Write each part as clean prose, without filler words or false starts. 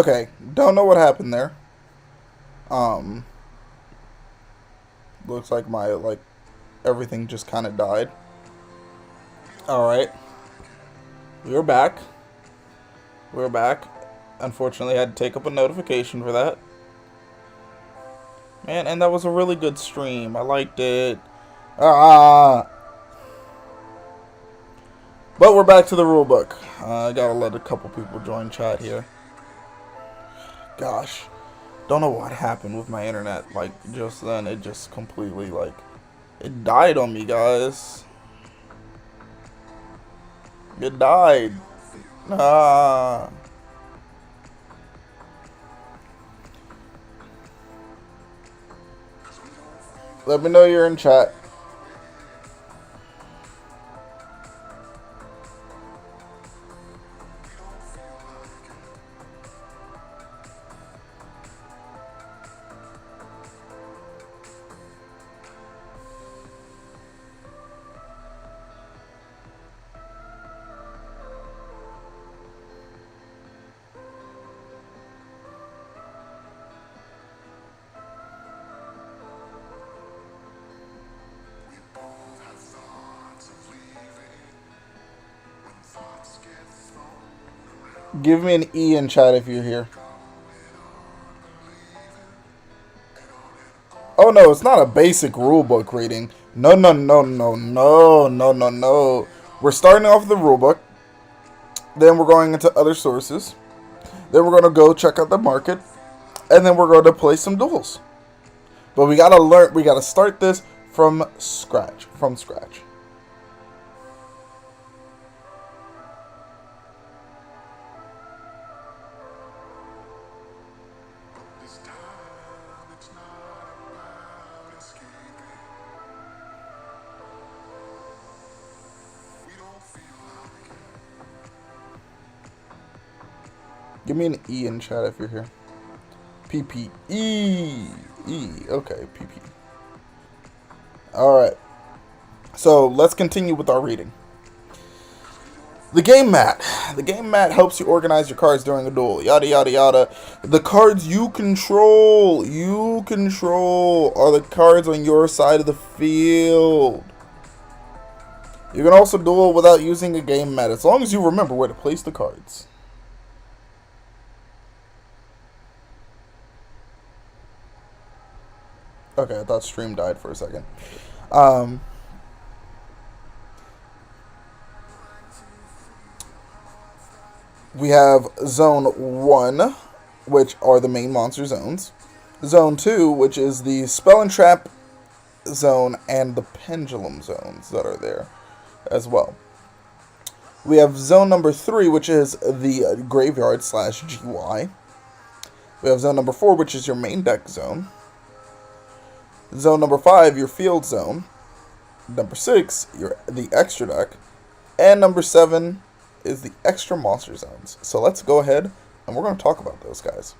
Okay, don't know what happened there. Um, looks like my everything just kind of died. All right, we're back. We're back. Unfortunately, I had to take up a notification for that. Man, and that was a really good stream. I liked it. Ah, but we're back to the rulebook. I gotta let a couple people join chat here. Gosh, don't know what happened with my internet. Like just then, it just completely it died on me, guys. It died. Ah. Let me know you're in chat. Give me an E in chat if you're here. Oh no, it's not a basic rulebook reading. No, no, no, no, no, no, no, no. We're starting off the rulebook. Then we're going into other sources. Then we're going to go check out the market. And then we're going to play some duels. But we got to learn, we got to start this from scratch. From scratch. Give me an E in chat if you're here. PP. E. Okay, PP. Alright. So, let's continue with our reading. The game mat. The game mat helps you organize your cards during a duel. Yada, yada, yada. The cards you control are the cards on your side of the field. You can also duel without using a game mat, as long as you remember where to place the cards. Okay, I thought stream died for a second. We have Zone 1, which are the main monster zones. Zone 2, which is the Spell and Trap zone and the Pendulum zones that are there as well. We have Zone number 3, which is the Graveyard / GY. We have Zone number 4, which is your main deck zone. Zone number 5, your field zone. Number 6, the extra deck. And number 7 is the extra monster zones. So let's go ahead and we're going to talk about those guys.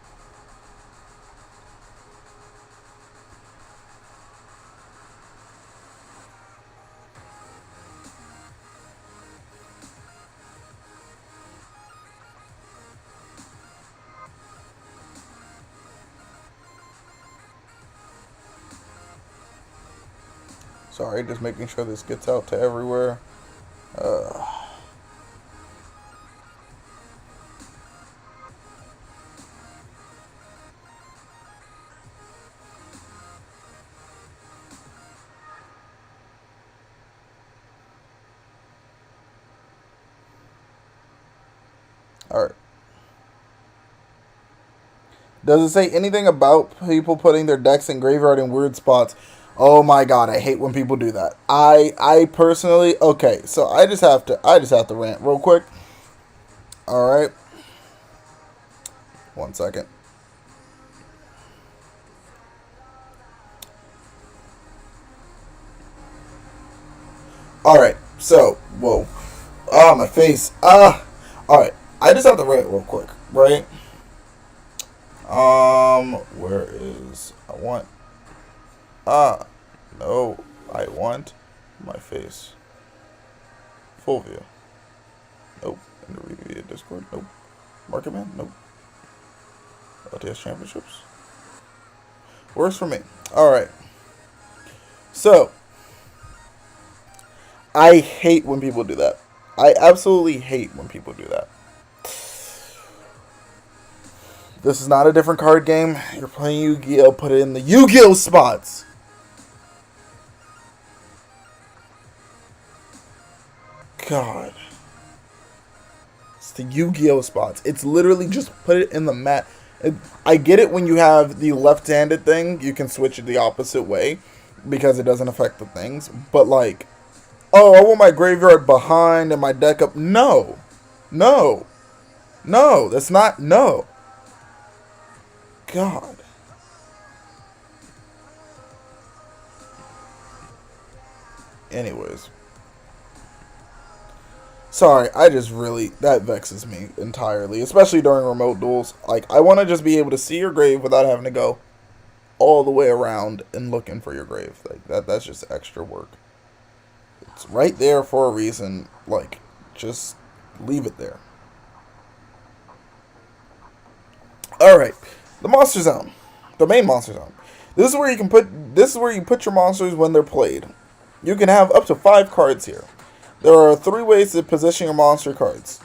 Sorry, just making sure this gets out to everywhere. Alright. Does it say anything about people putting their decks in graveyard in weird spots? Oh my god, I hate when people do that. I personally, okay, so I just have to rant real quick. Alright. 1 second. Alright, so, whoa. Ah, my face. Alright, I just have to rant real quick, right? Where is, no, I want my face. Full view. Nope. Interview via Discord. Nope. Market man. Nope. LTS Championships. Works for me. Alright. So, I hate when people do that. I absolutely hate when people do that. This is not a different card game. You're playing Yu-Gi-Oh! Put it in the Yu-Gi-Oh! Spots. God. It's the Yu-Gi-Oh! Spots. It's literally just put it in the mat. I get it when you have the left-handed thing. You can switch it the opposite way because it doesn't affect the things. But like, oh, I want my graveyard behind and my deck up. No. No. No. That's not. No. God. Anyways. Sorry, that vexes me entirely, especially during remote duels. Like, I want to just be able to see your grave without having to go all the way around and looking for your grave. Like, that's just extra work. It's right there for a reason. Like, just leave it there. Alright, the monster zone. The main monster zone. This is where you put your monsters when they're played. You can have up to 5 cards here. There are 3 ways to position your monster cards.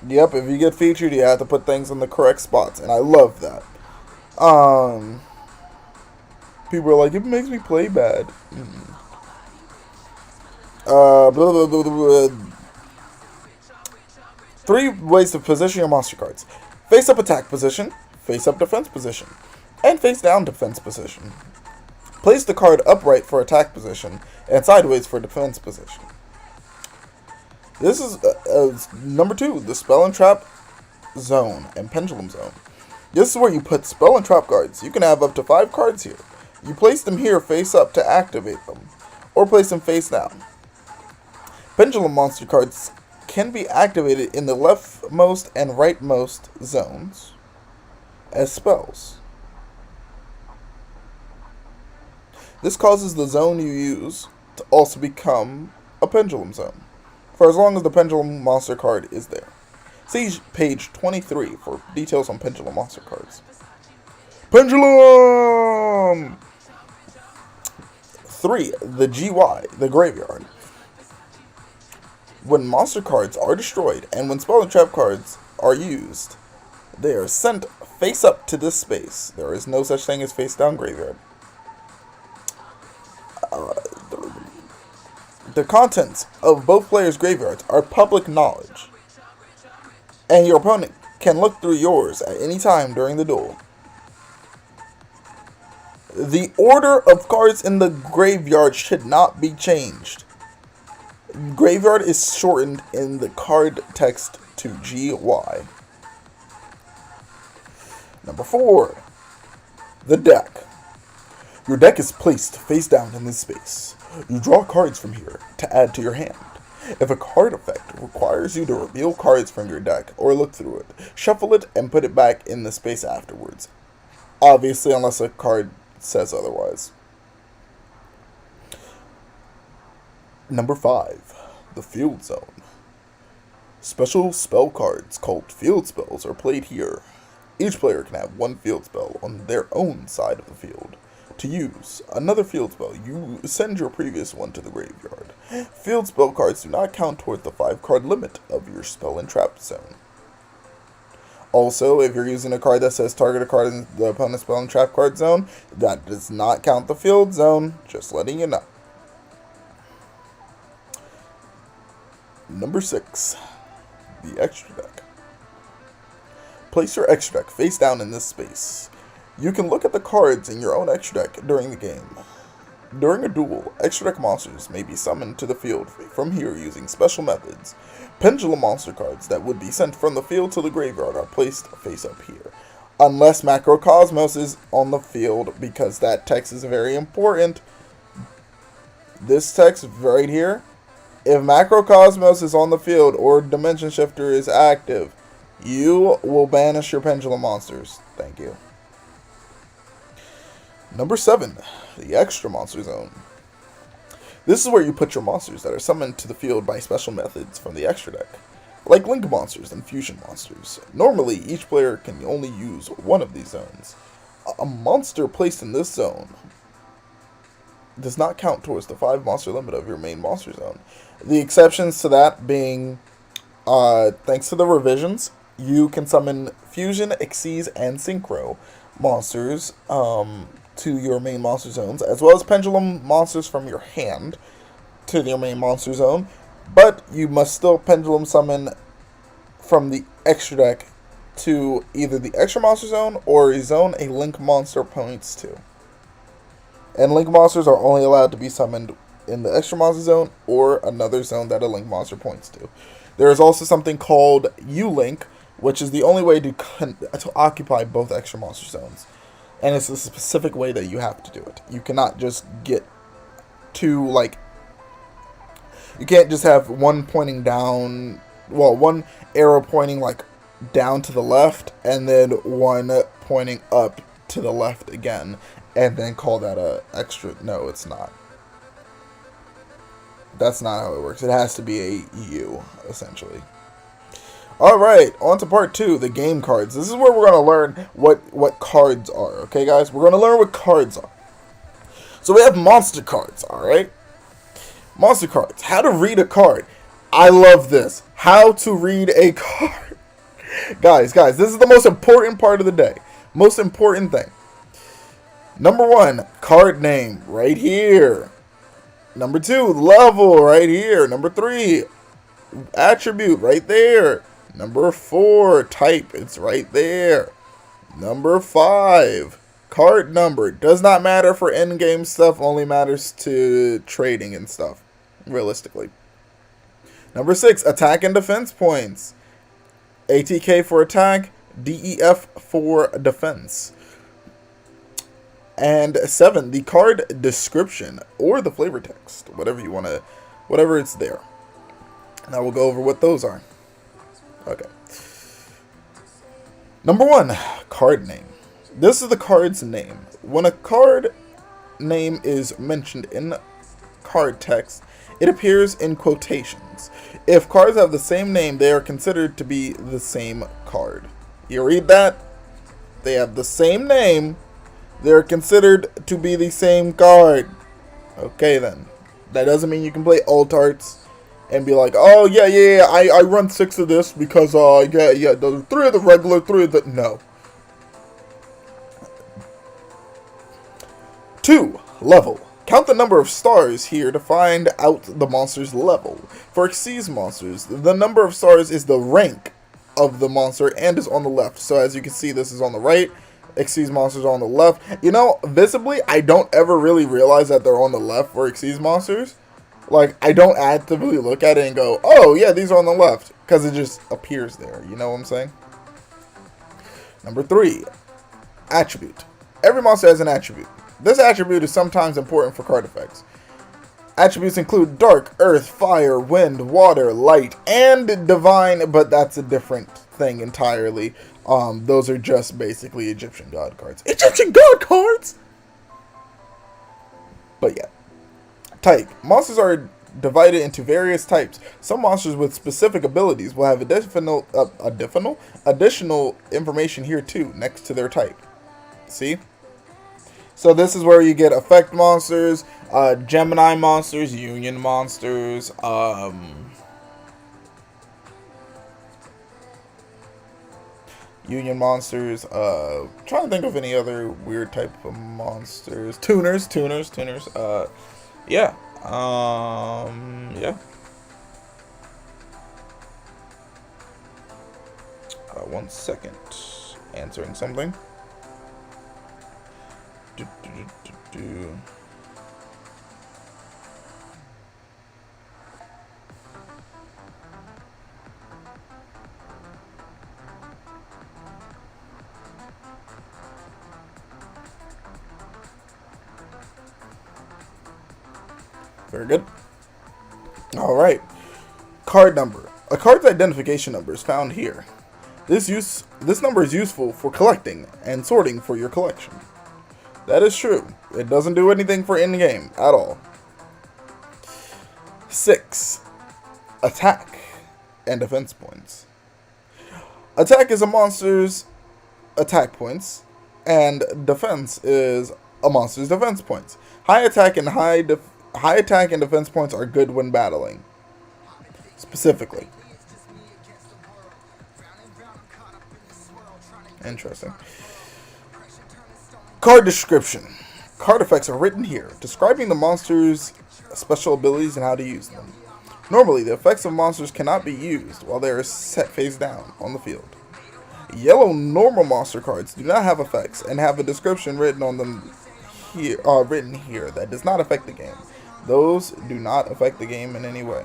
Yep, if you get featured, you have to put things in the correct spots, and I love that. People are like, it makes me play bad. Blah, blah, blah, blah, blah. 3 ways to position your monster cards. Face up attack position, face up defense position, and face down defense position. Place the card upright for attack position and sideways for defense position. This is number 2, the Spell and Trap Zone and Pendulum Zone. This is where you put Spell and Trap cards. You can have up to 5 cards here. You place them here face up to activate them, or place them face down. Pendulum monster cards can be activated in the leftmost and rightmost zones as spells. This causes the zone you use to also become a pendulum zone, for as long as the pendulum monster card is there. See page 23 for details on pendulum monster cards. Pendulum! 3. The GY, the graveyard. When monster cards are destroyed and when spell and trap cards are used, they are sent face up to this space. There is no such thing as face down graveyard. The contents of both players' graveyards are public knowledge, and your opponent can look through yours at any time during the duel. The order of cards in the graveyard should not be changed. Graveyard is shortened in the card text to GY. Number 4. The deck. Your deck is placed face down in this space. You draw cards from here to add to your hand. If a card effect requires you to reveal cards from your deck or look through it, shuffle it and put it back in the space afterwards. Obviously, unless a card says otherwise. Number 5. The Field Zone. Special spell cards called field spells are played here. Each player can have 1 field spell on their own side of the field. To use another field spell, you send your previous one to the graveyard. Field spell cards do not count toward the 5-card limit of your spell and trap zone. Also, if you're using a card that says target a card in the opponent's spell and trap card zone, that does not count the field zone, just letting you know. Number 6. The extra deck. Place your extra deck face down in this space. You can look at the cards in your own extra deck during the game. During a duel, extra deck monsters may be summoned to the field from here using special methods. Pendulum monster cards that would be sent from the field to the graveyard are placed face up here. Unless Macrocosmos is on the field, because that text is very important. This text right here. If Macrocosmos is on the field or Dimension Shifter is active, you will banish your Pendulum monsters. Thank you. Number 7, the Extra Monster Zone. This is where you put your monsters that are summoned to the field by special methods from the extra deck, like Link monsters and Fusion monsters. Normally, each player can only use one of these zones. A monster placed in this zone does not count towards the 5 monster limit of your main monster zone. The exceptions to that being, thanks to the revisions, you can summon Fusion, Xyz, and Syncro monsters to your main monster zones, as well as Pendulum monsters from your hand to your main monster zone, but you must still Pendulum summon from the extra deck to either the extra monster zone or a zone a Link monster points to. And Link monsters are only allowed to be summoned in the extra monster zone or another zone that a Link monster points to. There is also something called U-Link, which is the only way to occupy both extra monster zones. And it's a specific way that you have to do it. You cannot just get to, like, you can't just have one pointing down, well, one arrow pointing, like, down to the left, and then one pointing up to the left again, and then call that a extra. No, it's not. That's not how it works. It has to be a U, essentially. Alright, on to part 2, the game cards. This is where we're going to learn what cards are, okay guys? We're going to learn what cards are. So we have monster cards, alright? Monster cards. How to read a card. I love this. How to read a card. Guys, this is the most important part of the day. Most important thing. Number 1, card name, right here. Number 2, level, right here. Number 3, attribute, right there. Number 4, type, it's right there. Number 5, card number. Does not matter for in-game stuff, only matters to trading and stuff, realistically. Number 6, attack and defense points. ATK for attack, DEF for defense. And 7, the card description, or the flavor text, whatever you want to, whatever it's there. Now we'll go over what those are. Okay. Number 1, card name. This is the card's name. When a card name is mentioned in card text, it appears in quotations. If cards have the same name, they are considered to be the same card. You read that? They have the same name. They're considered to be the same card. Okay then. That doesn't mean you can play alt arts and be like, oh yeah, I run 6 of this because yeah, those 3 of the regular, 3 of the no. 2, level. Count the number of stars here to find out the monster's level. For Xyz monsters, the number of stars is the rank of the monster and is on the left. So as you can see, this is on the right. Xyz monsters are on the left. You know, visibly, I don't ever really realize that they're on the left for Xyz monsters. Like, I don't actively look at it and go, oh, yeah, these are on the left. Because it just appears there. You know what I'm saying? Number 3, attribute. Every monster has an attribute. This attribute is sometimes important for card effects. Attributes include dark, earth, fire, wind, water, light, and divine, but that's a different thing entirely. Those are just basically Egyptian god cards. Egyptian god cards! But yeah. Type. Monsters are divided into various types. Some monsters with specific abilities will have additional information here too, next to their type. See? So this is where you get effect monsters, Gemini monsters, Union monsters, trying to think of any other weird type of monsters. Tuners, yeah. Yeah. 1 second. Answering something. Very good. Alright. Card number. A card's identification number is found here. This number is useful for collecting and sorting for your collection. That is true. It doesn't do anything for in-game at all. 6. Attack and defense points. Attack is a monster's attack points, and defense is a monster's defense points. High attack and defense points are good when battling. Specifically. Interesting. Card description. Card effects are written here, describing the monster's special abilities and how to use them. Normally, the effects of monsters cannot be used while they are set face down on the field. Yellow normal monster cards do not have effects and have a description written on them here that does not affect the game. Those do not affect the game in any way.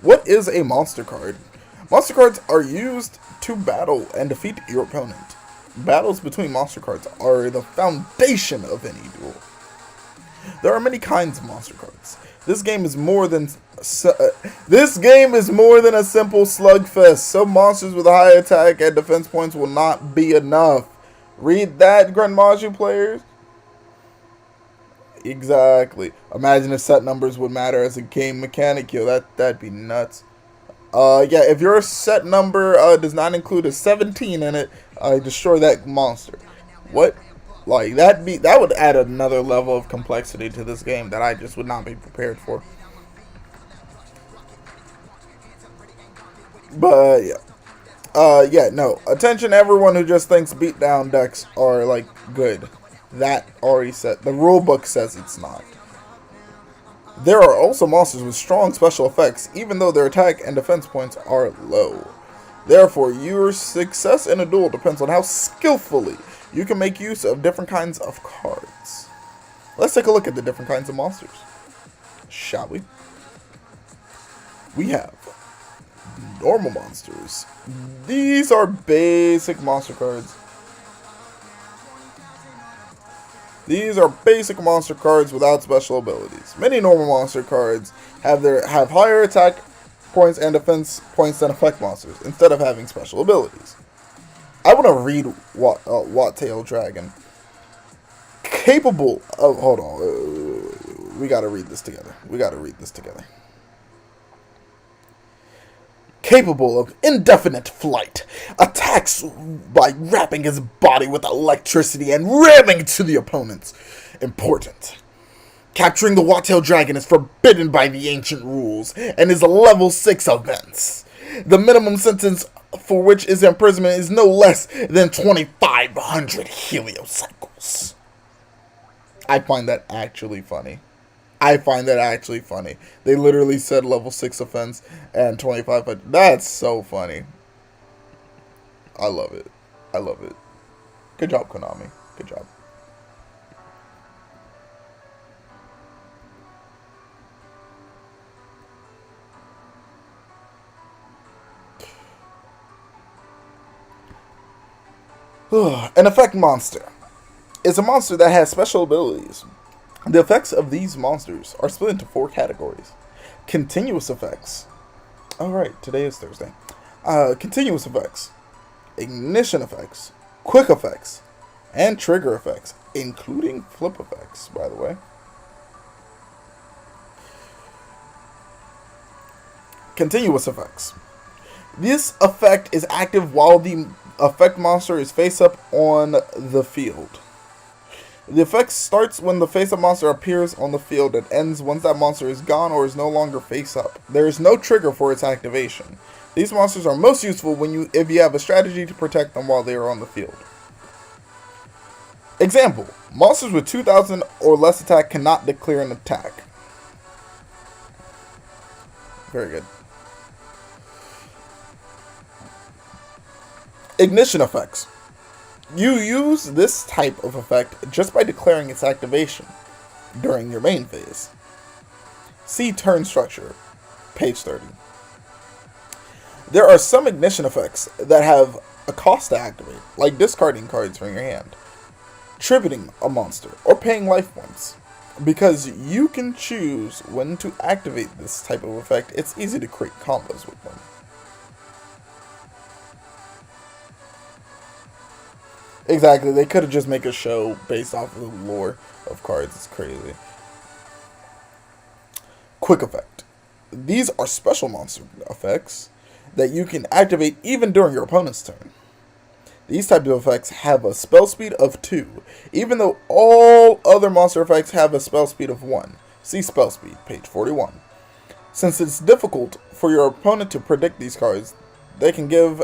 What is a monster card? Monster cards are used to battle and defeat your opponent. Battles between monster cards are the foundation of any duel. There are many kinds of monster cards. This game is more than a simple slugfest. Some monsters with high attack and defense points will not be enough. Read that, Grandmaju players. Exactly. Imagine if set numbers would matter as a game mechanic. Yo, that'd be nuts. Yeah, if your set number does not include a 17 in it, destroy that monster. What? Like, that would add another level of complexity to this game that I just would not be prepared for. But yeah. No. Attention everyone who just thinks beatdown decks are like good. That already said. The rulebook says it's not. There are also monsters with strong special effects, even though their attack and defense points are low. Therefore, your success in a duel depends on how skillfully you can make use of different kinds of cards. Let's take a look at the different kinds of monsters, shall we? We have normal monsters. These are basic monster cards. These are basic monster cards without special abilities. Many normal monster cards have higher attack points and defense points than effect monsters, instead of having special abilities. I want to read Wattail Dragon. Capable of... Hold on. We got to read this together. Capable of indefinite flight, attacks by wrapping his body with electricity and ramming to the opponents. Important. Capturing the Wattail Dragon is forbidden by the ancient rules and is a level 6 offense. The minimum sentence for which is imprisonment is no less than 2,500 heliocycles. I find that actually funny. They literally said level 6 offense and 2,500. That's so funny. I love it. Good job, Konami. Good job. An effect monster is a monster that has special abilities. The effects of these monsters are split into 4 categories. Continuous effects. Alright, today is Thursday. Continuous effects, ignition effects, quick effects, and trigger effects, including flip effects, by the way. Continuous effects. This effect is active while the effect monster is face up on the field. The effect starts when the face-up monster appears on the field and ends once that monster is gone or is no longer face-up. There is no trigger for its activation. These monsters are most useful if you have a strategy to protect them while they are on the field. Example, monsters with 2,000 or less attack cannot declare an attack. Very good. Ignition effects. You use this type of effect just by declaring its activation during your main phase. See turn structure, page 30. There are some ignition effects that have a cost to activate, like discarding cards from your hand, tributing a monster, or paying life points. Because you can choose when to activate this type of effect, it's easy to create combos with them. Exactly, they could have just made a show based off of the lore of cards. It's crazy. Quick effect. These are special monster effects that you can activate even during your opponent's turn. These types of effects have a spell speed of 2, even though all other monster effects have a spell speed of 1. See spell speed, page 41. Since it's difficult for your opponent to predict these cards, they can give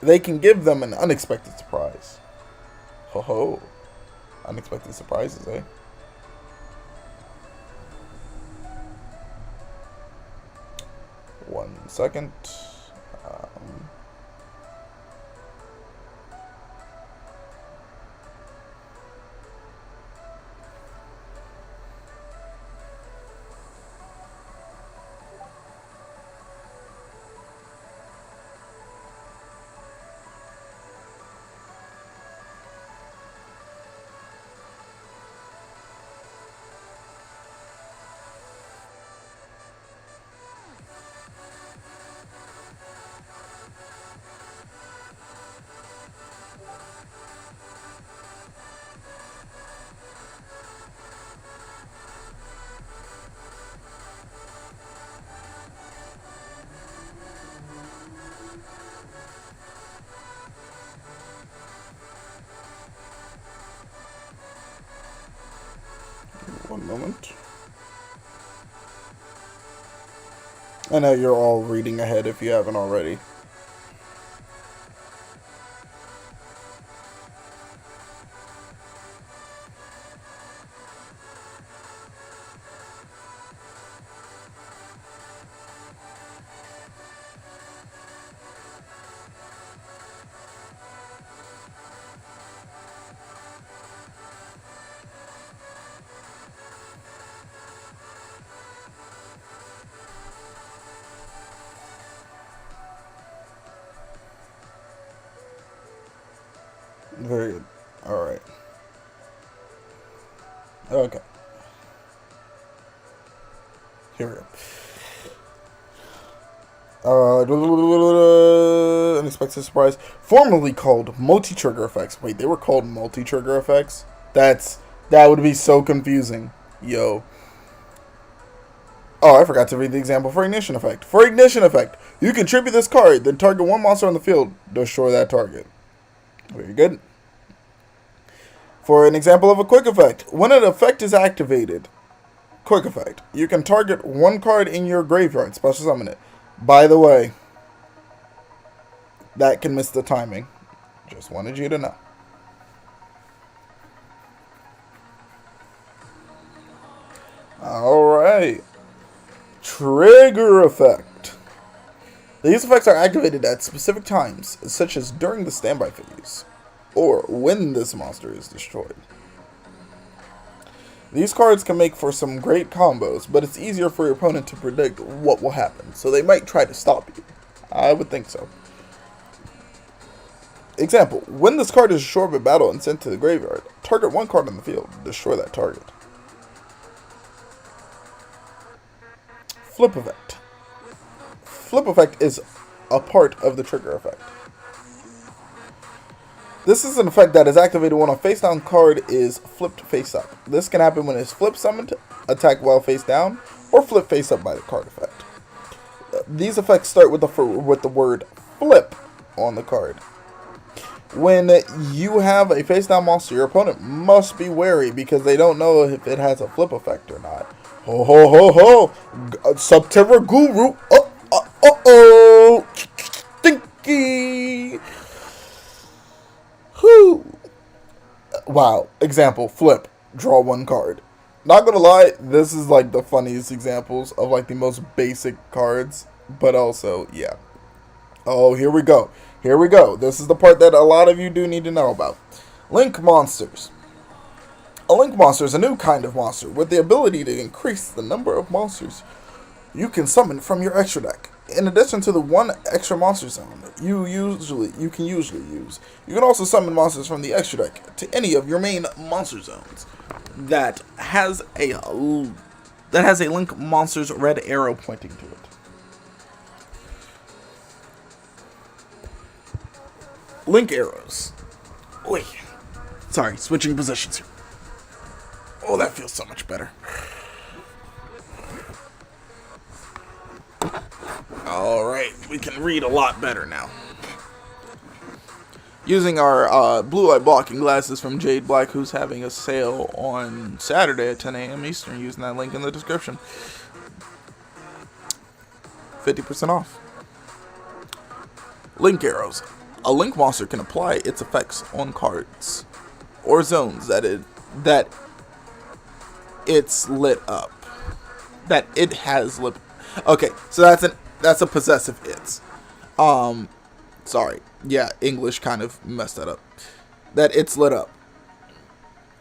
them an unexpected surprise. Ho ho. Unexpected surprises, eh? One second. One moment. I know you're all reading ahead if you haven't already. Very good. Alright. Okay. Here we go. Unexpected surprise. Formerly called multi-trigger effects. Wait, they were called multi-trigger effects? That would be so confusing. Yo. Oh, I forgot to read the example for ignition effect. For ignition effect, you can tribute this card, then target one monster on the field, destroy that target. Very good. For an example of a quick effect, when an effect is activated, quick effect, you can target one card in your graveyard, special summon it. By the way, that can miss the timing. Just wanted you to know. Alright. Trigger effect. These effects are activated at specific times, such as during the standby phase, or when this monster is destroyed. These cards can make for some great combos, but it's easier for your opponent to predict what will happen, so they might try to stop you. I would think so. Example, when this card is destroyed by battle and sent to the graveyard, target one card on the field, destroy that target. Flip effect. Flip effect is a part of the trigger effect. This is an effect that is activated when a face down card is flipped face up. This can happen when it's flip summoned, attack while face down, or flip face up by the card effect. These effects start with the word flip on the card. When you have a face down monster, your opponent must be wary because they don't know if it has a flip effect or not. Ho ho ho ho! Subterra Guru! Oh! Stinky! Whew! Wow. Example, flip. Draw one card. Not gonna lie, this is like the funniest examples of like the most basic cards. But also, yeah. Oh, here we go. Here we go. This is the part that a lot of you do need to know about. Link monsters. A link monster is a new kind of monster with the ability to increase the number of monsters you can summon from your extra deck. In addition to the one extra monster zone you can usually use, you can also summon monsters from the extra deck to any of your main monster zones that has a link monster's red arrow pointing to it. Link arrows. Wait. Sorry, switching positions here. Oh, that feels so much better. Alright, we can read a lot better now. Using our blue light blocking glasses from Jade Black, who's having a sale on Saturday at 10 a.m. Eastern, using that link in the description. 50% off. Link arrows. A link monster can apply its effects on cards or zones that it's lit up. That it has lit. Okay, so that's a possessive it's. Sorry. Yeah, English kind of messed that up. That it's lit up.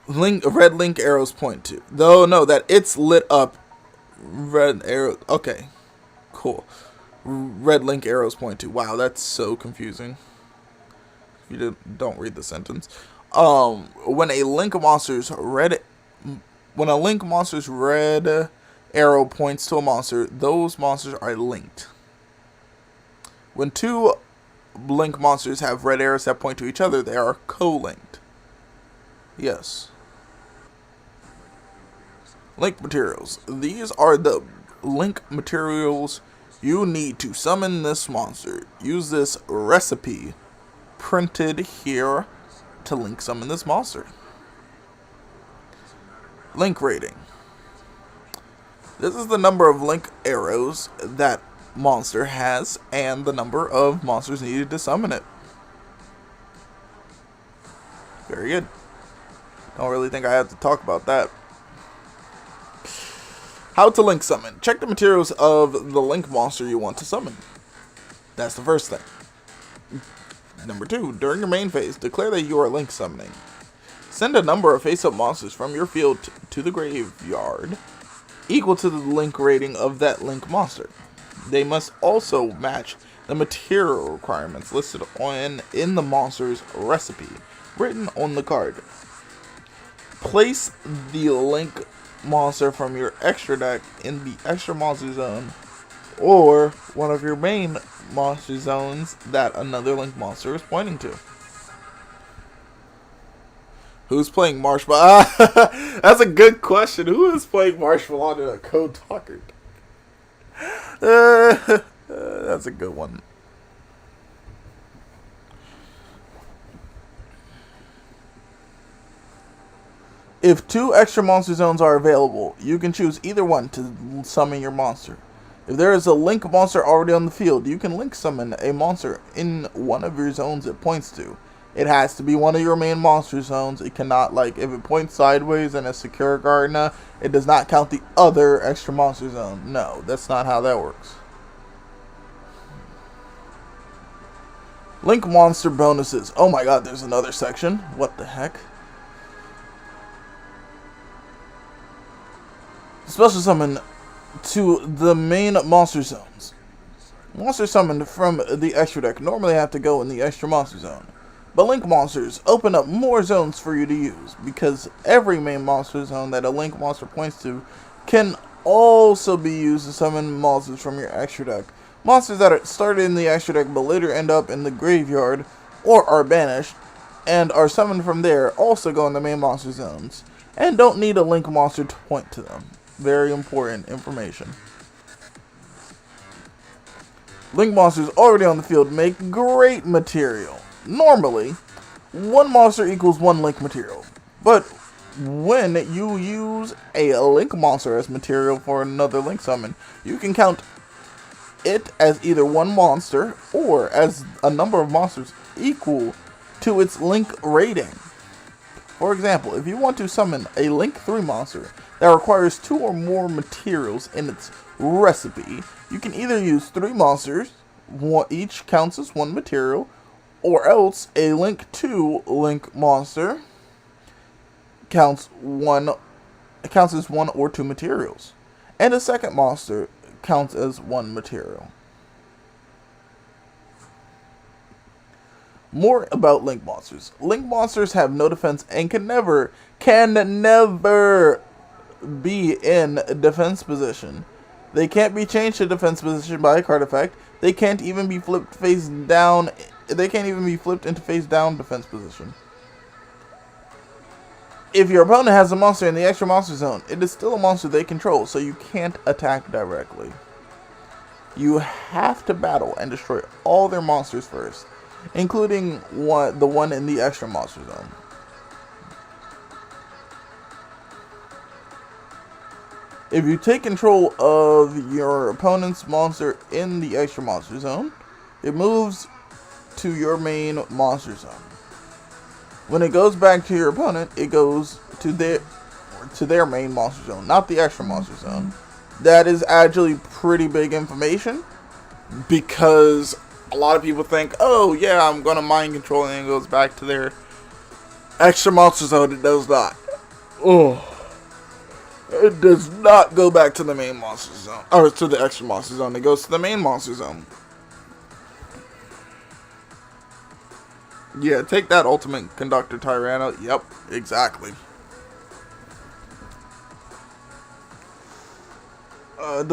Red link arrows point to. Though no, that it's lit up. Red arrow. Okay, cool. Red link arrows point to. Wow, that's so confusing. You don't read the sentence. When a link monster's red arrow points to a monster, those monsters are linked. When two link monsters have red arrows that point to each other, they are co-linked. Yes. Link materials. These are the link materials you need to summon this monster. Use this recipe printed here to link summon this monster. Link rating. This is the number of link arrows that monster has and the number of monsters needed to summon it. Very good. Don't really think I have to talk about that. How to link summon. Check the materials of the link monster you want to summon. That's the first thing. Number 2, during your main phase, declare that you are link summoning. Send a number of face-up monsters from your field to the graveyard equal to the link rating of that link monster. They must also match the material requirements listed in the monster's recipe written on the card. Place the link monster from your extra deck in the extra monster zone or one of your main monster zones that another link monster is pointing to. Who's playing Marshmallow? That's a good question. Who is playing Marshmallow in a Code Talker? That's a good one. If 2 extra monster zones are available, you can choose either one to summon your monster. If there is a link monster already on the field, you can link summon a monster in one of your zones it points to. It has to be one of your main monster zones. It cannot, like, if it points sideways in a secure garden, it does not count the other extra monster zone. No, that's not how that works. Link monster bonuses. Oh my god, there's another section. What the heck? Special summon to the main monster zones. Monsters summoned from the extra deck normally have to go in the extra monster zone. But link monsters open up more zones for you to use, because every main monster zone that a link monster points to can also be used to summon monsters from your extra deck. Monsters that are started in the extra deck but later end up in the graveyard or are banished and are summoned from there also go in the main monster zones and don't need a link monster to point to them. Very important information. Link monsters already on the field make great material. Normally, one monster equals one link material. But when you use a link monster as material for another link summon, you can count it as either one monster or as a number of monsters equal to its link rating. For example, if you want to summon a link 3 monster that requires 2 or more materials in its recipe, you can either use 3 monsters, each counts as 1 material, or else a link 2 link monster counts as 1 or 2 materials, and a second monster counts as 1 material. More about Link monsters. Link monsters have no defense and can never be in defense position. They can't be changed to defense position by a card effect. They can't even be flipped face down. They can't even be flipped into face down defense position. If your opponent has a monster in the extra monster zone, it is still a monster they control, so you can't attack directly. You have to battle and destroy all their monsters first, including the one in the extra monster zone. If you take control of your opponent's monster in the extra monster zone, it moves to your main monster zone. When it goes back to your opponent, it goes to their main monster zone, not the extra monster zone. That is actually pretty big information, because a lot of people think, oh yeah, I'm going to mind control, and it goes back to their extra monster zone. It does not. Oh. It does not go back to the main monster zone, or to the extra monster zone. It goes to the main monster zone. Yeah, take that, Ultimate Conductor Tyranno. Yep, exactly. As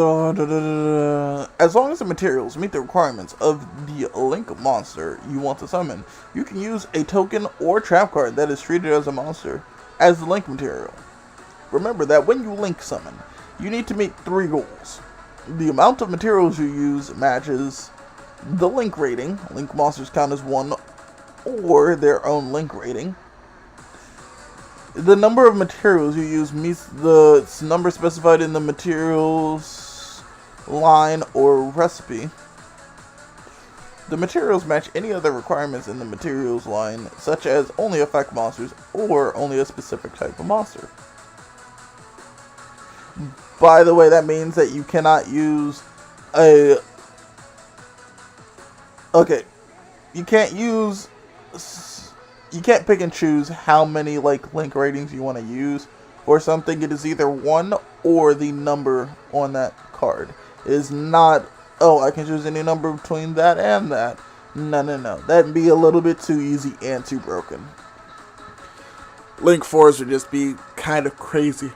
long as the materials meet the requirements of the Link monster you want to summon, you can use a token or trap card that is treated as a monster as the Link material. Remember that when you Link summon, you need to meet 3 goals. The amount of materials you use matches the Link rating. Link monsters count as 1 or their own Link rating. The number of materials you use meets the number specified in the materials line or recipe. The materials match any other requirements in the materials line, such as only affect monsters or only a specific type of monster. By the way, that means that you cannot use a... Okay, you can't pick and choose how many Link ratings you want to use or something. It is either 1 or the number on that card. It is not, oh, I can choose any number between that and that. No. That'd be a little bit too easy and too broken. Link 4s would just be kind of crazy.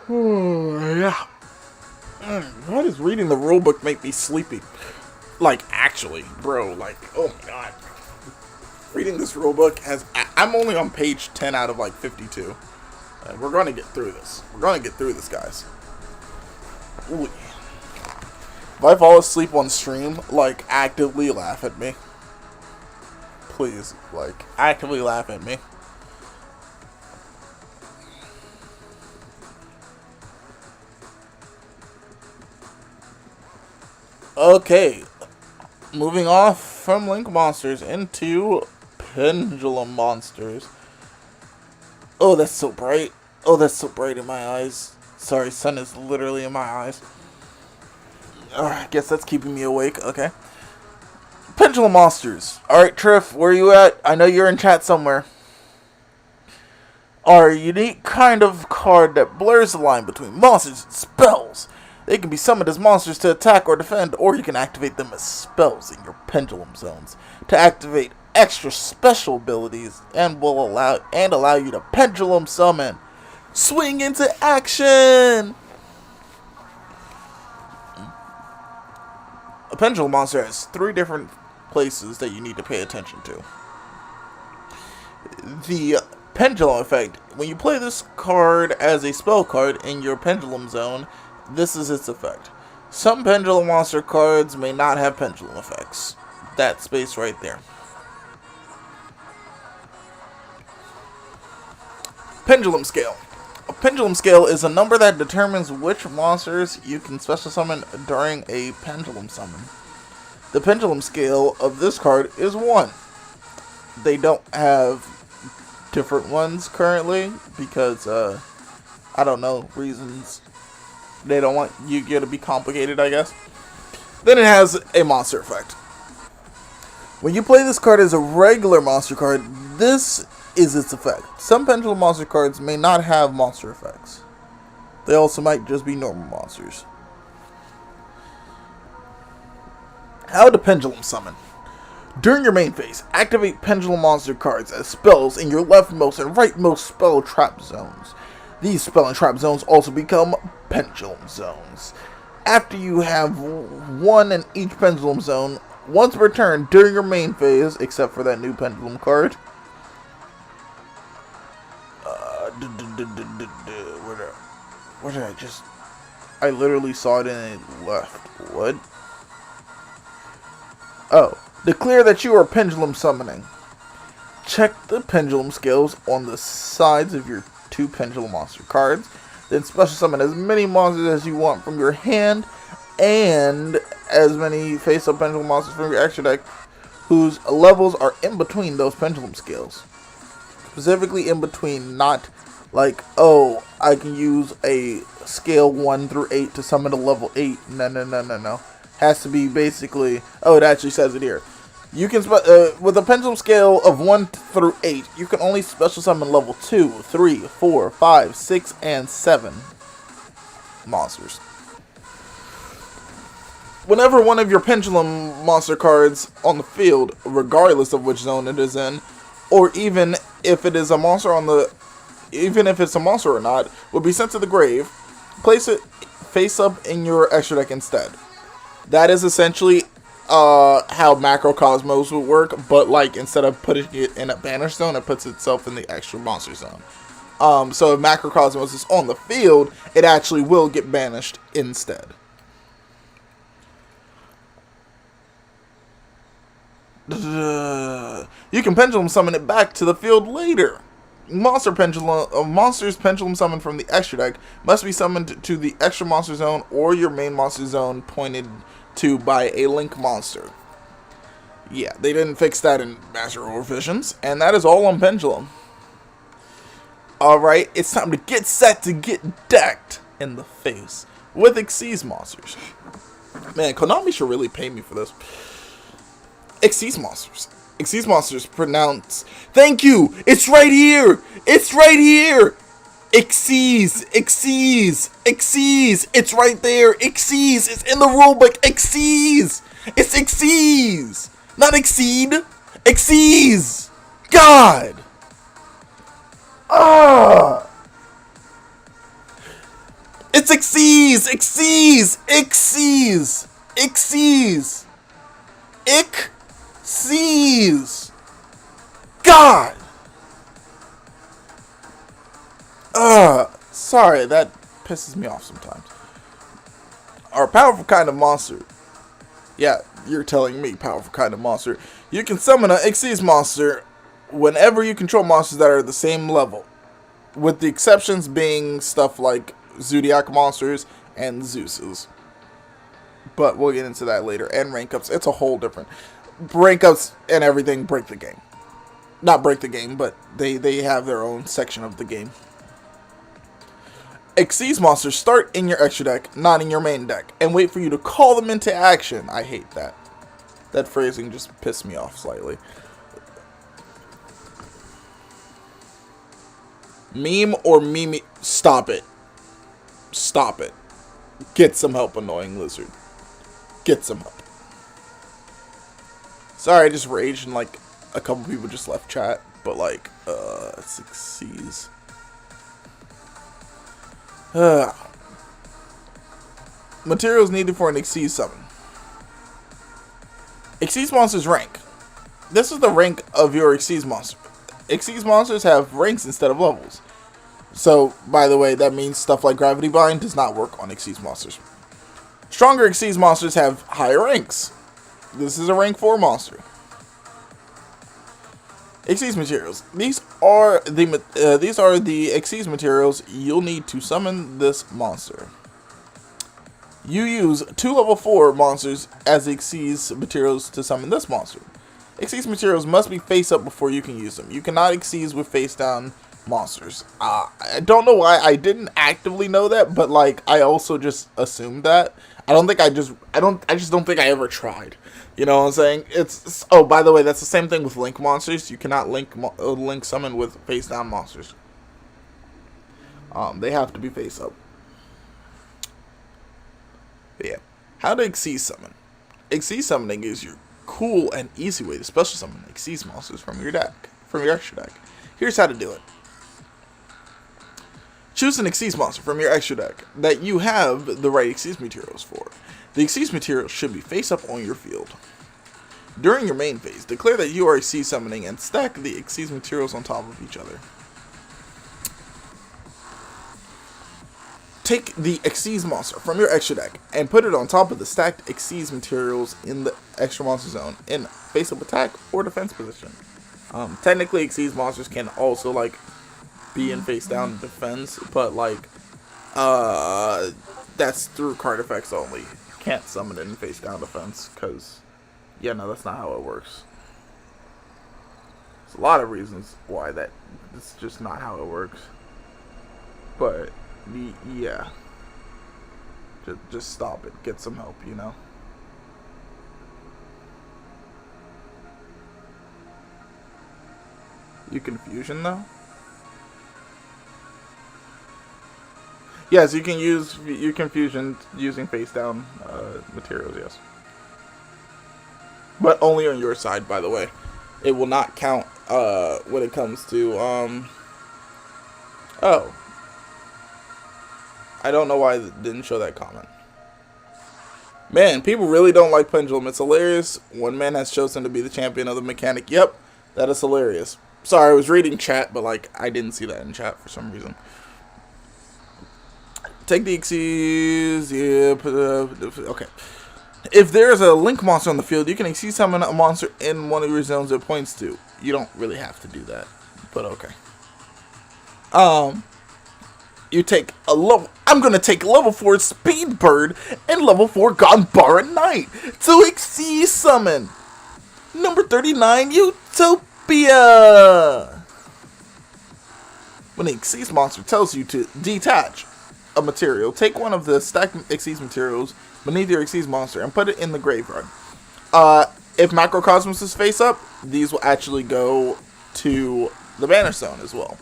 Oh, yeah. Why does reading the rulebook make me sleepy? Actually, bro, oh my god. Reading this rulebook I'm only on page 10 out of 52. And we're going to get through this. We're going to get through this, guys. Ooh. If I fall asleep on stream, actively laugh at me. Please, actively laugh at me. Okay, moving off from Link monsters into Pendulum monsters. Oh, that's so bright. Oh, that's so bright in my eyes. Sorry, sun is literally in my eyes. I guess that's keeping me awake. Okay. Pendulum monsters. Alright, Triff, where are you at? I know you're in chat somewhere. Are a unique kind of card that blurs the line between monsters and spells. They can be summoned as monsters to attack or defend, or you can activate them as spells in your Pendulum zones to activate extra special abilities and allow you to Pendulum Summon. Swing into action! A Pendulum monster has 3 different places that you need to pay attention to. The Pendulum effect. When you play this card as a spell card in your Pendulum zone, this is its effect. Some Pendulum monster cards may not have Pendulum effects. That space right there. Pendulum scale. A pendulum scale is a number that determines which monsters you can special summon during a Pendulum summon. The Pendulum scale of this card is 1. They don't have different ones currently because, I don't know, reasons. They don't want Yugioh to be complicated, I guess. Then it has a monster effect. When you play this card as a regular monster card, this is its effect. Some Pendulum monster cards may not have monster effects. They also might just be normal monsters. How to Pendulum summon. During your main phase, activate Pendulum monster cards as spells in your leftmost and rightmost spell trap zones. These spell and trap zones also become Pendulum zones. After you have one in each Pendulum zone, once per turn during your main phase, except for that new Pendulum card. Where did I just... I literally saw it and it left. What? Oh. Declare that you are Pendulum summoning. Check the Pendulum skills on the sides of your 2 Pendulum monster cards. Then special summon as many monsters as you want from your hand, and as many face-up Pendulum monsters from your extra deck whose levels are in between those Pendulum skills. Specifically in between, not like, oh, I can use a scale 1 through 8 to summon a level 8. No. Has to be basically, oh, it actually says it here. You can, with a Pendulum scale of 1 through 8, you can only special summon level 2, 3, 4, 5, 6, and 7 monsters. Whenever one of your Pendulum monster cards on the field, regardless of which zone it is in, or even if it is a monster even if it's a monster or not, will be sent to the grave, place it face up in your extra deck instead. That is essentially how Macrocosmos would work, but like instead of putting it in a banish zone, it puts itself in the extra monster zone. So if Macrocosmos is on the field, it actually will get banished instead. You can Pendulum summon it back to the field later. Monsters Pendulum summoned from the extra deck must be summoned to the extra monster zone or your main monster zone pointed to by a link monster. Yeah, they didn't fix that in Master Revisions, and that is all on Pendulum. Alright, it's time to get set to get decked in the face with Xyz monsters. Man, Konami should really pay me for this. Xyz monsters. Xyz monsters pronounce... Thank you! It's right here! It's right here! Xyz! It's right there! Xyz! It's in the rulebook! Xyz! It's Xyz! Not Exceed! Xyz! God! It's Xyz! Xyz! God! Sorry, that pisses me off sometimes. Our powerful kind of monster. Yeah, you're telling me, powerful kind of monster. You can summon an Xyz monster whenever you control monsters that are the same level. With the exceptions being stuff like Zodiac monsters and Zeus's. But we'll get into that later. And rank ups. It's a whole different... Rank ups and everything break the game. Not break the game, but they have their own section of the game. Xyz monsters start in your extra deck, not in your main deck, and wait for you to call them into action. I hate that. That phrasing just pissed me off slightly. Meme or meme... Stop it. Stop it. Get some help, annoying lizard. Get some help. Sorry, I just raged and like a couple people just left chat, but like, it's Xyz. Materials needed for an Xyz summon. Xyz monsters rank. This is the rank of your Xyz monster. Xyz monsters have ranks instead of levels. So, by the way, that means stuff like Gravity Bind does not work on Xyz monsters. Stronger Xyz monsters have higher ranks. This is a rank 4 monster. Xyz materials. These are the Xyz materials you'll need to summon this monster. You use 2 level 4 monsters as Xyz materials to summon this monster. Xyz materials must be face up before you can use them. You cannot Xyz with face down monsters. I don't know why I didn't actively know that, but like I also just assumed that. I just don't think I ever tried. You know what I'm saying? It's oh, by the way, that's the same thing with link monsters. You cannot link summon with face down monsters. They have to be face up. But yeah. How to Xyz summon? Xyz summoning is cool and easy way to special summon Xyz monsters from your extra deck. Here's how to do it. Choose an Xyz monster from your extra deck that you have the right Xyz materials for. The Xyz materials should be face up on your field. During your main phase, declare that you are Xyz summoning and stack the Xyz materials on top of each other. Take the Xyz monster from your extra deck and put it on top of the stacked Xyz materials in the extra monster zone in face-up attack or defense position. Technically, Xyz monsters can also like be in face-down defense, but like that's through card effects only. Can't summon it in face-down defense because, yeah, no, that's not how it works. There's a lot of reasons why it's just not how it works, but. Yeah. Just stop it. Get some help, you know? You can fusion, though? Yes, you can fusion using face down materials, yes. But only on your side, by the way. It will not count when it comes to oh. I don't know why it didn't show that comment. Man, people really don't like Pendulum. It's hilarious. One man has chosen to be the champion of the mechanic. Yep, that is hilarious. Sorry, I was reading chat, but like I didn't see that in chat for some reason. Take the Xyz. Yeah, okay. If there's a link monster on the field, you can Xyz summon a monster in one of your zones it points to. You don't really have to do that, but okay. You take a level. I'm gonna take level 4 Speed Bird and level 4 Gonbara Knight to Xyz summon number 39 Utopia. When a Xyz monster tells you to detach a material, take one of the stacked Xyz materials beneath your Xyz monster and put it in the graveyard. If Macrocosmos is face up, these will actually go to the Banner Zone as well.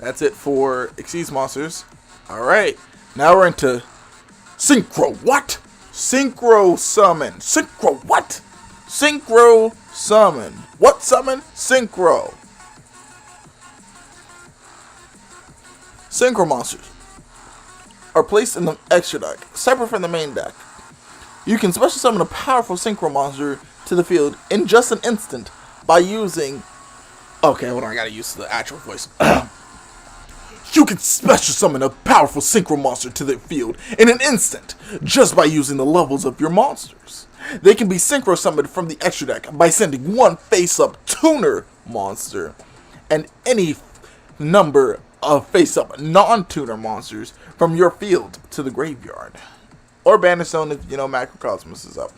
That's it for Xyz monsters. Alright, now we're into Syncro what? Syncro Summon. Syncro what? Syncro Summon. What summon? Syncro. Syncro monsters are placed in the extra deck, separate from the main deck. You can special summon a powerful Syncro monster to the field in just an instant by using... Okay, hold on, I gotta use the actual voice. You can special summon a powerful Syncro monster to the field in an instant, just by using the levels of your monsters. They can be Syncro summoned from the extra deck by sending one face-up tuner monster and any number of face-up non-tuner monsters from your field to the graveyard. Or Banner Zone if, Macrocosmos is up.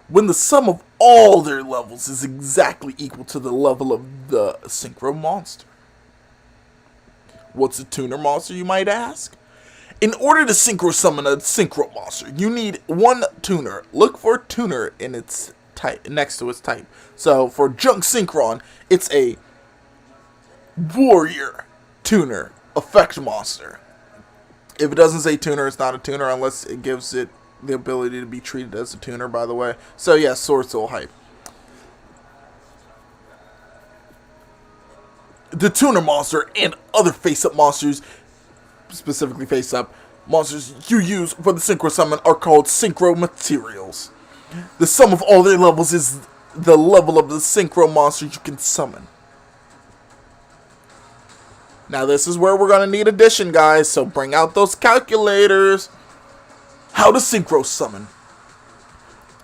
When the sum of all their levels is exactly equal to the level of the Syncro monster. What's a tuner monster, you might ask? In order to Syncro summon a Syncro monster, you need one tuner. Look for tuner in its type, next to its type. So for Junk Synchron, it's a warrior tuner effect monster. If it doesn't say tuner, it's not a tuner unless it gives it the ability to be treated as a tuner, by the way. So yeah, Sword Soul hype. The tuner monster and other face-up monsters, specifically face-up monsters you use for the Syncro Summon are called Syncro materials. The sum of all their levels is the level of the Syncro monster you can summon. Now this is where we're going to need addition, guys, so bring out those calculators. How to Syncro Summon.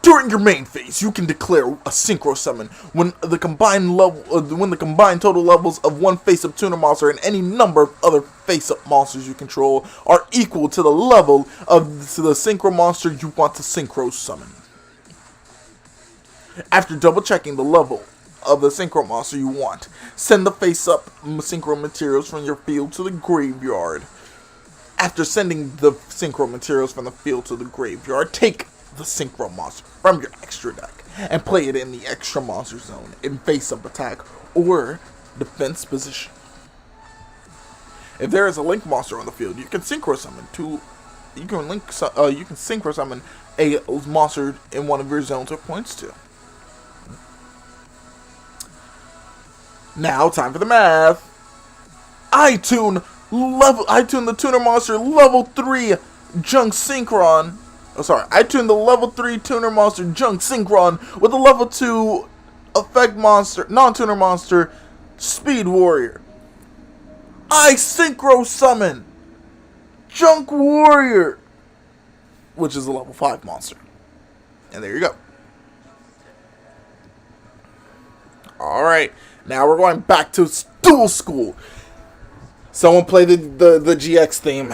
During your main phase, you can declare a Syncro Summon when the combined total levels of one face-up tuner monster and any number of other face-up monsters you control are equal to the level of the Syncro monster you want to Syncro Summon. After double checking the level of the Syncro monster you want, send the face-up Syncro materials from your field to the graveyard. After sending the Syncro materials from the field to the graveyard, take the Syncro monster from your extra deck and play it in the extra monster zone in face-up attack or defense position. If there is a link monster on the field, you can Syncro summon Syncro summon a monster in one of your zones or points to. Now, time for the math. I tune the tuner monster level 3 Junk Synchron. I tuned the level 3 tuner monster Junk Synchron with the level 2 effect monster, non-tuner monster, Speed Warrior. I Syncro Summon Junk Warrior, which is a level 5 monster. And there you go. Alright, now we're going back to Duel School. Someone play the GX theme.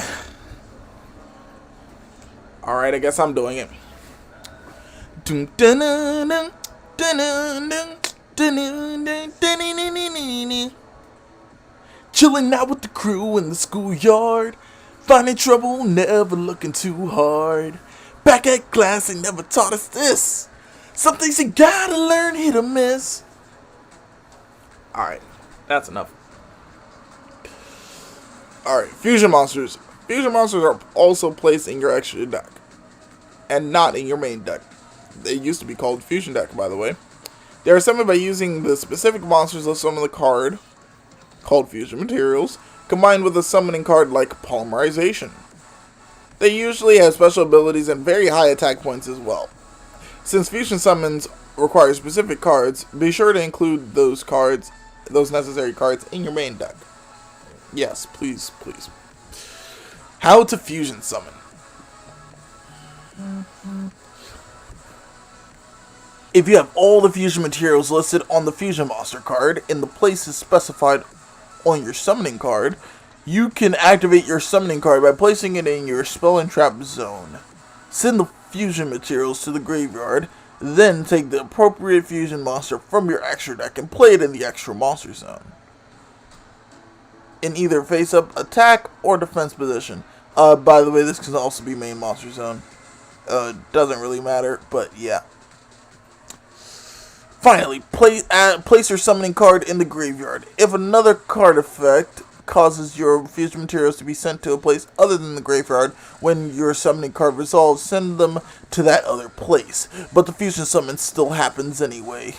Alright, I guess I'm doing it. Chilling out with the crew in the schoolyard. Finding trouble, never looking too hard. Back at class, they never taught us this. Some things you gotta learn, hit or miss. Alright, that's enough. Alright, fusion monsters. Fusion monsters are also placed in your extra deck, and not in your main deck. They used to be called fusion deck, by the way. They are summoned by using the specific monsters listed on the card, called fusion materials, combined with a summoning card like polymerization. They usually have special abilities and very high attack points as well. Since fusion summons require specific cards, be sure to include those necessary cards in your main deck. Yes, please, please. How to fusion summon. If you have all the fusion materials listed on the fusion monster card in the places specified on your summoning card, you can activate your summoning card by placing it in your spell and trap zone. Send the fusion materials to the graveyard, then take the appropriate fusion monster from your extra deck and play it in the extra monster zone, in either face-up attack or defense position. By the way, this can also be main monster zone. Doesn't really matter, but yeah. Finally, place your summoning card in the graveyard. If another card effect causes your fusion materials to be sent to a place other than the graveyard, when your summoning card resolves, send them to that other place. But the fusion summon still happens anyway.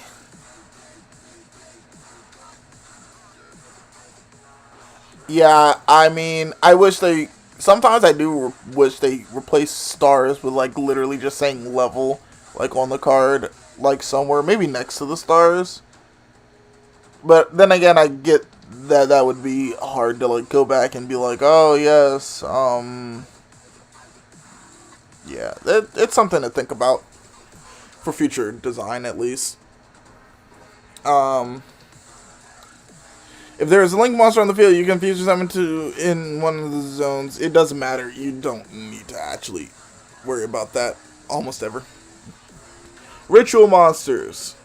Yeah, I mean, sometimes I do wish they replace stars with, like, literally just saying level, like, on the card, like, somewhere, maybe next to the stars. But then again, I get that would be hard to, like, go back and be like, oh, yes, yeah, it's something to think about for future design, at least. If there is a link monster on the field, you can fusion summon in one of the zones. It doesn't matter. You don't need to actually worry about that almost ever. Ritual monsters.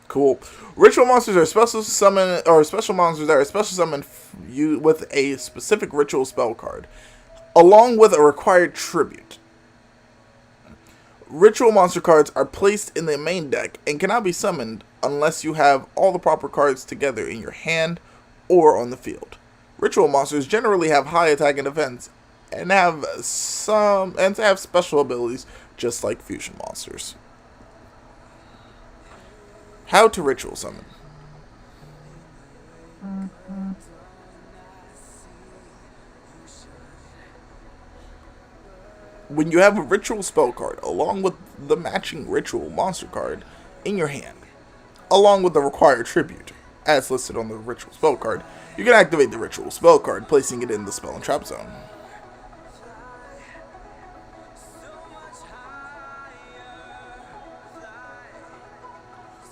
Cool. Ritual monsters are special monsters that are special summoned with a specific ritual spell card, along with a required tribute. Ritual monster cards are placed in the main deck and cannot be summoned unless you have all the proper cards together in your hand or on the field. Ritual monsters generally have high attack and defense and have special abilities just like fusion monsters. How to ritual summon. When you have a ritual spell card along with the matching ritual monster card in your hand, along with the required tribute, as listed on the ritual spell card, you can activate the ritual spell card, placing it in the spell and trap zone.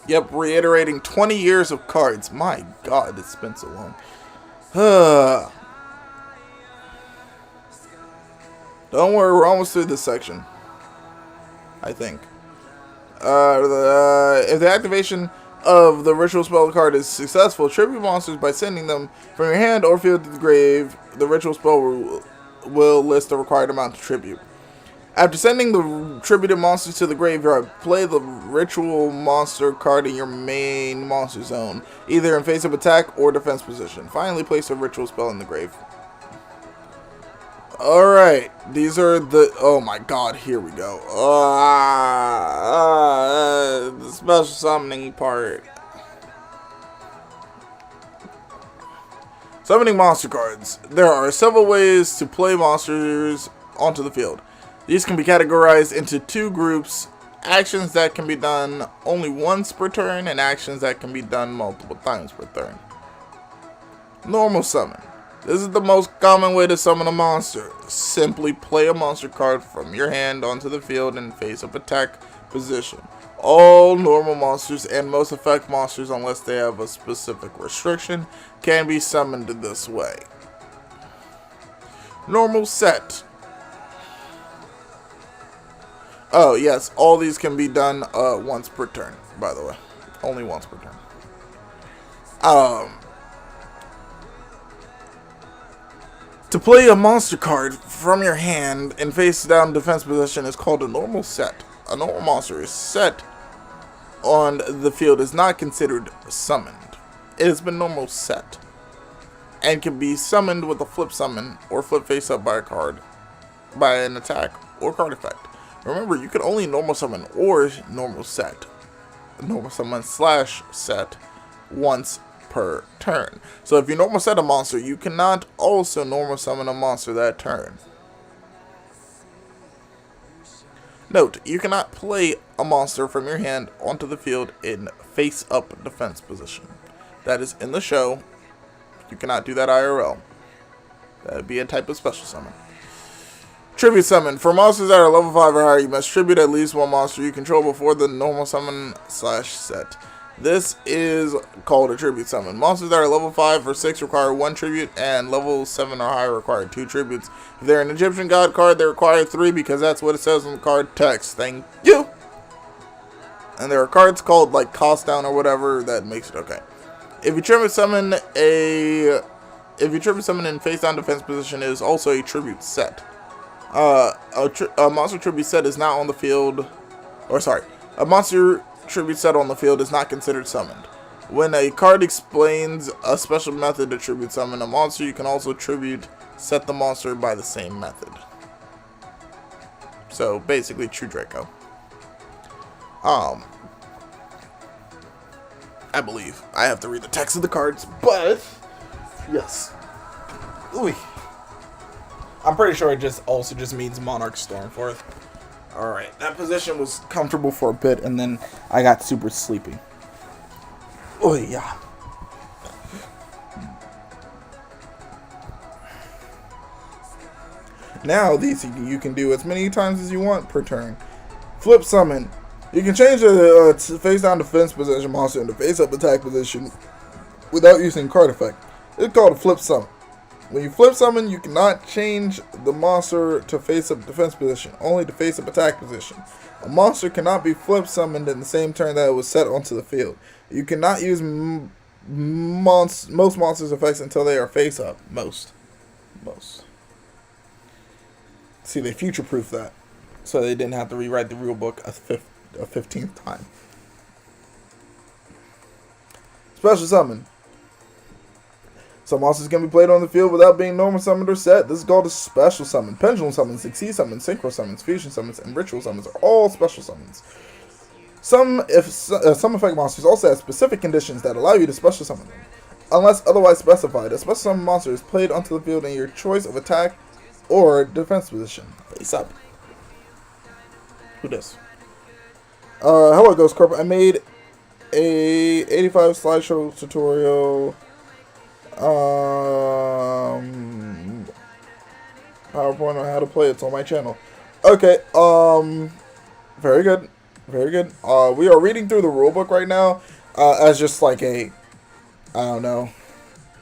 Yep, reiterating 20 years of cards. My god, it's been so long. Don't worry, we're almost through this section, I think. If the activation of the ritual spell card is successful, tribute monsters by sending them from your hand or field to the grave. The ritual spell will list the required amount of tribute. After sending the tributed monsters to the graveyard, play the ritual monster card in your main monster zone, either in face-up attack or defense position. Finally, place a ritual spell in the grave. Alright, these are the... Oh my god, here we go. The special summoning part. Summoning monster cards. There are several ways to play monsters onto the field. These can be categorized into two groups: actions that can be done only once per turn, and actions that can be done multiple times per turn. Normal summon. This is the most common way to summon a monster. Simply play a monster card from your hand onto the field in face-up attack position. All normal monsters and most effect monsters, unless they have a specific restriction, can be summoned this way. Normal set. Oh yes, all these can be done once per turn, by the way. Only once per turn. To play a monster card from your hand in face-down defense position is called a normal set. A normal monster is set on the field is not considered summoned. It has been normal set and can be summoned with a flip summon or flip face-up by a card, by an attack or card effect. Remember, you can only normal summon or normal summon slash set once per turn. So if you normal set a monster, you cannot also normal summon a monster that turn. Note, you cannot play a monster from your hand onto the field in face-up defense position. That is in the show. You cannot do that IRL. That would be a type of special summon. Tribute summon. For monsters that are level 5 or higher, you must tribute at least one monster you control before the normal summon slash set. This is called a tribute summon. Monsters that are level 5 or 6 require 1 tribute, and level 7 or higher require 2 tributes. If they're an Egyptian god card, they require 3 because that's what it says on the card text. Thank you! And there are cards called like cost down or whatever that makes it okay. If you tribute summon in face down defense position, it is also a tribute set. A monster tribute set is not on the field, a monster tribute set on the field is not considered summoned. When a card explains a special method to tribute summon a monster, you can also tribute set the monster by the same method. So basically, True Draco. I believe I have to read the text of the cards, but yes. Ooh. I'm pretty sure it also means Monarch Stormforth. Alright, that position was comfortable for a bit, and then I got super sleepy. Oh, yeah. Now, these you can do as many times as you want per turn. Flip summon. You can change the face-down defense position monster into face-up attack position without using card effect. It's called a flip summon. When you flip summon, you cannot change the monster to face-up defense position, only to face-up attack position. A monster cannot be flip summoned in the same turn that it was set onto the field. You cannot use most monsters' effects until they are face-up. Most. See, they future-proofed that, so they didn't have to rewrite the rule book a 15th time. Special summon. Some monsters can be played on the field without being normal summoned or set. This is called a special summon. Pendulum summons, Succeed summons, Synchro summons, Fusion summons, and Ritual summons are all special summons. Some effect monsters also have specific conditions that allow you to special summon them. Unless otherwise specified, a special summon monster is played onto the field in your choice of attack or defense position. Face up. Who does? Hello Ghost Corp. I made a 85 slideshow tutorial. PowerPoint on how to play. It's on my channel. Okay, very good. We are reading through the rulebook right now, as just like I don't know,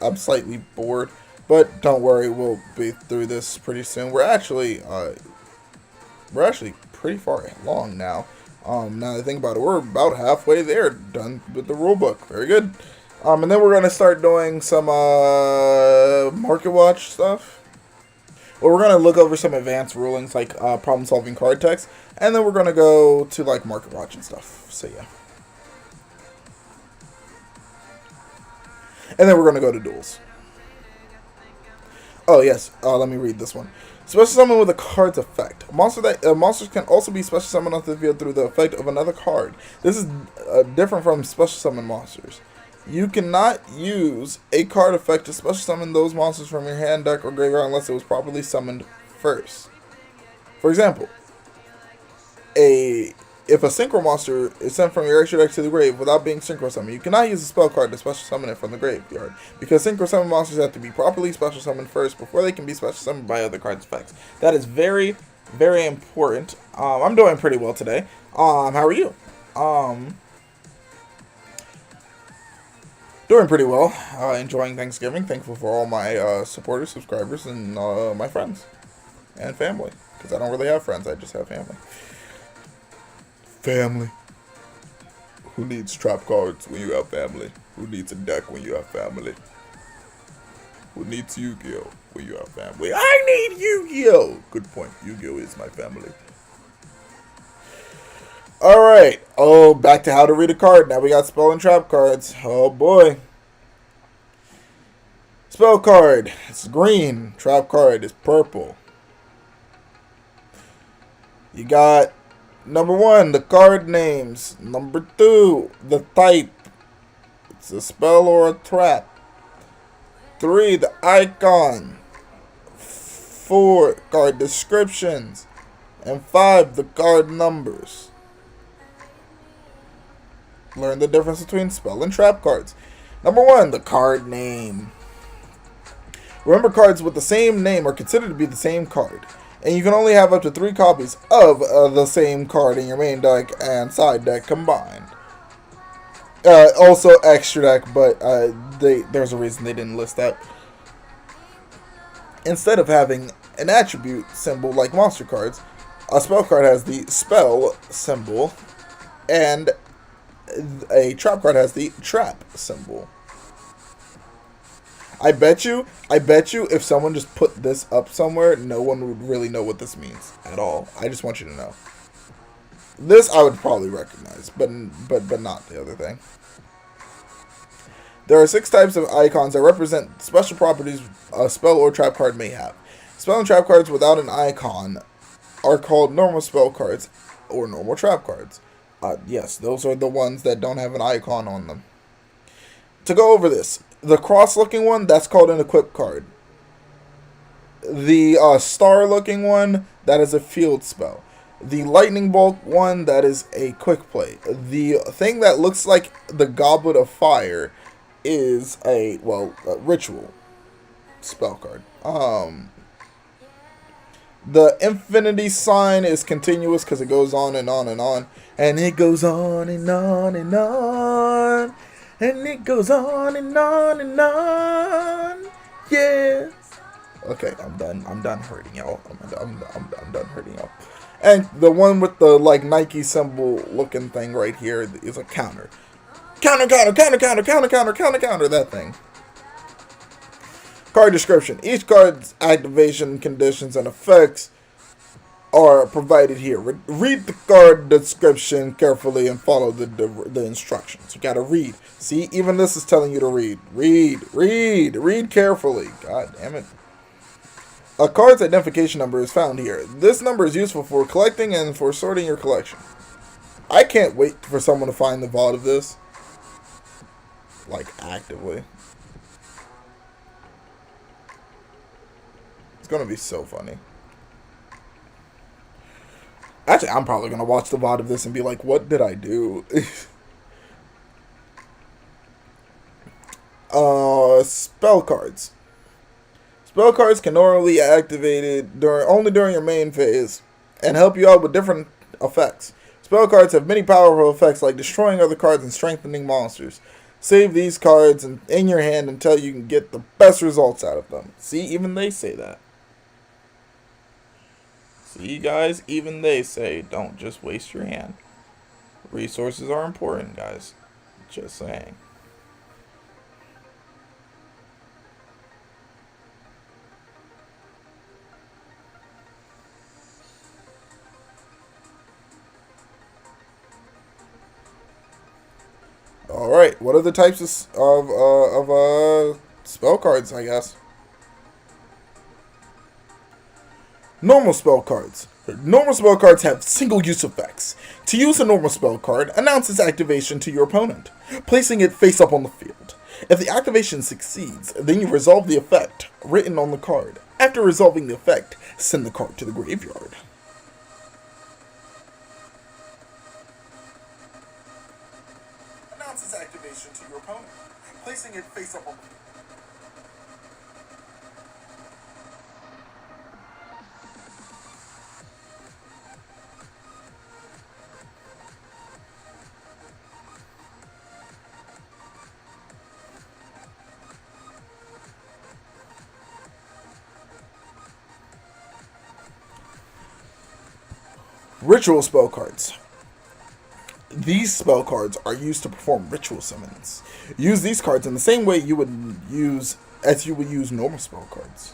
I'm slightly bored, but don't worry, we'll be through this pretty soon. We're actually pretty far along now. Now that I think about it, we're about halfway there, done with the rulebook. Very good. And then we're going to start doing some Market Watch stuff. Well, we're going to look over some advanced rulings like problem-solving card text. And then we're going to go to like Market Watch and stuff. So yeah. And then we're going to go to duels. Oh yes, let me read this one. Special summon with a card's effect. Monsters can also be special summoned onto the field through the effect of another card. This is different from special summon monsters. You cannot use a card effect to special summon those monsters from your hand, deck, or graveyard unless it was properly summoned first. For example, if a synchro monster is sent from your extra deck to the grave without being synchro summoned, you cannot use a spell card to special summon it from the graveyard, because synchro summon monsters have to be properly special summoned first before they can be special summoned by other cards' effects. That is very, very important. I'm doing pretty well today. How are you? Doing pretty well. Enjoying Thanksgiving. Thankful for all my supporters, subscribers, and my friends and family, because I don't really have friends. I just have family. Family. Who needs trap cards when you have family? Who needs a deck when you have family? Who needs Yugioh when you have family? I need Yugioh! Good point. Yugioh is my family. Alright. Oh, back to how to read a card. Now we got spell and trap cards. Oh boy. Spell card. It's green. Trap card is purple. You got number 1, the card names. Number 2, the type. It's a spell or a trap. 3, the icon. 4, card descriptions. And 5, the card numbers. Learn the difference between spell and trap cards. Number 1, the card name. Remember, cards with the same name are considered to be the same card, and you can only have up to 3 copies of the same card in your main deck and side deck combined. Also extra deck, but there's a reason they didn't list that. Instead of having an attribute symbol like monster cards, a spell card has the spell symbol, and a trap card has the trap symbol. I bet you if someone just put this up somewhere, no one would really know what this means at all. I just want you to know. This I would probably recognize, but not the other thing. There are 6 types of icons that represent special properties a spell or trap card may have. Spell and trap cards without an icon are called normal spell cards or normal trap cards. Yes, those are the ones that don't have an icon on them. To go over this, the cross-looking one, that's called an equip card. The star-looking one, that is a field spell. The lightning bolt one, that is a quick play. The thing that looks like the goblet of fire is a ritual spell card. The infinity sign is continuous because it goes on and on and on. And it goes on and on and on. And it goes on and on and on. Yeah. Okay, I'm done hurting y'all. I'm done hurting y'all. And the one with the Nike symbol looking thing right here is a counter. Counter, that thing. Card description. Each card's activation conditions and effects are provided here. Read the card description carefully and follow the instructions. You gotta read. See, even this is telling you to read. Read carefully. God damn it. A card's identification number is found here. This number is useful for collecting and for sorting your collection. I can't wait for someone to find the VOD of this. Actively. It's gonna be so funny. Actually, I'm probably gonna watch the VOD of this and be like, what did I do? Spell cards. Spell cards can normally be activated only during your main phase and help you out with different effects. Spell cards have many powerful effects like destroying other cards and strengthening monsters. Save these cards in your hand until you can get the best results out of them. See, even they say that. See, guys, even they say don't just waste your hand. Resources are important, guys. Just saying. Alright, what are the types of spell cards, I guess? Normal spell cards. Normal spell cards have single use effects. To use a normal spell card, announce its activation to your opponent, placing it face up on the field. If the activation succeeds, then you resolve the effect written on the card. After resolving the effect, send the card to the graveyard. Announce its activation to your opponent, placing it face up on the field. Ritual spell cards. These spell cards are used to perform ritual summons. Use these cards in the same way you would use normal spell cards.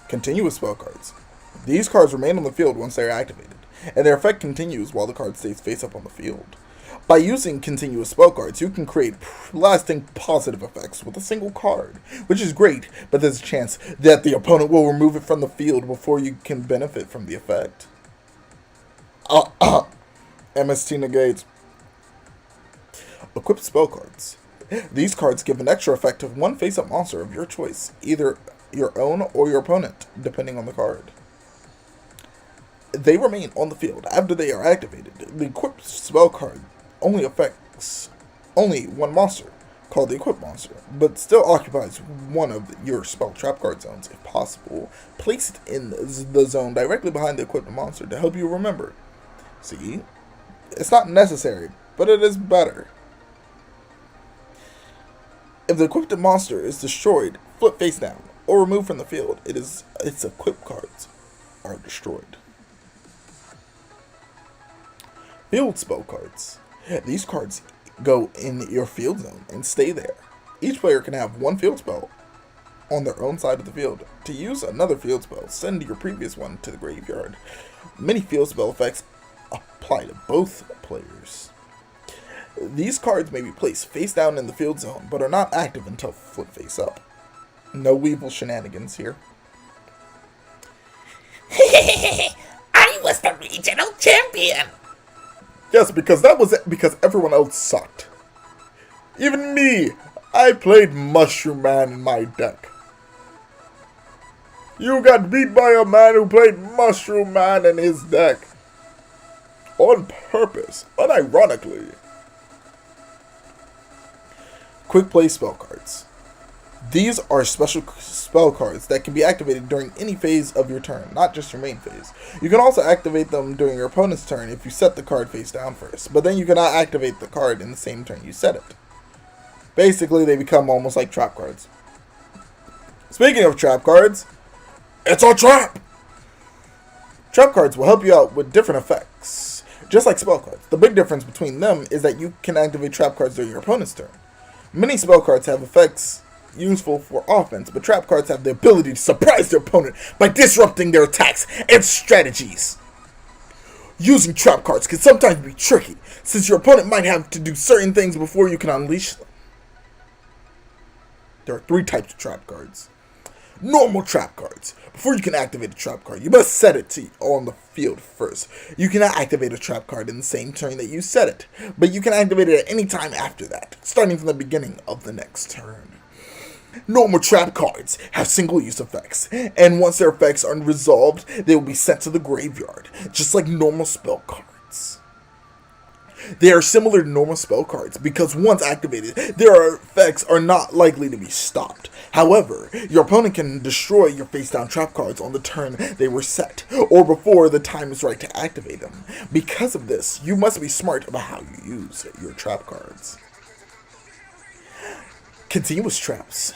Continuous spell cards. These cards remain on the field once they are activated, and their effect continues while the card stays face up on the field. By using continuous spell cards, you can create lasting positive effects with a single card, which is great, but there's a chance that the opponent will remove it from the field before you can benefit from the effect. MST negates. Equipped spell cards. These cards give an extra effect of one face-up monster of your choice, either your own or your opponent, depending on the card. They remain on the field after they are activated. The equipped spell card only affects only one monster, called the equipped monster, but still occupies one of your spell trap card zones if possible. Place it in the zone directly behind the equipped monster to help you remember. See? It's not necessary, but it is better. If the equipped monster is destroyed, flip face down, or removed from the field, its equipped cards are destroyed. Field spell cards. These cards go in your field zone and stay there. Each player can have one field spell on their own side of the field. To use another field spell, send your previous one to the graveyard. Many field spell effects apply to both players. These cards may be placed face down in the field zone, but are not active until flip face up. No Weevil shenanigans here. I was the regional champion! Yes, because because everyone else sucked. Even me! I played Mushroom Man in my deck. You got beat by a man who played Mushroom Man in his deck. On purpose, unironically. Quick play spell cards. These are special spell cards that can be activated during any phase of your turn, not just your main phase. You can also activate them during your opponent's turn if you set the card face down first, but then you cannot activate the card in the same turn you set it. Basically, they become almost like trap cards. Speaking of trap cards, it's a trap! Trap cards will help you out with different effects, just like spell cards. The big difference between them is that you can activate trap cards during your opponent's turn. Many spell cards have effects useful for offense, but trap cards have the ability to surprise their opponent by disrupting their attacks and strategies. Using trap cards can sometimes be tricky, since your opponent might have to do certain things before you can unleash them. There are 3 types of trap cards. Normal trap cards. Before you can activate a trap card, you must set it on the field first. You cannot activate a trap card in the same turn that you set it, but you can activate it at any time after that, starting from the beginning of the next turn. Normal trap cards have single use effects, and once their effects are resolved, they will be sent to the graveyard, just like normal spell cards. They are similar to normal spell cards because once activated, their effects are not likely to be stopped. However, your opponent can destroy your face-down trap cards on the turn they were set, or before the time is right to activate them. Because of this, you must be smart about how you use your trap cards. Continuous traps.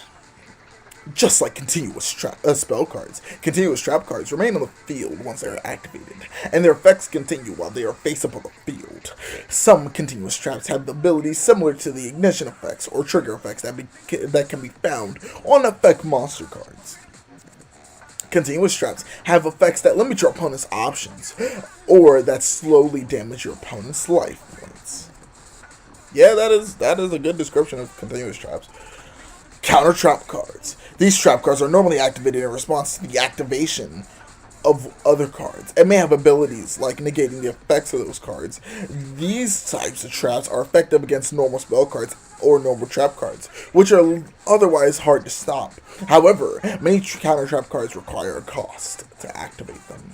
Just like continuous spell cards, continuous trap cards remain on the field once they are activated, and their effects continue while they are face up on the field. Some continuous traps have abilities similar to the ignition effects or trigger effects that can be found on effect monster cards. Continuous traps have effects that limit your opponent's options, or that slowly damage your opponent's life points. Yeah, that is a good description of continuous traps. Counter trap cards. These trap cards are normally activated in response to the activation of other cards and may have abilities like negating the effects of those cards. These types of traps are effective against normal spell cards or normal trap cards, which are otherwise hard to stop. However, many counter trap cards require a cost to activate them.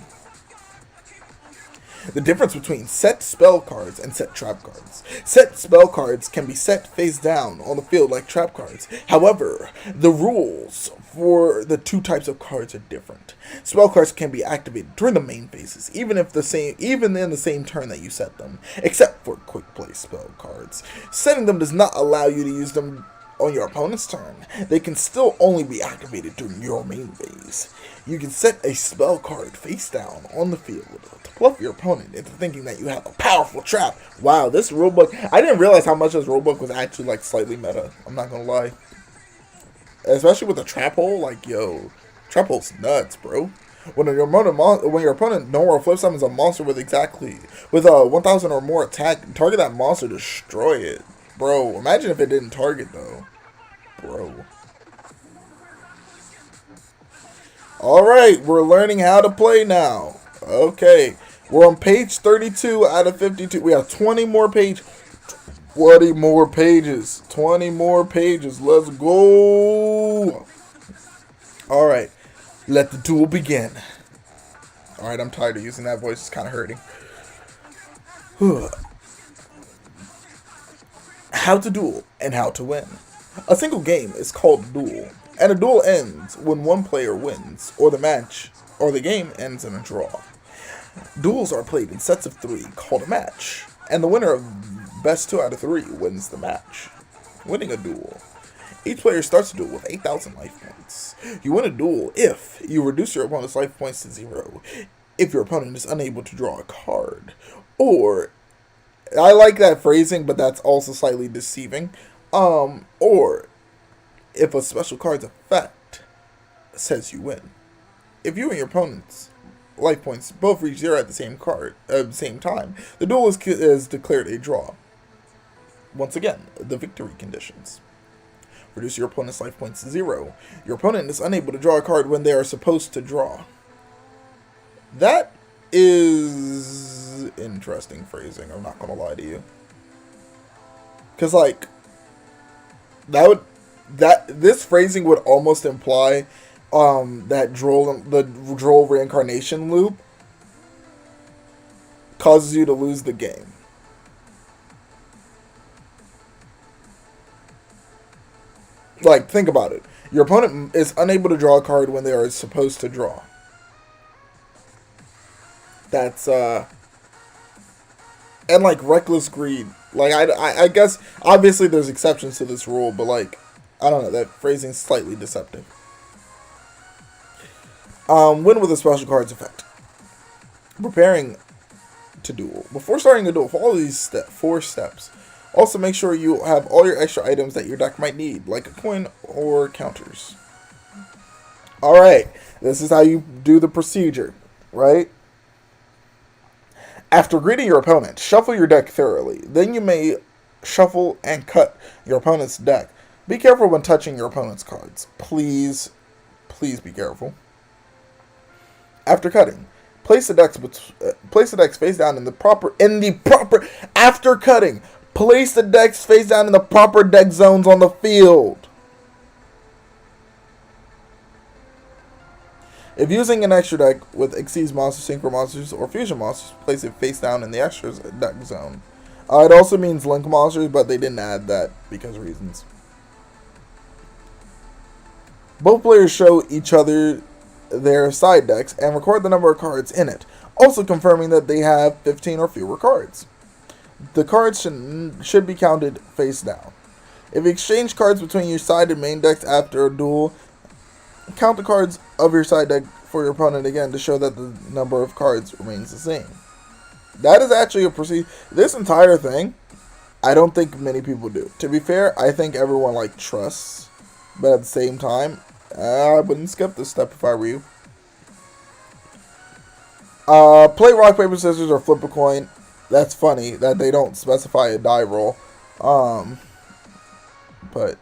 The difference between set spell cards and set trap cards. Set spell cards can be set face down on the field like trap cards. However, the rules for the two types of cards are different. Spell cards can be activated during the main phases, even in the same turn that you set them, except for quick play spell cards. Setting them does not allow you to use them on your opponent's turn. They can still only be activated during your main phase. You can set a spell card face down on the field to bluff your opponent into thinking that you have a powerful trap. Wow, this rulebook, I didn't realize how much this rulebook was actually like slightly meta. I'm not gonna lie. Especially with the trap hole, like yo, trap hole's nuts, bro. When your opponent normal flip summons a monster with 1,000 or more attack, target that monster, destroy it. Bro, imagine if it didn't target though. Bro. Alright, we're learning how to play now. Okay. We're on page 32 out of 52. We have 20 more pages. 20 more pages. 20 more pages. Let's go. Alright. Let the duel begin. Alright, I'm tired of using that voice. It's kind of hurting. How to duel and how to win. A single game is called a duel, and a duel ends when one player wins, or the game ends in a draw. Duels are played in sets of 3 called a match, and the winner of best 2 out of 3 wins the match. Winning a duel. Each player starts a duel with 8,000 life points. You win a duel if you reduce your opponent's life points to 0, if your opponent is unable to draw a card, or I like that phrasing, but that's also slightly deceiving. Or if a special card's effect says you win. If you and your opponent's life points both reach 0 at the same time, the duel is declared a draw. Once again, the victory conditions. Reduce your opponent's life points to 0. Your opponent is unable to draw a card when they are supposed to draw. That is interesting phrasing, I'm not gonna lie to you. Cause like this phrasing would almost imply that the droll reincarnation loop causes you to lose the game. Like, think about it. Your opponent is unable to draw a card when they are supposed to draw. That's and like reckless greed. Like I guess obviously there's exceptions to this rule, but like I don't know, that phrasing's slightly deceptive. Win with a special cards effect. Preparing to duel. Before starting a duel, follow these 4 steps. Also make sure you have all your extra items that your deck might need, like a coin or counters. Alright, this is how you do the procedure, right? After greeting your opponent, shuffle your deck thoroughly. Then you may shuffle and cut your opponent's deck. Be careful when touching your opponent's cards. Please be careful. After cutting, place the decks face down after cutting, place the decks face down in the proper deck zones on the field. If using an extra deck with Xyz monsters, Synchro monsters, or Fusion monsters, place it face down in the extras deck zone. It also means Link monsters, but they didn't add that because of reasons. Both players show each other their side decks and record the number of cards in it, also confirming that they have 15 or fewer cards. The cards should be counted face down. If you exchange cards between your side and main decks after a duel, count the cards of your side deck for your opponent again to show that the number of cards remains the same. That is actually a procedure. This entire thing, I don't think many people do. To be fair, I think everyone like trusts, but at the same time, I wouldn't skip this step if I were you. Play rock, paper, scissors, or flip a coin. That's funny that they don't specify a die roll. But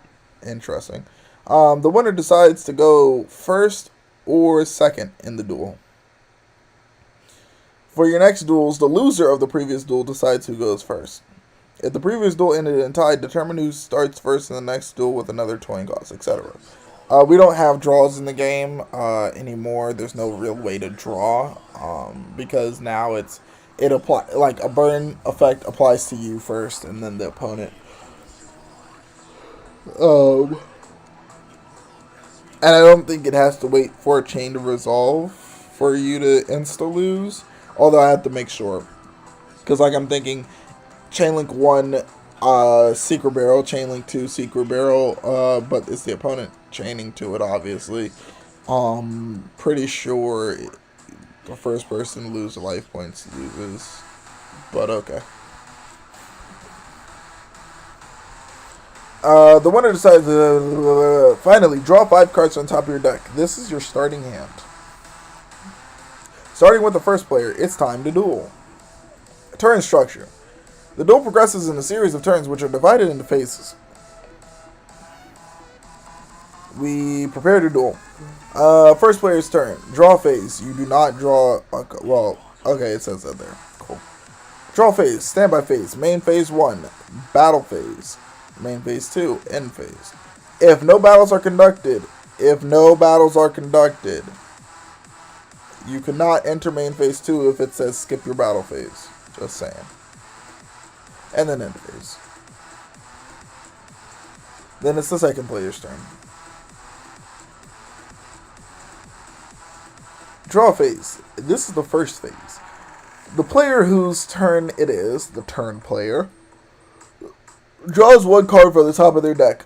interesting. The winner decides to go first or second in the duel. For your next duels, the loser of the previous duel decides who goes first. If the previous duel ended in tie, determine who starts first in the next duel with another coin cost, etc. We don't have draws in the game anymore. There's no real way to draw because now it apply like a burn effect applies to you first and then the opponent. And I don't think it has to wait for a chain to resolve for you to insta lose. Although I have to make sure, because like I'm thinking, chain link 1, secret barrel, chain link 2, secret barrel, but it's the opponent chaining to it, obviously. Pretty sure the first person to lose the life points loses, but okay. The winner decides to finally draw 5 cards on top of your deck. This is your starting hand. Starting with the first player, it's time to duel. Turn structure. The duel progresses in a series of turns which are divided into phases. We prepare to duel. First player's turn. Draw phase. You do not draw... okay, it says that there. Cool. Draw phase. Standby phase. Main phase 1. Battle phase. Main phase 2. End phase. If no battles are conducted... you cannot enter main phase 2 if it says skip your battle phase. Just saying. And then end phase. Then it's the second player's turn. Draw phase. This is the first phase. The player whose turn it is, the turn player, draws 1 card from the top of their deck.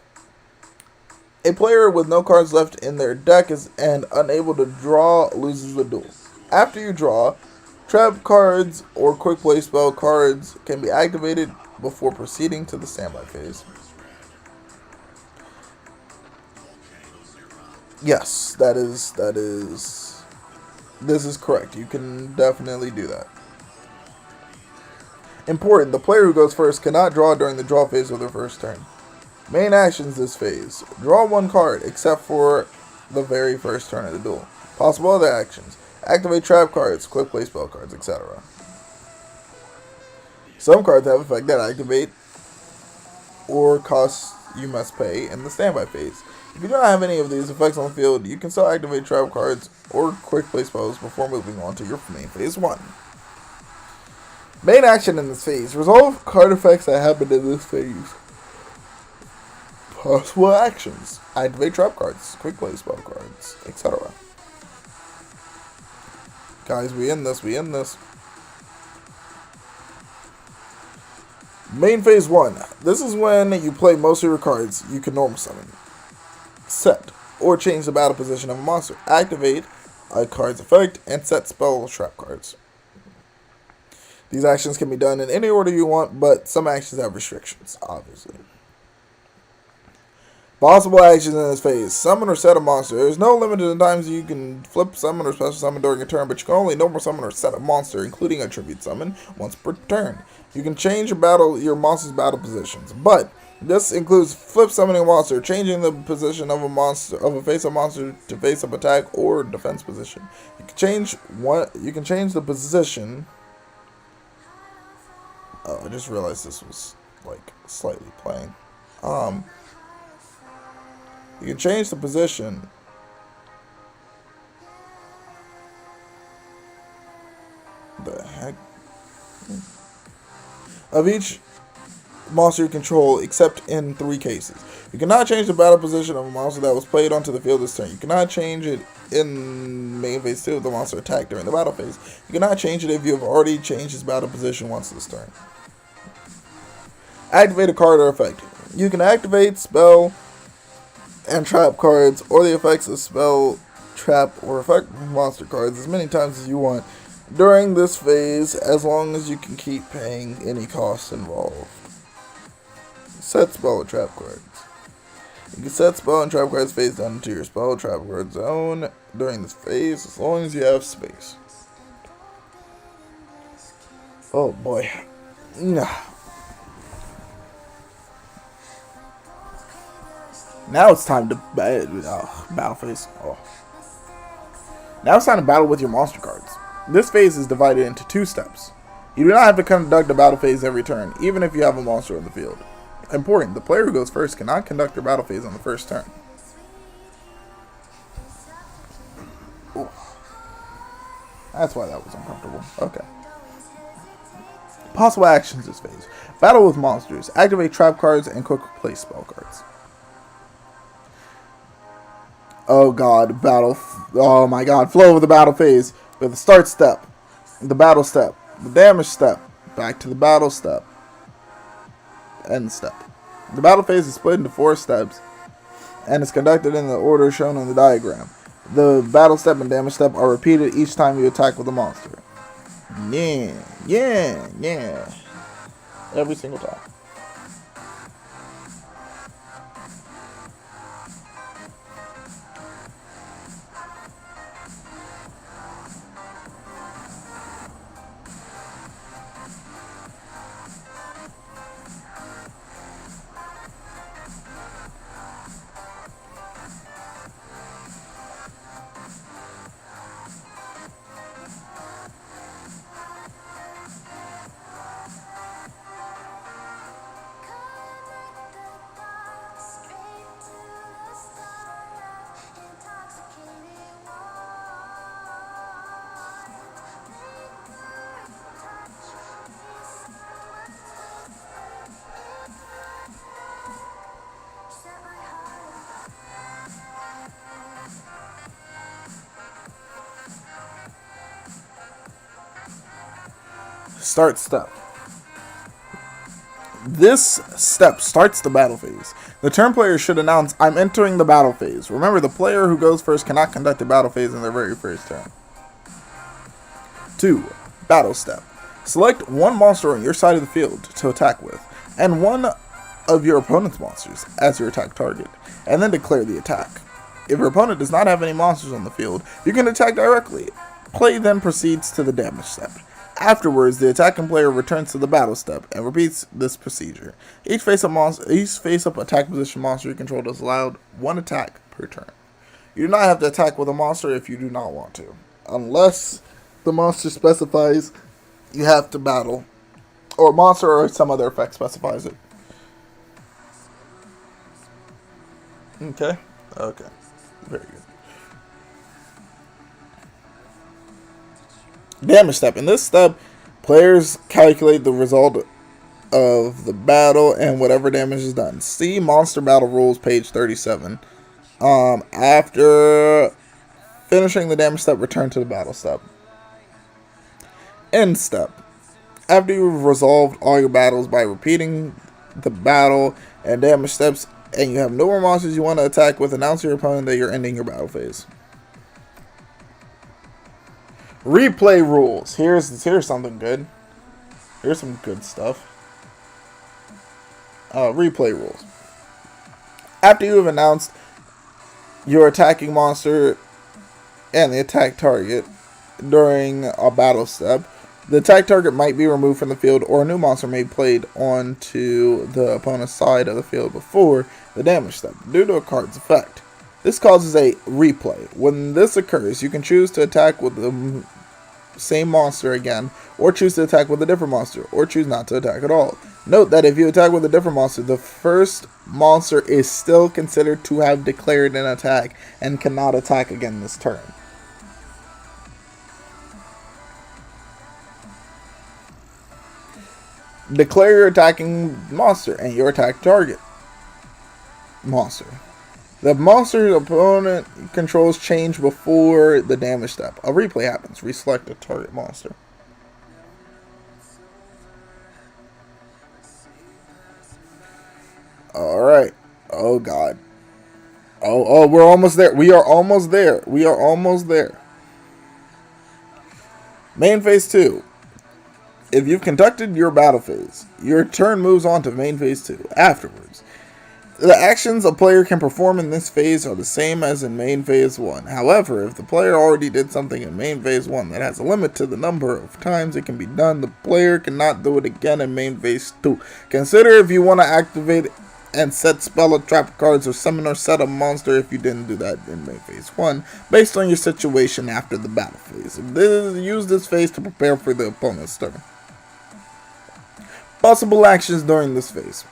A player with no cards left in their deck and unable to draw loses the duel. After you draw, trap cards or quick play spell cards can be activated before proceeding to the standby phase. Yes, this is correct. You can definitely do that. Important, the player who goes first cannot draw during the draw phase of their first turn. Main actions this phase. Draw 1 card, except for the very first turn of the duel. Possible other actions. Activate trap cards, quick play spell cards, etc. Some cards have effect that activate or costs you must pay in the standby phase. If you don't have any of these effects on the field, you can still activate trap cards or quick play spells before moving on to your main phase 1. Main action in this phase. Resolve card effects that happen in this phase. Possible actions. Activate trap cards, quick play spell cards, etc. Guys, we end this. Main phase 1. This is when you play most of your cards you can normal summon, set, or change the battle position of a monster. Activate a card's effect and set spell trap cards. These actions can be done in any order you want, but some actions have restrictions, obviously. Possible actions in this phase. Summon or set a monster. There is no limit to the times you can flip summon or special summon during a turn, but you can only normal summon or set a monster, including a tribute summon, once per turn. You can change your monster's battle positions, but this includes flip summoning a monster, changing the position of a face-up monster to face-up attack or defense position. You can change the position. Oh, I just realized this was like slightly playing. You can change the position of each monster you control, except in 3 cases. You cannot change the battle position of a monster that was played onto the field this turn. You cannot change it in main phase 2 if the monster attacked during the battle phase. You cannot change it if you have already changed its battle position once this turn. Activate a card or effect. You can activate spell and trap cards or the effects of spell, trap, or effect monster cards as many times as you want during this phase, as long as you can keep paying any costs involved. Set spell or trap cards. You can set spell and trap cards face down into your spell trap card zone during this phase, as long as you have space. Oh boy. Now it's time to battle phase. Oh. Now it's time to battle with your monster cards. This phase is divided into 2 steps. You do not have to conduct a battle phase every turn, even if you have a monster on the field. Important, the player who goes first cannot conduct your battle phase on the first turn. Ooh. That's why that was uncomfortable. Okay. Possible actions this phase. Battle with monsters. Activate trap cards and quick play spell cards. Oh god, battle. Oh my god, flow of the battle phase. With the start step, the battle step, the damage step, back to the battle step, end step. The battle phase is split into 4 steps and is conducted in the order shown on the diagram. The battle step and damage step are repeated each time you attack with a monster. Yeah. Every single time. Start step. This step starts the battle phase. The turn player should announce, "I'm entering the battle phase." Remember, the player who goes first cannot conduct a battle phase in their very first turn. 2. Battle step. Select one monster on your side of the field to attack with, and one of your opponent's monsters as your attack target, and then declare the attack. If your opponent does not have any monsters on the field, you can attack directly. Play then proceeds to the damage step. Afterwards, the attacking player returns to the battle step and repeats this procedure. Each face-up attack position monster you control is allowed 1 attack per turn. You do not have to attack with a monster if you do not want to, unless the monster specifies you have to battle, or a monster or some other effect specifies it. Okay. Very good. Damage step. In this step, players calculate the result of the battle and whatever damage is done. See Monster Battle Rules, page 37. After finishing the damage step, return to the battle step. End step. After you've resolved all your battles by repeating the battle and damage steps, and you have no more monsters you want to attack with, announce to your opponent that you're ending your battle phase. Replay rules. Here's something good. Here's some good stuff. Replay rules. After you have announced your attacking monster and the attack target during a battle step, the attack target might be removed from the field, or a new monster may be played onto the opponent's side of the field before the damage step, due to a card's effect. This causes a replay. When this occurs, you can choose to attack with the same monster again, or choose to attack with a different monster, or choose not to attack at all. Note that if you attack with a different monster, the first monster is still considered to have declared an attack and cannot attack again this turn. Declare your attacking monster and your attack target monster. The monster's opponent controls change before the damage step. A replay happens. Reselect a target monster. Alright. Oh god. Oh, we're almost there. We are almost there. Main phase 2. If you've conducted your battle phase, your turn moves on to main phase 2. Afterwards, the actions a player can perform in this phase are the same as in main phase 1. However, if the player already did something in main phase 1 that has a limit to the number of times it can be done, the player cannot do it again in main phase 2. Consider if you want to activate and set spell or trap cards or summon or set a monster if you didn't do that in main phase 1, based on your situation after the battle phase. Use this phase to prepare for the opponent's turn. Possible actions during this phase.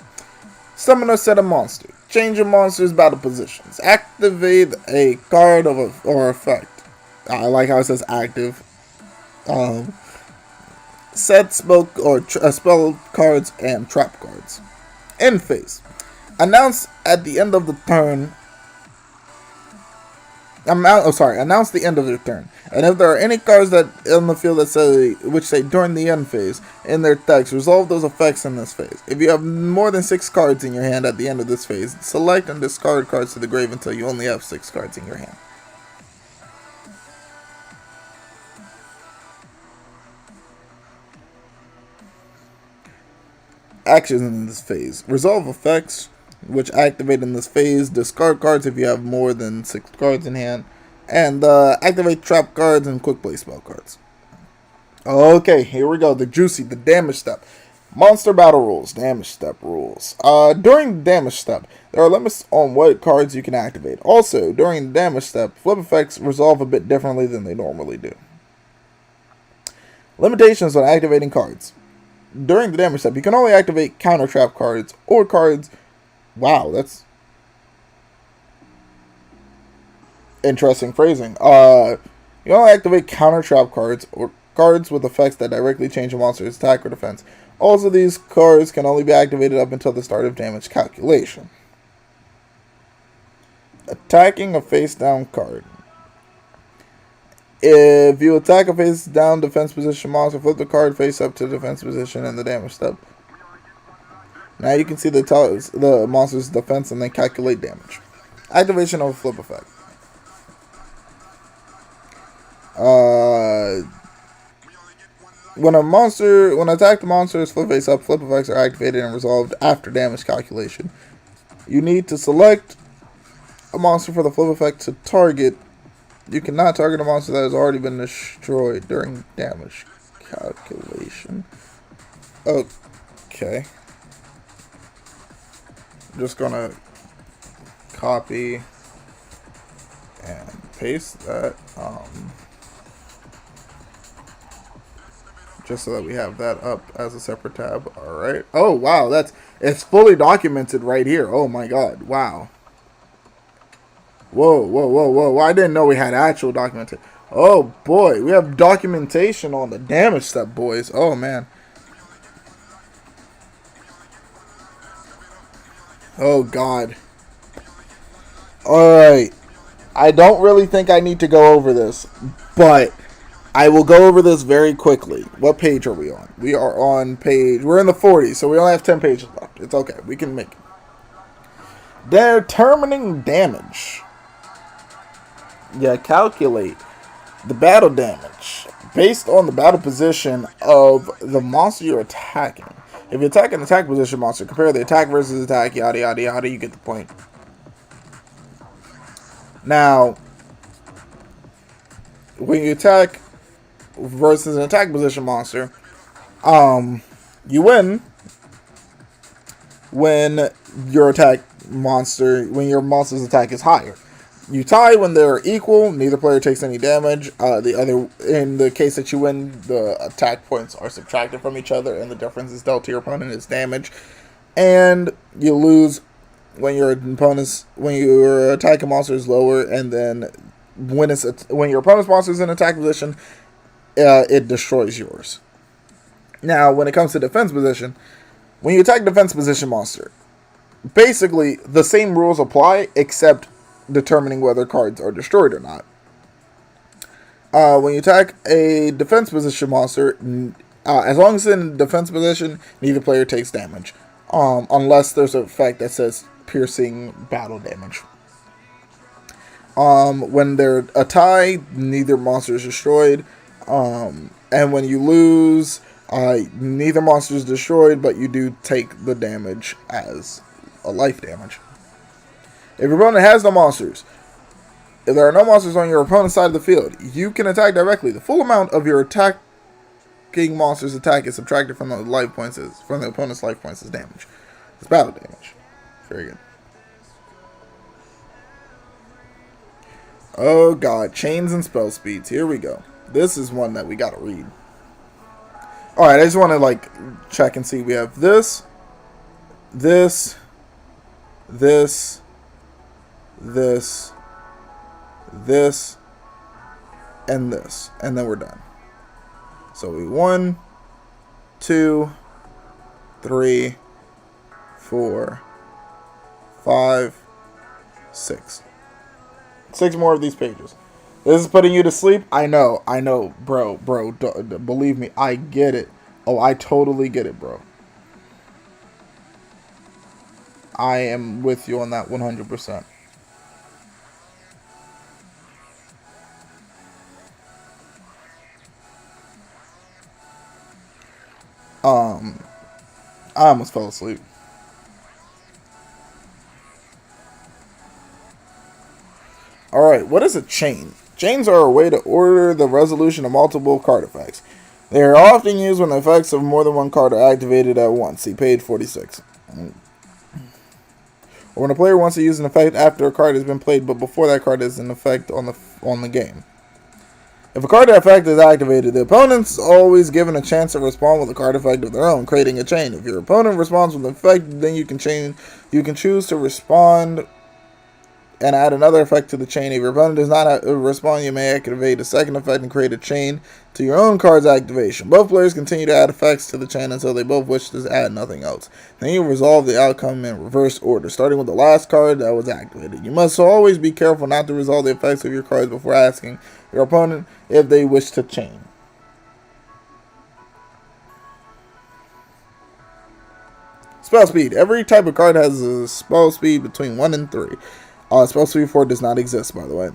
Summon or set a monster. Change your monster's battle positions. Activate a card or effect. I like how it says active. Set spell cards and trap cards. End phase. Announce at the end of the turn. Announce the end of your turn. And if there are any cards that in the field that say during the end phase in their text, resolve those effects in this phase. If you have more than 6 cards in your hand at the end of this phase, select and discard cards to the grave until you only have 6 cards in your hand. Actions in this phase. Resolve effects, which activate in this phase. Discard cards if you have more than 6 cards in hand. And activate trap cards and quick play spell cards. Okay, here we go. The damage step. Monster battle rules. Damage step rules. During the damage step, there are limits on what cards you can activate. Also, during the damage step, flip effects resolve a bit differently than they normally do. Limitations on activating cards. During the damage step, you can only activate counter trap cards or cards. Wow, that's interesting phrasing. You only activate counter trap cards or cards with effects that directly change a monster's attack or defense. Also, these cards can only be activated up until the start of damage calculation. Attacking a face down card. If you attack a face down defense position monster, flip the card face up to the defense position in the damage step. Now you can see the monster's defense and then calculate damage. Activation of a flip effect. When attacked monster is flip face up, flip effects are activated and resolved after damage calculation. You need to select a monster for the flip effect to target. You cannot target a monster that has already been destroyed during damage calculation. Okay. I'm just gonna copy and paste that. Just so that we have that up as a separate tab. Alright. Oh, wow. It's fully documented right here. Oh, my God. Wow. Whoa. I didn't know we had actual documentation. Oh, boy. We have documentation on the damage step, boys. Oh, man. Oh, God. Alright. I don't really think I need to go over this, but I will go over this very quickly. What page are we on? We are on we're in the 40s, so we only have 10 pages left. It's okay. We can make it. Determining damage. Yeah, calculate the battle damage based on the battle position of the monster you're attacking. If you attack an attack position monster, compare the attack versus attack, yada yada yada, you get the point. Now, when you attack versus an attack position monster, you win when your monster's attack is higher. You tie when they're equal. Neither player takes any damage. In the case that you win, the attack points are subtracted from each other, and the difference is dealt to your opponent as damage. And you lose when your attacking monster is lower, and then when your opponent's monster is in attack position, it destroys yours. Now, when it comes to defense position, when you attack defense position monster, basically the same rules apply, except determining whether cards are destroyed or not. When you attack a defense position monster, as long as it's in defense position, neither player takes damage, unless there's an effect that says piercing battle damage. When they're a tie, neither monster is destroyed, and when you lose, neither monster is destroyed, but you do take the damage as a life damage. If your opponent has no monsters, if there are no monsters on your opponent's side of the field, you can attack directly. The full amount of your attacking monster's attack is subtracted from the opponent's life points as damage. It's battle damage. Very good. Oh god, chains and spell speeds. Here we go. This is one that we gotta read. Alright, I just want to like check and see. We have this, this, this, this, this, and this. And then we're done. So we 1, 2, 3, 4, 5, 6. 6 more of these pages. This is putting you to sleep? I know, bro, believe me, I get it. Oh, I totally get it, bro. I am with you on that 100%. I almost fell asleep. Alright, what is a chain? Chains are a way to order the resolution of multiple card effects. They are often used when the effects of more than one card are activated at once. See page 46. Or when a player wants to use an effect after a card has been played, but before that card is in effect on the game. If a card effect is activated, the opponent's always given a chance to respond with a card effect of their own, creating a chain. If your opponent responds with an effect, then you can choose to respond and add another effect to the chain. If your opponent does not respond, you may activate a second effect and create a chain to your own card's activation. Both players continue to add effects to the chain until they both wish to add nothing else. Then you resolve the outcome in reverse order, starting with the last card that was activated. You must always be careful not to resolve the effects of your cards before asking your opponent if they wish to chain. Spell speed. Every type of card has a spell speed between 1 and 3. Spell speed 4 does not exist, by the way.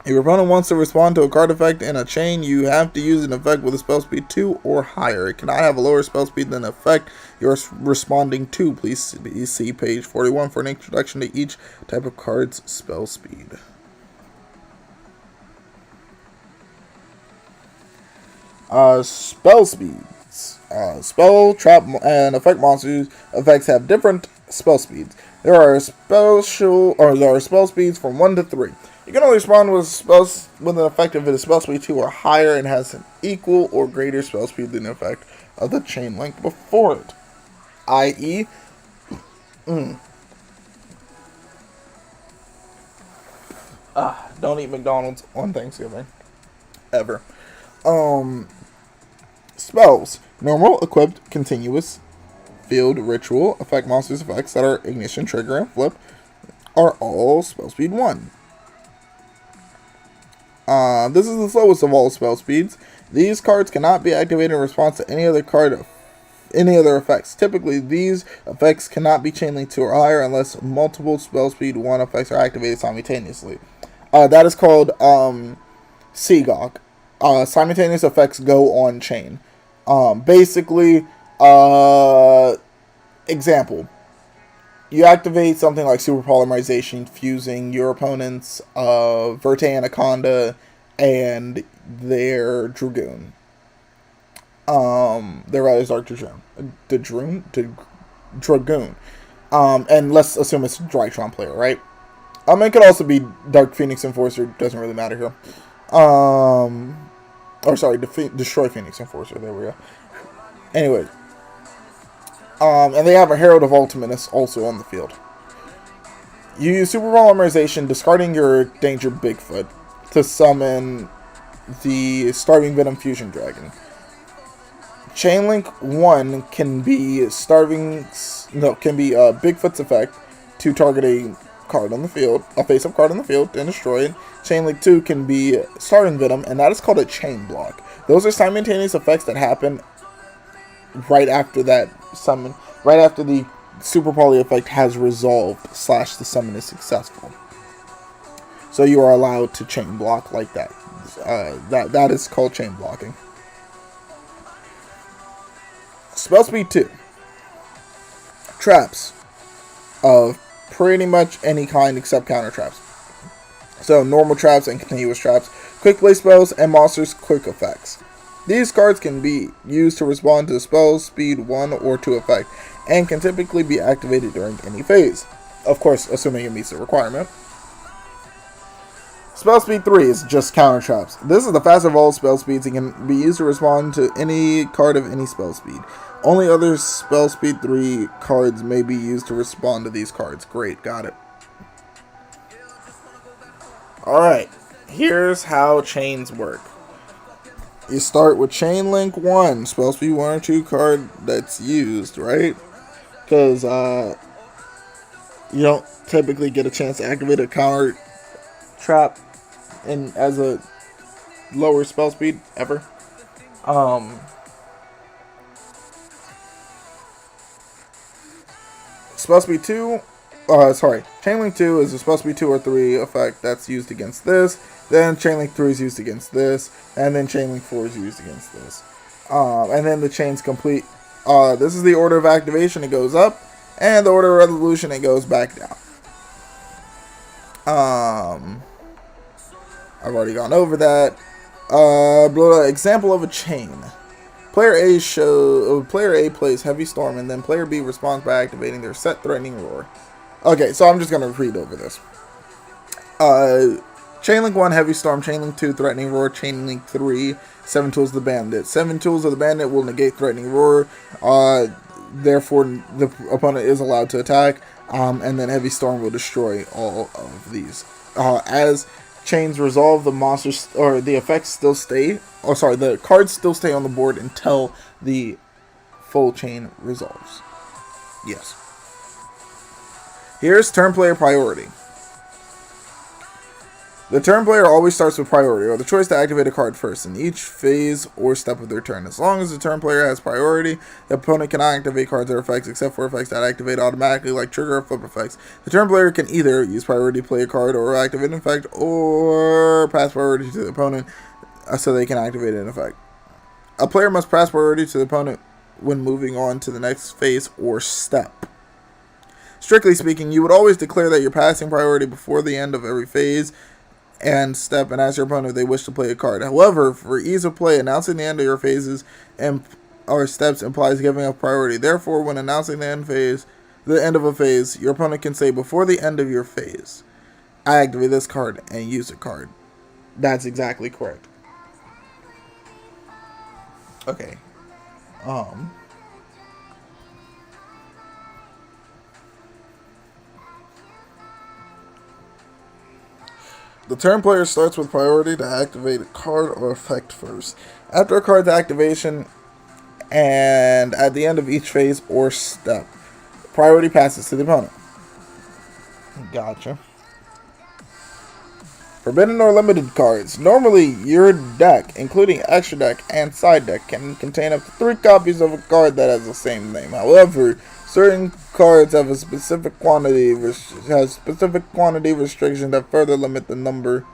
If your opponent wants to respond to a card effect in a chain, you have to use an effect with a spell speed 2 or higher. It cannot have a lower spell speed than the effect you're responding to. Please see page 41 for an introduction to each type of card's spell speed. Spell speeds. Spell, trap, and effect monsters effects have different spell speeds. There are spell speeds from 1 to 3. You can only respond with an effect if it is spell speed 2 or higher and has an equal or greater spell speed than the effect of the chain link before it. I.e., don't eat McDonald's on Thanksgiving. Ever. Spells. Normal, equipped, continuous, field, ritual, effect monsters effects that are ignition, trigger, and flip are all spell speed 1. This is the slowest of all spell speeds. These cards cannot be activated in response to any other effects. Typically, these effects cannot be chain linked 2 or higher unless multiple spell speed 1 effects are activated simultaneously. That is called Seagog. Simultaneous effects go on chain. Basically, example. You activate something like Super Polymerization, fusing your opponent's Verte Anaconda and their Dragoon. Their Riders Dark Dragoon. Dragoon. And let's assume it's a Drytron player, right? It could also be Dark Phoenix Enforcer, doesn't really matter here. Destroy Phoenix Enforcer, there we go. Anyway. And they have a Herald of Ultimateness also on the field. You use Super Polymerization, discarding your Danger Bigfoot, to summon the Starving Venom Fusion Dragon. Chainlink 1 can be Bigfoot's effect to target a card on the field, a face-up card on the field, and destroy it. Chainlink 2 can be Starving Venom, and that is called a chain block. Those are simultaneous effects that happen right after that summon, right after the Super Poly effect has resolved / the summon is successful. So you are allowed to chain block like that. That is called chain blocking. Spell speed 2. Traps of pretty much any kind except counter traps. So normal traps and continuous traps, quick play spells, and monsters' quick effects. These cards can be used to respond to spell speed 1 or 2 effect. and can typically be activated during any phase. Of course, assuming it meets the requirement. Spell speed 3 is just counter traps. This is the fastest of all spell speeds and can be used to respond to any card of any spell speed. Only other spell speed 3 cards may be used to respond to these cards. Great, got it. Alright, here's how chains work. You start with Chain Link 1, spell speed 1 or 2 card that's used, right? Because you don't typically get a chance to activate a counter trap as a lower spell speed ever. Spell speed 2, Chain Link 2 is a spell speed 2 or 3 effect that's used against this. Then Chain Link 3 is used against this, and then Chain Link 4 is used against this. And then the chain's complete. This is the order of activation, it goes up, and the order of resolution, it goes back down. I've already gone over that. Example of a chain. Player A plays Heavy Storm, and then Player B responds by activating their set Threatening Roar. Okay, so I'm just going to read over this. Chain Link 1, Heavy Storm. Chain Link 2, Threatening Roar. Chain Link 3, 7 Tools of the Bandit. 7 Tools of the Bandit will negate Threatening Roar. Therefore, the opponent is allowed to attack. And then Heavy Storm will destroy all of these. As chains resolve, the monsters or the effects still stay. The cards still stay on the board until the full chain resolves. Yes. Here's turn player priority. The turn player always starts with priority, or the choice to activate a card first in each phase or step of their turn. As long as the turn player has priority, the opponent cannot activate cards or effects except for effects that activate automatically, like trigger or flip effects. The turn player can either use priority to play a card or activate an effect, or pass priority to the opponent so they can activate an effect. A player must pass priority to the opponent when moving on to the next phase or step. Strictly speaking, you would always declare that you're passing priority before the end of every phase and step, and ask your opponent if they wish to play a card. However, for ease of play, announcing the end of your phases or steps implies giving up priority. Therefore, when announcing the end of a phase, your opponent can say before the end of your phase, I activate this card and use a card. That's exactly correct. Okay. The turn player starts with priority to activate a card or effect first. After a card's activation and at the end of each phase or step, priority passes to the opponent. Gotcha. Forbidden or limited cards. Normally, your deck, including extra deck and side deck, can contain up to 3 copies of a card that has the same name. However, certain cards have a specific quantity restriction that further limit the number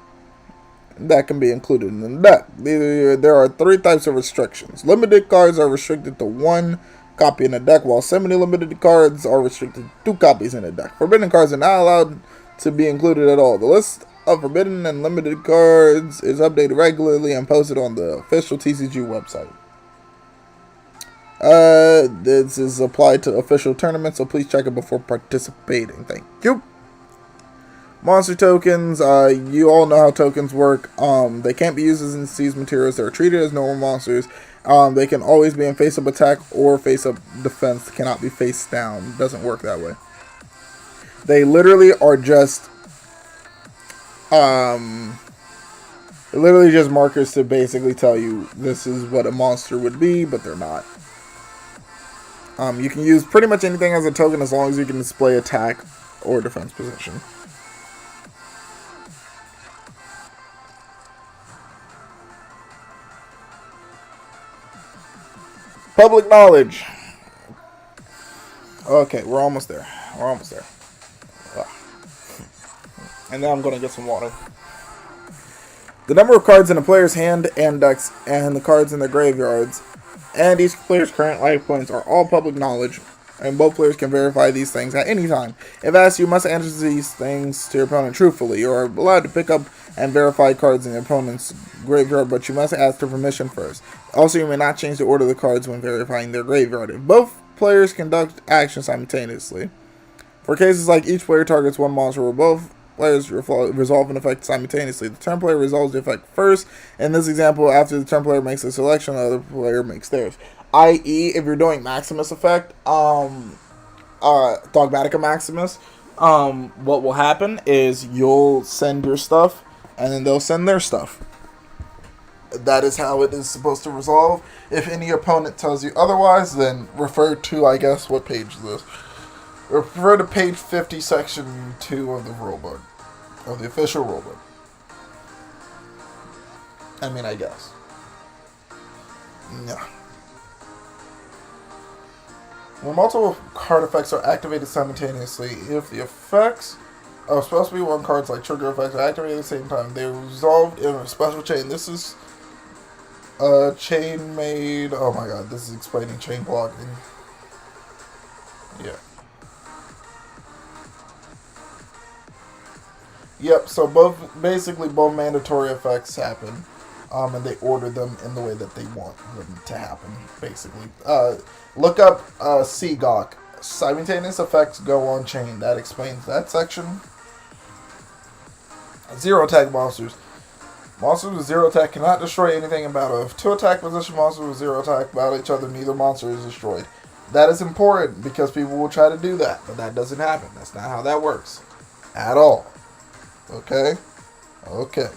that can be included in the deck. There are 3 types of restrictions. Limited cards are restricted to 1 copy in a deck, while semi-limited cards are restricted to 2 copies in a deck. Forbidden cards are not allowed to be included at all. The list of forbidden and limited cards is updated regularly and posted on the official TCG website. This is applied to official tournaments, so please check it before participating. Thank you. Monster tokens. You all know how tokens work. They can't be used as seized materials. They're treated as normal monsters. They can always be in face-up attack or face-up defense. Cannot be face down. Doesn't work that way. They literally are just markers to basically tell you this is what a monster would be, but they're not. You can use pretty much anything as a token as long as you can display attack or defense position. Public knowledge. Okay, we're almost there. And now I'm going to get some water. The number of cards in a player's hand and decks and the cards in their graveyards and each player's current life points are all public knowledge, and both players can verify these things at any time. If asked, you must answer these things to your opponent truthfully. You are allowed to pick up and verify cards in your opponent's graveyard, but you must ask their permission first. Also, you may not change the order of the cards when verifying their graveyard. If both players conduct actions simultaneously. For cases like each player targets one monster where both players resolve an effect simultaneously, the turn player resolves the effect first. In this example, after the turn player makes a selection, the other player makes theirs. I.e., if you're doing Maximus effect, Dogmatica Maximus, what will happen is you'll send your stuff, and then they'll send their stuff. That is how it is supposed to resolve. If any opponent tells you otherwise, then refer to, I guess, what page is this? Refer to page 50, section 2 of the rulebook. Of the official rulebook. I mean, I guess. Yeah. When multiple card effects are activated simultaneously, if the effects of supposed to be one cards like trigger effects are activated at the same time, they are resolved in a special chain. This is a chain made... Oh my god, this is explaining chain blocking. Yeah. Yep, so basically both mandatory effects happen, and they order them in the way that they want them to happen, basically. Look up CGOC. Simultaneous effects go on chain. That explains that section. Zero attack monsters. Monsters with zero attack cannot destroy anything in battle. If two attack position monsters with zero attack battle each other, neither monster is destroyed. That is important because people will try to do that, but that doesn't happen. That's not how that works. At all. Okay? Okay.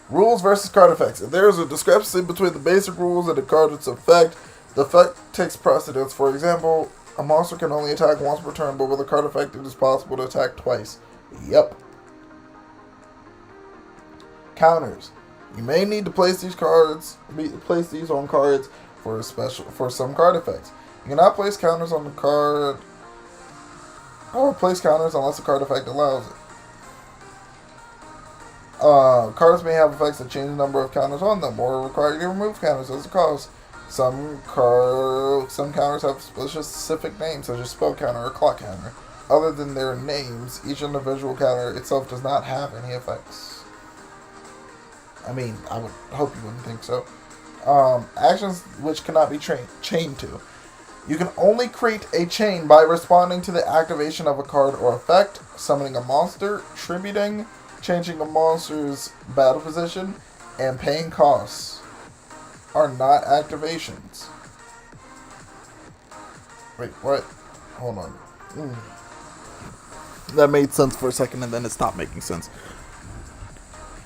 Rules versus card effects. If there is a discrepancy between the basic rules and the card's effect, the effect takes precedence. For example, a monster can only attack once per turn, but with a card effect it is possible to attack twice. Yep. Counters. You may need to place these on cards for some card effects. You cannot place counters on the card or place counters unless the card effect allows it. Cards may have effects that change the number of counters on them, or require you to remove counters as a cost. Some counters have specific names, such as spell counter or clock counter. Other than their names, each individual counter itself does not have any effects. I mean, I would hope you wouldn't think so. Actions which cannot be chained to. You can only create a chain by responding to the activation of a card or effect, summoning a monster, tributing, changing a monster's battle position, and paying costs are not activations. Wait, what? Hold on. That made sense for a second and then it stopped making sense.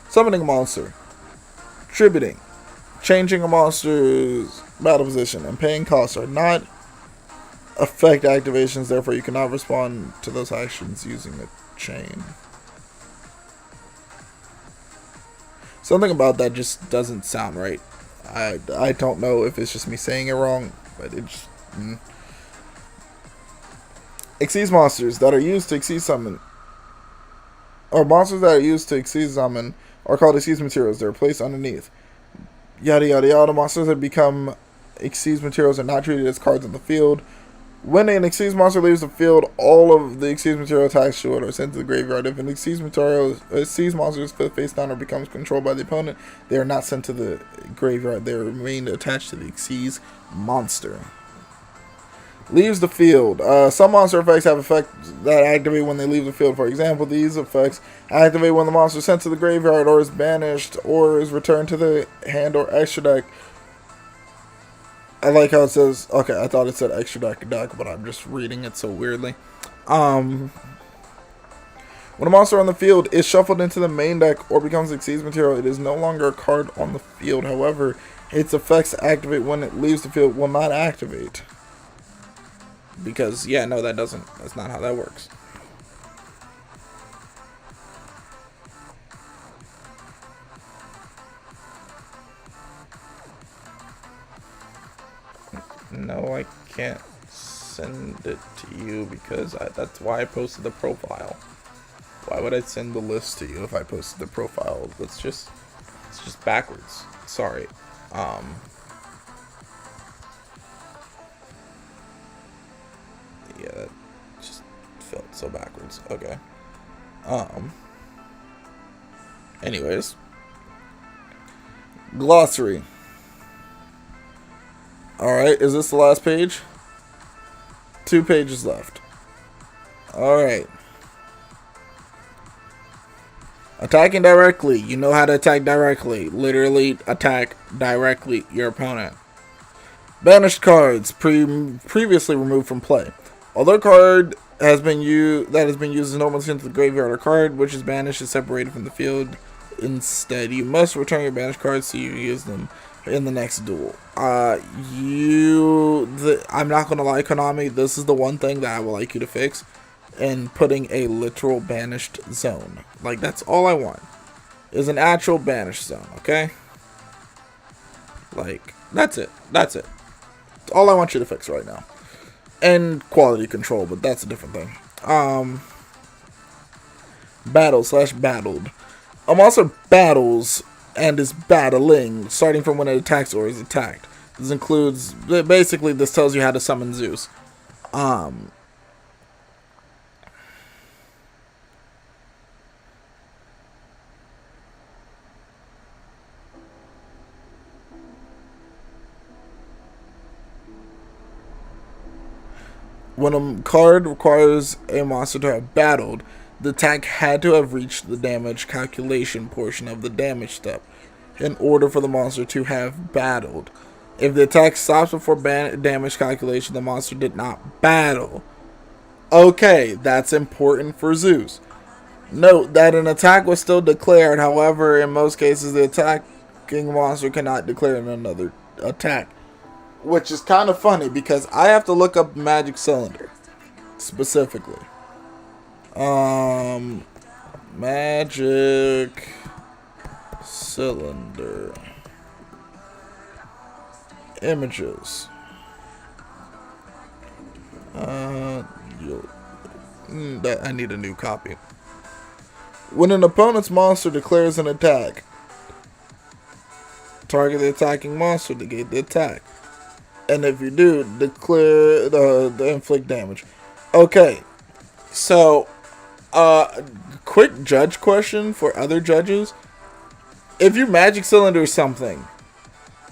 Summoning a monster, tributing, changing a monster's battle position, and paying costs are not effect activations, therefore you cannot respond to those actions using a chain. Something about that just doesn't sound right. I don't know if it's just me saying it wrong, but it just... Exceed monsters that are used to exceed summon, or monsters that are used to exceed summon, are called exceed materials. They're placed underneath. Yada yada yada. Monsters that become exceed materials are not treated as cards on the field. When an exceed monster leaves the field, all of the exceed material attacks to it are sent to the graveyard. If an exceed monster is put face down or becomes controlled by the opponent, they are not sent to the graveyard. They remain attached to the exceed monster. Leaves the field. Some monster effects have effects that activate when they leave the field. For example, these effects activate when the monster is sent to the graveyard or is banished or is returned to the hand or extra deck. I like how it says, okay, I thought it said extra deck, but I'm just reading it so weirdly. When a monster on the field is shuffled into the main deck or becomes exceeds material, it is no longer a card on the field. However, its effects activate when it leaves the field will not activate. Because, yeah, no, that's not how that works. No, I can't send it to you because that's why I posted the profile. Why would I send the list to you if I posted the profile? It's just backwards. Sorry. Yeah, that just felt so backwards. Okay. Anyways. Glossary. Alright, is this the last page? 2 pages left. Alright. Attacking directly. You know how to attack directly. Literally attack directly your opponent. Banished cards previously removed from play. Although a card has been used as normally sent to the graveyard, or card which is banished is separated from the field. Instead, you must return your banished cards so you use them in the next duel. I'm not gonna lie, Konami. This is the one thing that I would like you to fix, and putting a literal banished zone. Like, that's all I want, is an actual banished zone. Okay. Like, that's it. That's it. That's all I want you to fix right now. And quality control, but that's a different thing. Battled. A monster battles and is battling, starting from when it attacks or is attacked. This includes, basically, this tells you how to summon Zeus. When a card requires a monster to have battled, the attack had to have reached the damage calculation portion of the damage step in order for the monster to have battled. If the attack stops before damage calculation, the monster did not battle. Okay, that's important for Zeus. Note that an attack was still declared, however, in most cases the attacking monster cannot declare another attack. Which is kind of funny because I have to look up Magic Cylinder specifically. Magic Cylinder images. That I need a new copy. When an opponent's monster declares an attack, target the attacking monster to negate the attack. And if you do, declare the inflict damage. Okay, so quick judge question for other judges: if you Magic Cylinder something,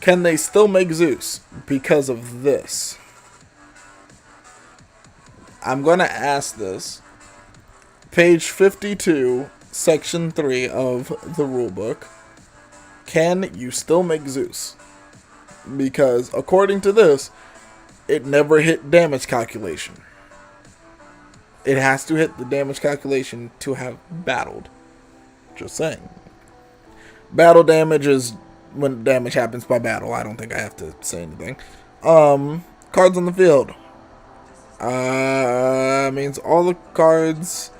can they still make Zeus because of this? I'm gonna ask this. Page 52, section 3 of the rulebook. Can you still make Zeus? Because according to this, it never hit damage calculation. It has to hit the damage calculation to have battled. Just saying. Battle damage is when damage happens by battle. I don't think I have to say anything. Cards on the field. Means all the cards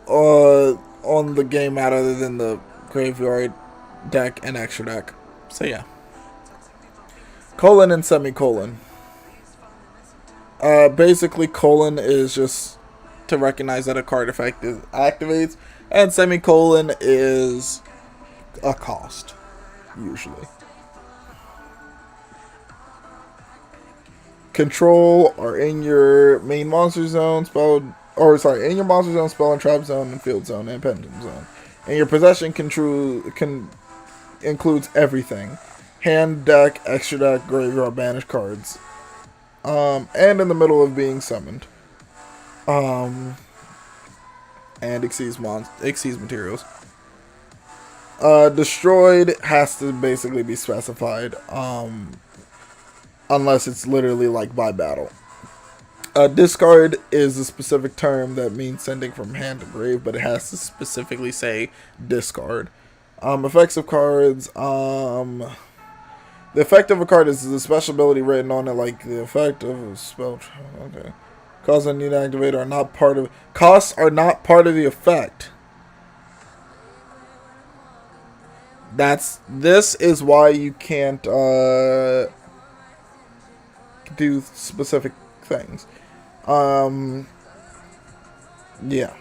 on the game mat other than the graveyard, deck, and extra deck. So yeah. Colon and semicolon. Basically, colon is just to recognize that a card effect activates, and semicolon is a cost, usually. Control are in your main monster zone, in your monster zone, spell and trap zone, and field zone, and pendulum zone. And your possession includes everything. Hand, deck, extra deck, graveyard, banished cards. And in the middle of being summoned. And exceeds materials. Destroyed has to basically be specified. Unless it's literally like by battle. Discard is a specific term that means sending from hand to grave, but it has to specifically say discard. Effects of cards. The effect of a card is the special ability written on it, like the effect of a spell. Okay. Costs and need activator are not part of. Costs are not part of the effect. This is why you can't do specific things. Yeah.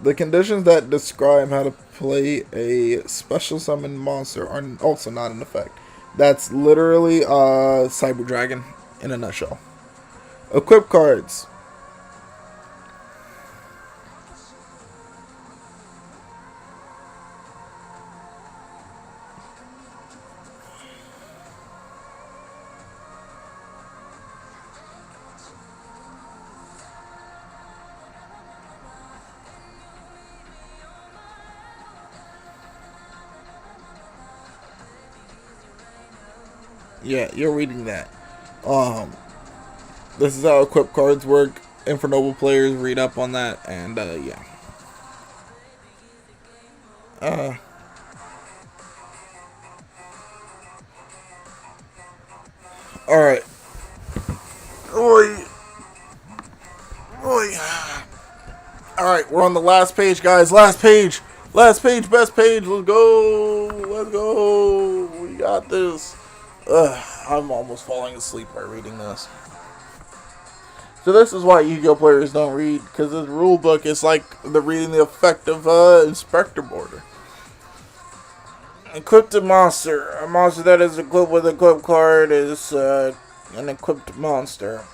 The conditions that describe how to play a special summon monster are also not in effect. That's literally Cyber Dragon in a nutshell. Equip cards. Yeah, you're reading that. This is how equip cards work. Infernoble players read up on that, and yeah. All right. Oi, oi. All right, we're on the last page, guys. Last page, best page. Let's go. Let's go. We got this. I'm almost falling asleep by reading this. So this is why Yugioh players don't read, because this rule book is like the reading the effect of Inspector Border. Equipped monster. A monster that is equipped with an equipped card is an equipped monster.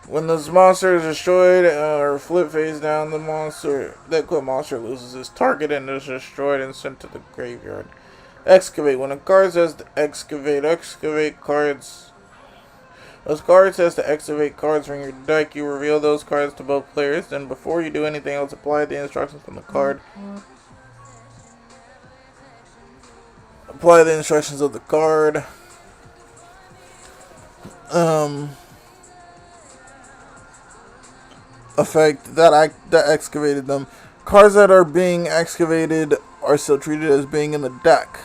When this monster is destroyed or flip face down, the equipped monster loses its target and is destroyed and sent to the graveyard. Excavate. When a card says to excavate cards. Those card says to excavate cards from your deck. You reveal those cards to both players. Then before you do anything else, apply the instructions from the card. Apply the instructions of the card. Effect that excavated them. Cards that are being excavated are still treated as being in the deck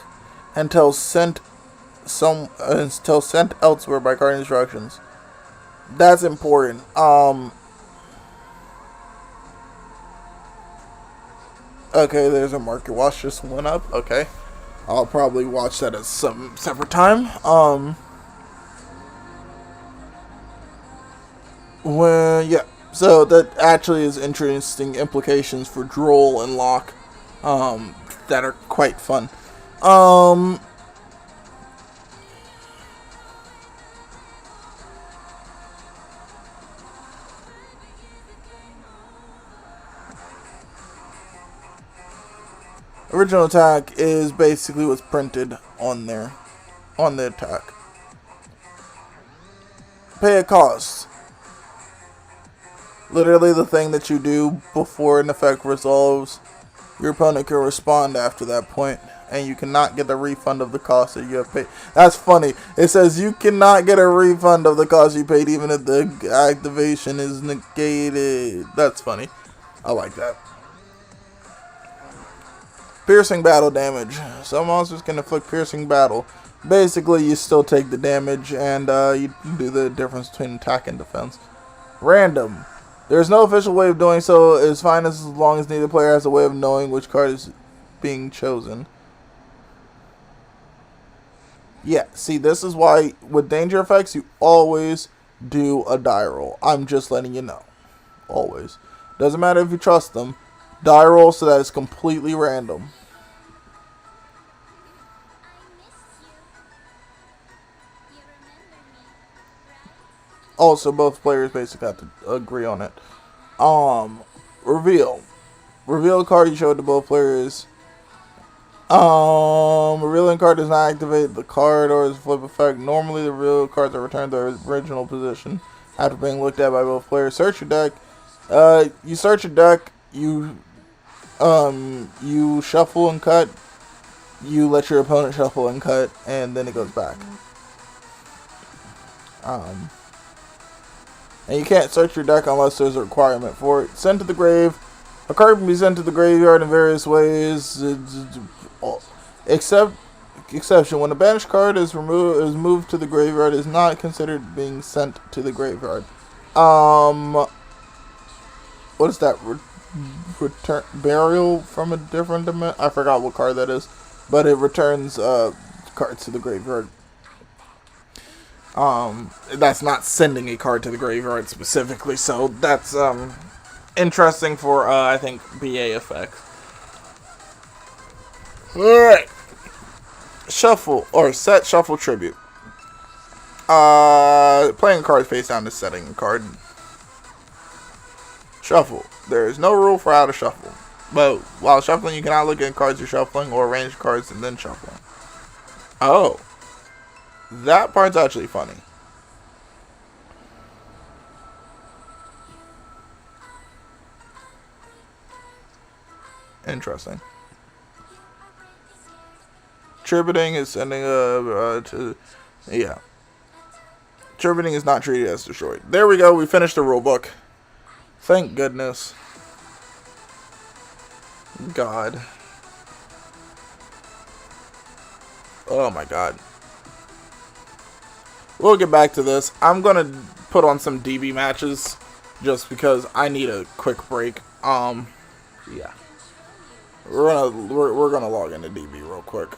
until sent elsewhere by card instructions. That's important. Okay, there's a market watch just went up. Okay, I'll probably watch that at some separate time. Yeah. So that actually is interesting implications for Droll and Lock, that are quite fun. Original attack is basically what's printed on there, on the attack. Pay a cost. Literally the thing that you do before an effect resolves. Your opponent can respond after that point, and you cannot get a refund of the cost that you have paid. That's funny. It says you cannot get a refund of the cost you paid even if the activation is negated. That's funny. I like that. Piercing battle damage. Some monsters can inflict piercing battle. Basically, you still take the damage, and you do the difference between attack and defense. Random. There's no official way of doing so. It's fine as long as neither player has a way of knowing which card is being chosen. Yeah, see, this is why with danger effects, you always do a die roll. I'm just letting you know. Always. Doesn't matter if you trust them. Die roll so that it's completely random. Also, both players basically have to agree on it. Reveal. Reveal a card you showed to both players. Revealing card does not activate the card or its flip effect. Normally, the reveal cards are returned to their original position after being looked at by both players. Search your deck. You search your deck. You shuffle and cut. You let your opponent shuffle and cut, and then it goes back. And you can't search your deck unless there's a requirement for it. Sent to the grave. A card can be sent to the graveyard in various ways. Exception: when a banished card is moved to the graveyard, is not considered being sent to the graveyard. What is that? Return burial from a different dimension. I forgot what card that is, but it returns cards to the graveyard. That's not sending a card to the graveyard specifically, so that's interesting for I think BA effects. Alright. Shuffle or set shuffle tribute. Playing cards face down is setting a card. Shuffle. There is no rule for how to shuffle. But while shuffling, you cannot look at cards you're shuffling or arrange cards and then shuffling. Oh. That part's actually funny. Interesting. Tributing is sending to, yeah. Tributing is not treated as destroyed. There we go. We finished the rulebook. Thank goodness. God. Oh my god. We'll get back to this. I'm gonna put on some DB matches just because I need a quick break. Yeah. We're gonna log into DB real quick.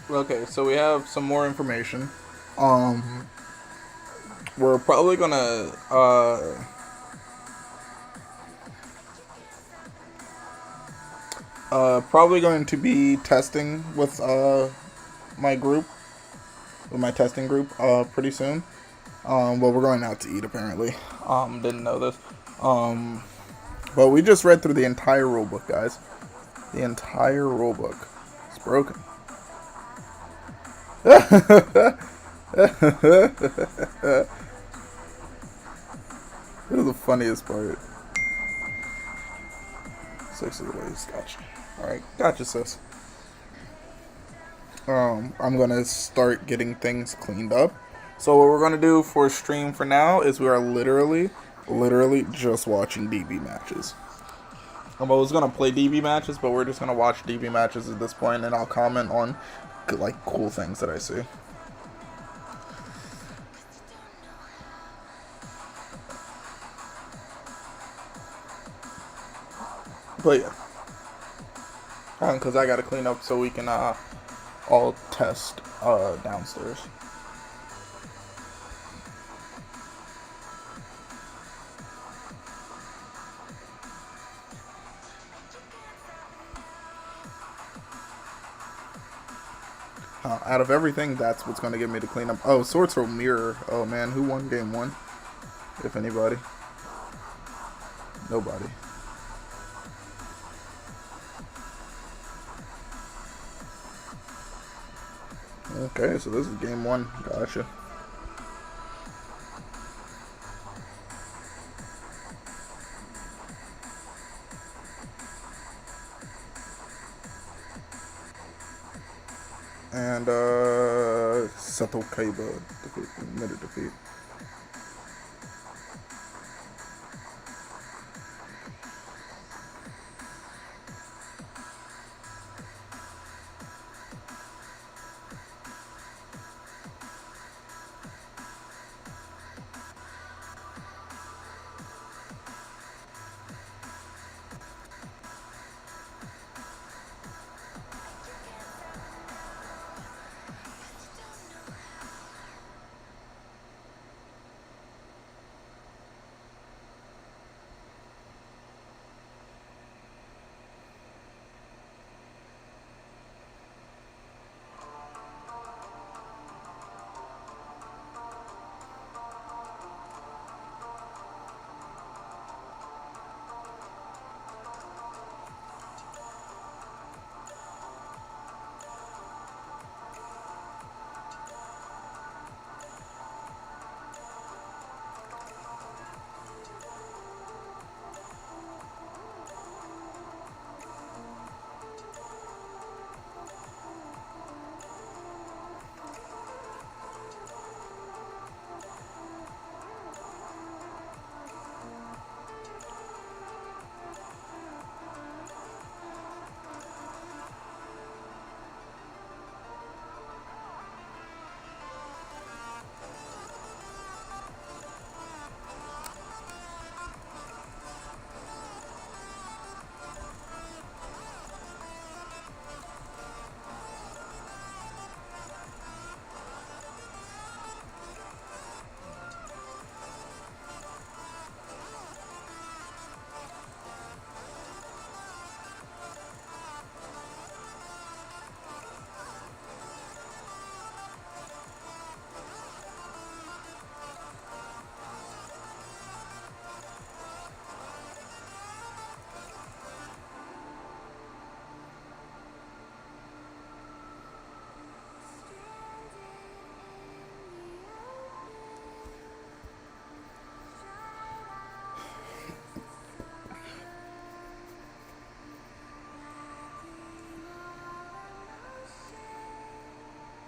Okay, so we have some more information. Um, we're probably gonna probably going to be testing with my group, with my testing group, pretty soon. Well, we're going out to eat apparently. Didn't know this. But we just read through the entire rulebook, guys. The entire rulebook. It's broken. This is the funniest part. 6 of the ways, gotcha. Alright, gotcha, sis. I'm gonna start getting things cleaned up. So what we're gonna do for stream for now is we are literally just watching DB matches. I was gonna play DB matches, but we're just gonna watch DB matches at this point, and I'll comment on like cool things that I see. But yeah, because I gotta clean up so we can all test downstairs. Out of everything, that's what's going to get me to clean up. Oh, Sword Throw Mirror. Oh man, who won game 1? If anybody. Nobody. Okay, so this is game one. Gotcha. And Seto Kaiba admitted defeat.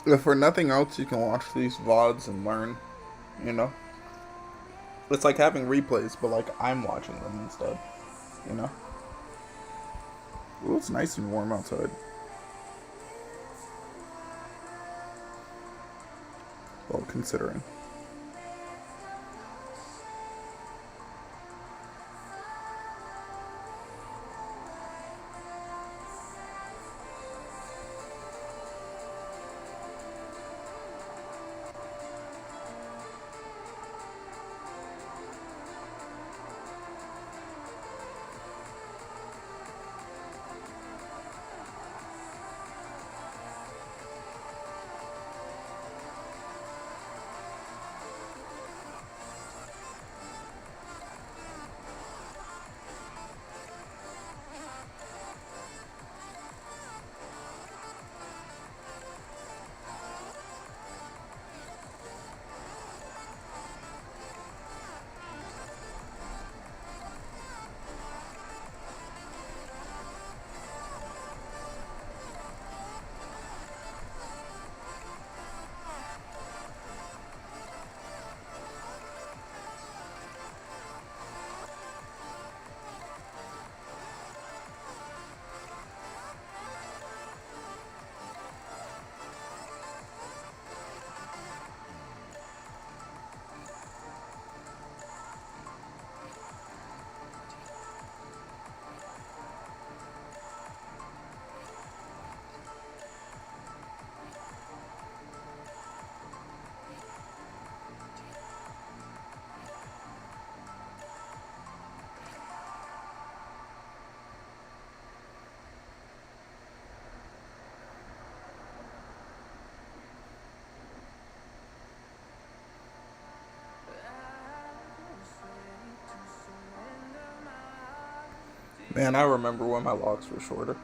If for nothing else, you can watch these VODs and learn, you know? It's like having replays, but like I'm watching them instead, you know? Ooh, it's nice and warm outside. Well, considering. Man, I remember when my locks were shorter.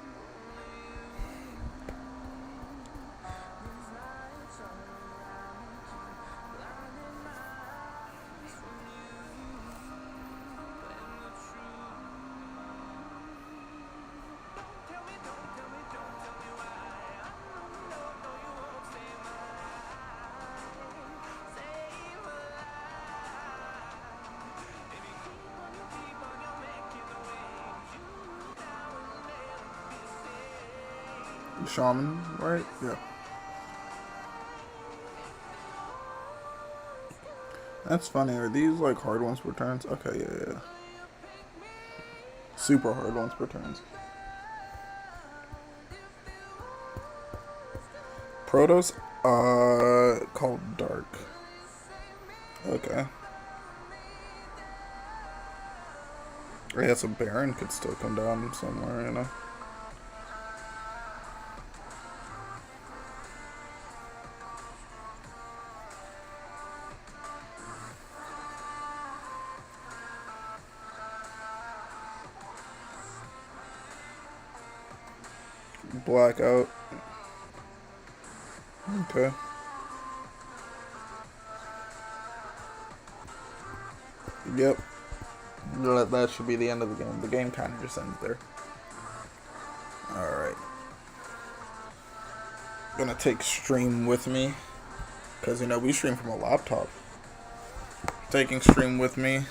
Shaman, right? Yeah. That's funny. Are these like hard ones per turns? Okay, yeah. Super hard ones per turns. Protos, called Dark. Okay. I guess a Baron could still come down somewhere, you know? Blackout. Okay. Yep. That should be the end of the game. The game kind of just ends there. Alright. Gonna take stream with me. Because, you know, we stream from a laptop. Taking stream with me.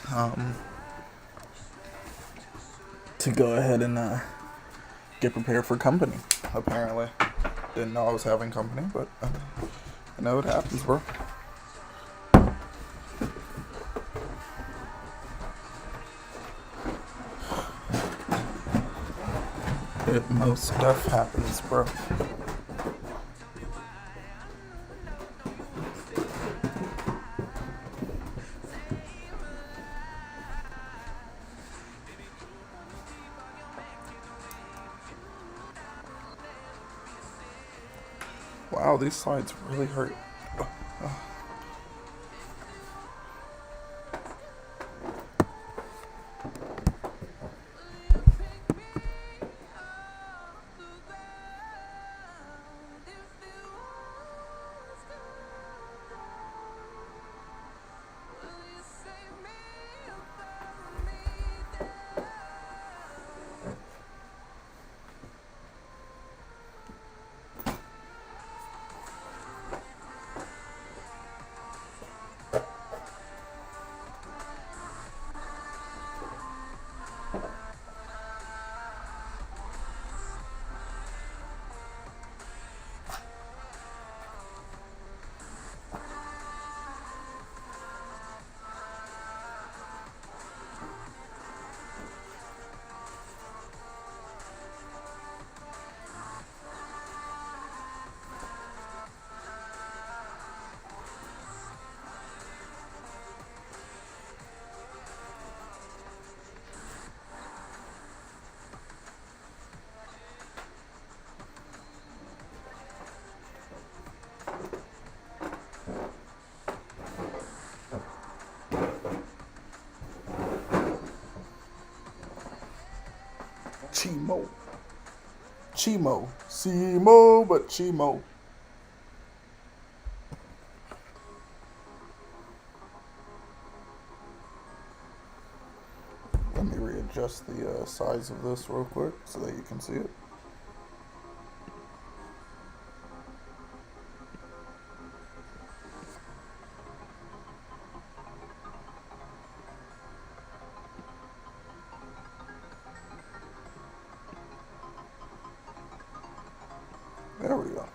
To go ahead and get prepared for company, apparently. Didn't know I was having company, but I know it happens, bro. It most stuff happens, bro. Wow, these slides really hurt. Chimo. Chimo. Simo, but Chimo. Let me readjust the size of this real quick so that you can see it. There we go.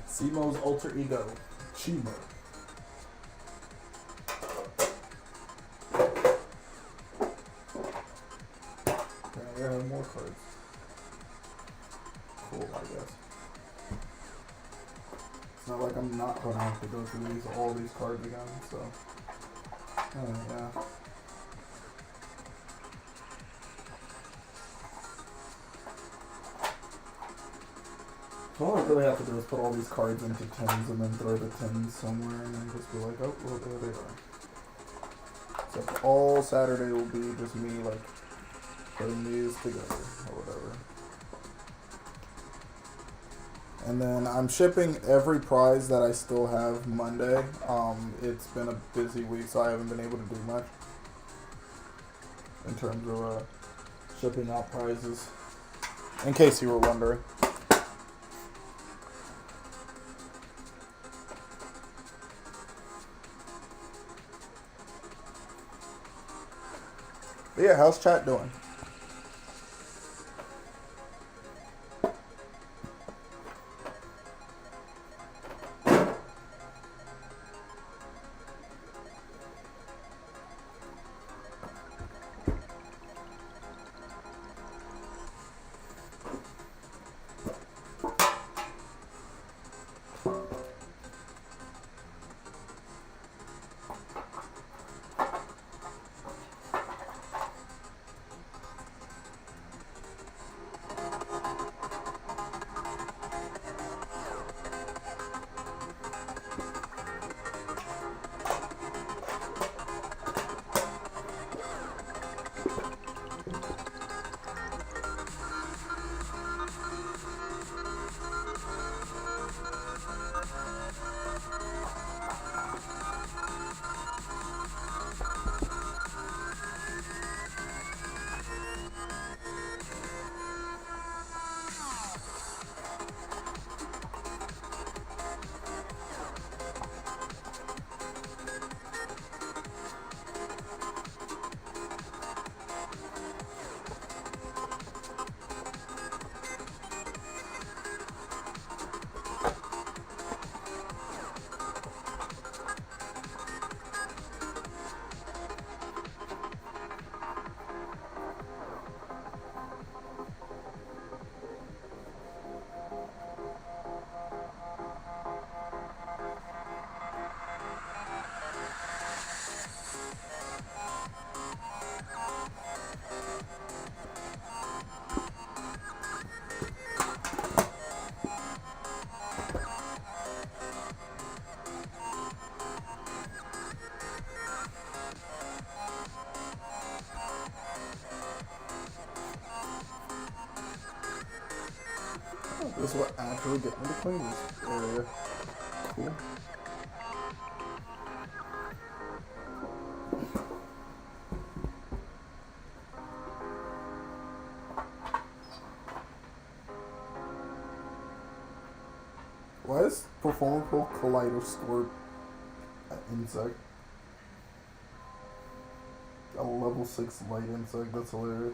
Simo's alter ego, Chimo. Okay, I have more cards. Cool, I guess. It's not like I'm not gonna have to go through all these cards again, so. Yeah. All I really have to do is put all these cards into tins and then throw the tins somewhere and then just be like, oh, well, there they are. Except all Saturday will be just me, like, putting these together or whatever. And then I'm shipping every prize that I still have Monday. It's been a busy week, so I haven't been able to do much in terms of shipping out prizes. In case you were wondering. But yeah, how's chat doing? This will actually get me to clean this area. Cool. Why is Performable Kaleidoscope an insect? A level 6 light insect, that's hilarious.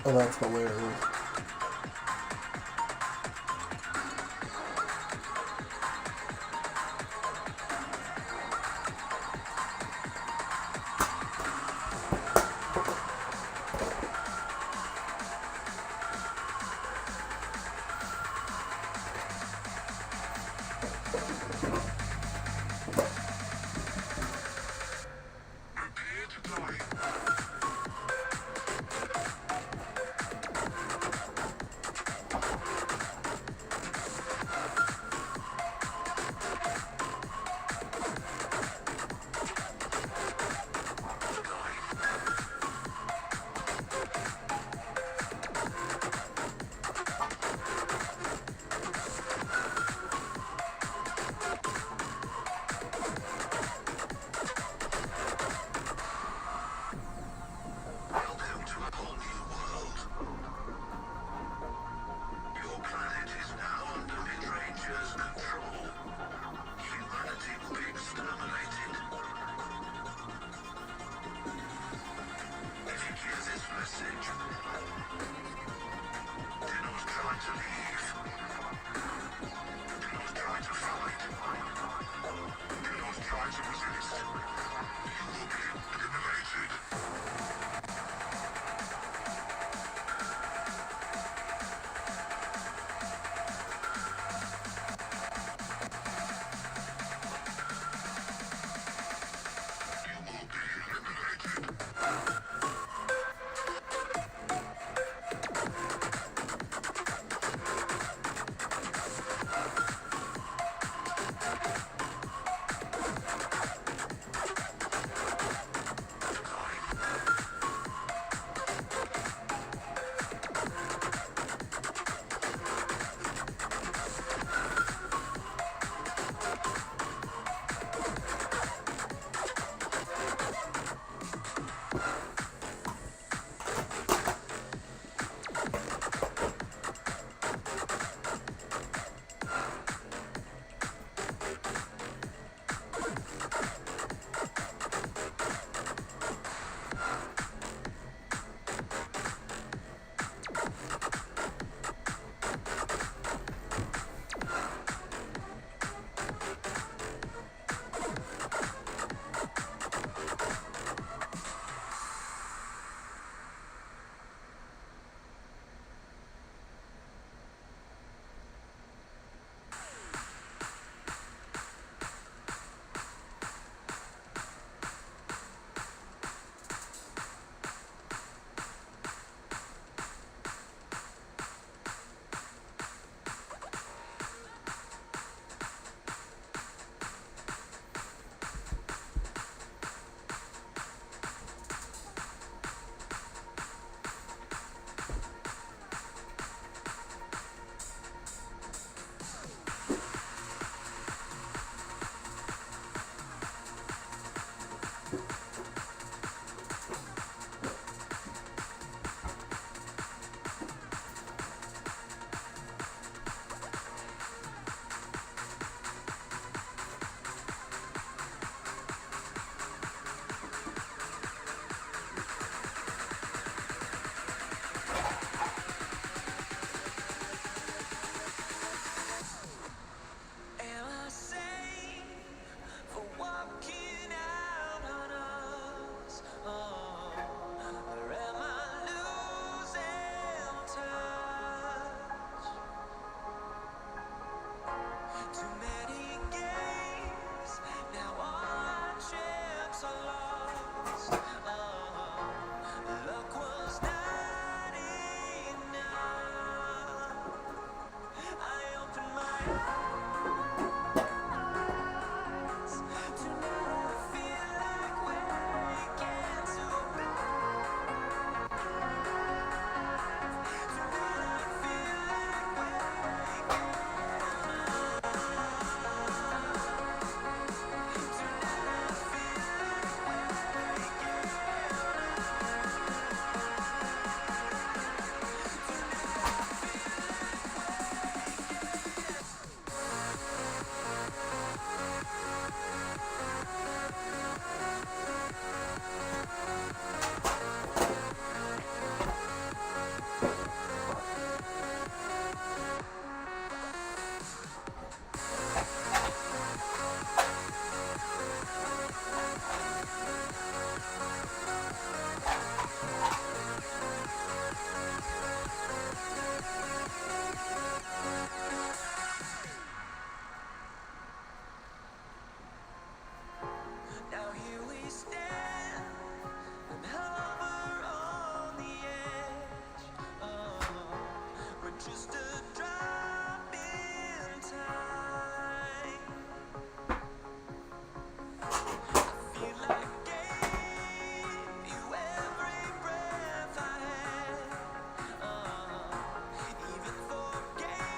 Oh, that's hilarious.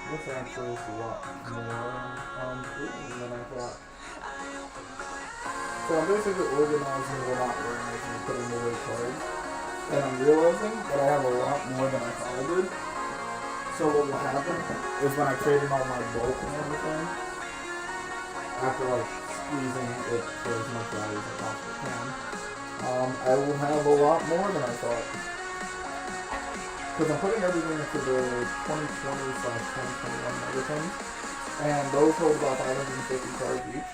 This actually is a lot more than I thought. So I'm basically organizing, well not organizing, putting away cards. And I'm realizing that I have a lot more than I thought I did. So what will happen is when I trade in all my bulk and everything, after like squeezing it for as much value as I possibly can, I will have a lot more than I thought. Because I'm putting everything into the 2020/2021 mega things, and those hold about 550 cards each.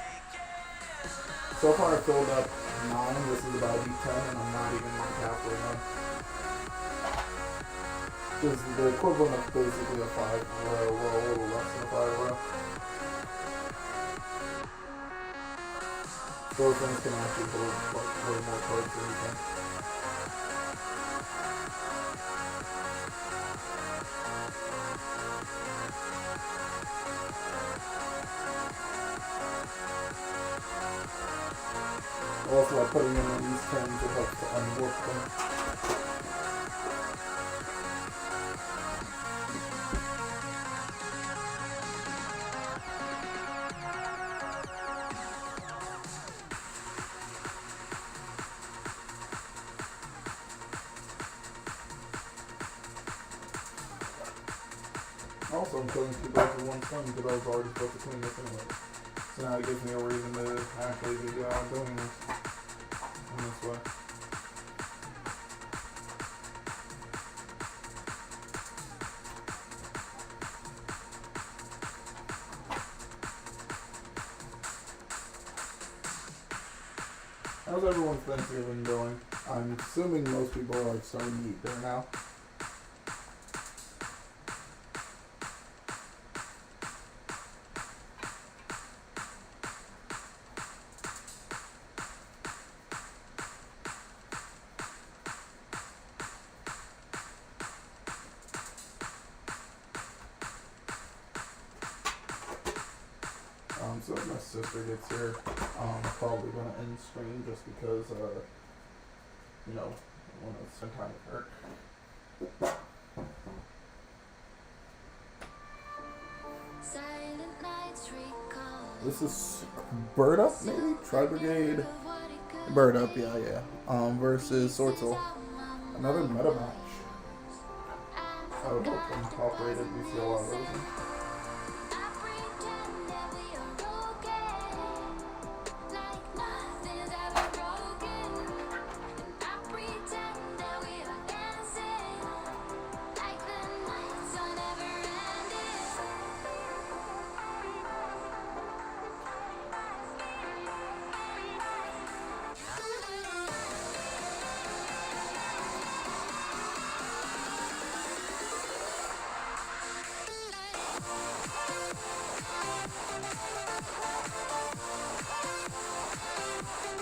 So far I've filled up 9, this is about to be 10, and I'm not even like halfway done. This is the equivalent of basically a 5 row, well a little less than a 5 row. Those things can actually hold like way more cards than you think. Also, like putting in these turns will help to unwarp them. Also, I'm killing 2 birds with 1 stone because I was already supposed to clean this anyway. So now it gives me a reason to actually be doing this in this way. How's everyone's Thanksgiving going? I'm assuming most people are like starting to eat there now. So if my sister gets here, I'm probably going to end stream just because, you know, I want to spend time with her. This is Bird Up, maybe? Tri-Brigade? Bird Up, yeah. Versus Sortel. Another meta match. I would hope I'm top rated. We see a lot of those.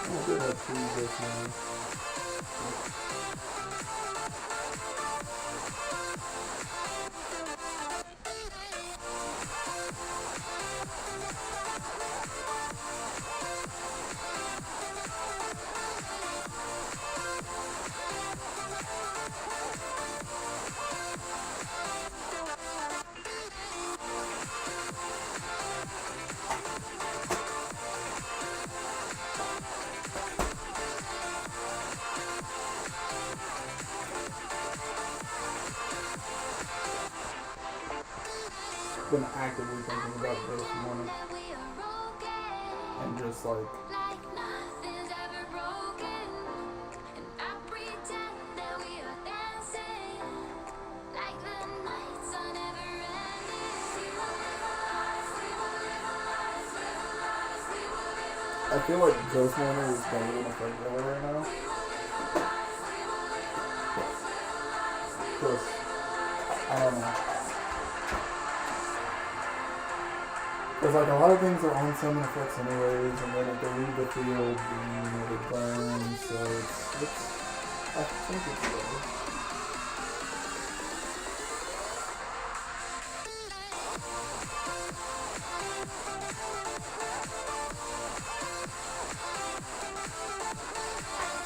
I did have 2 this morning. Been actively thinking about this morning and just like I feel like Ghost Morning is better than a regular right now. Because I don't know. Because like a lot of things are on summon effects anyways, and then if they leave the field, they burn, so it's I think it's better.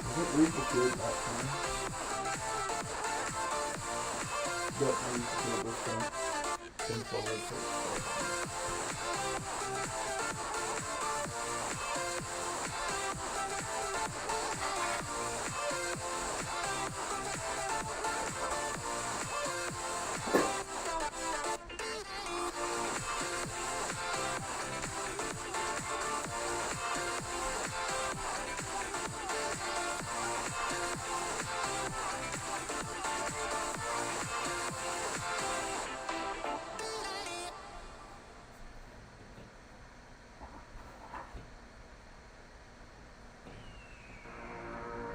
Does it leave the field that time? Yep, leave the field this time. spin forward to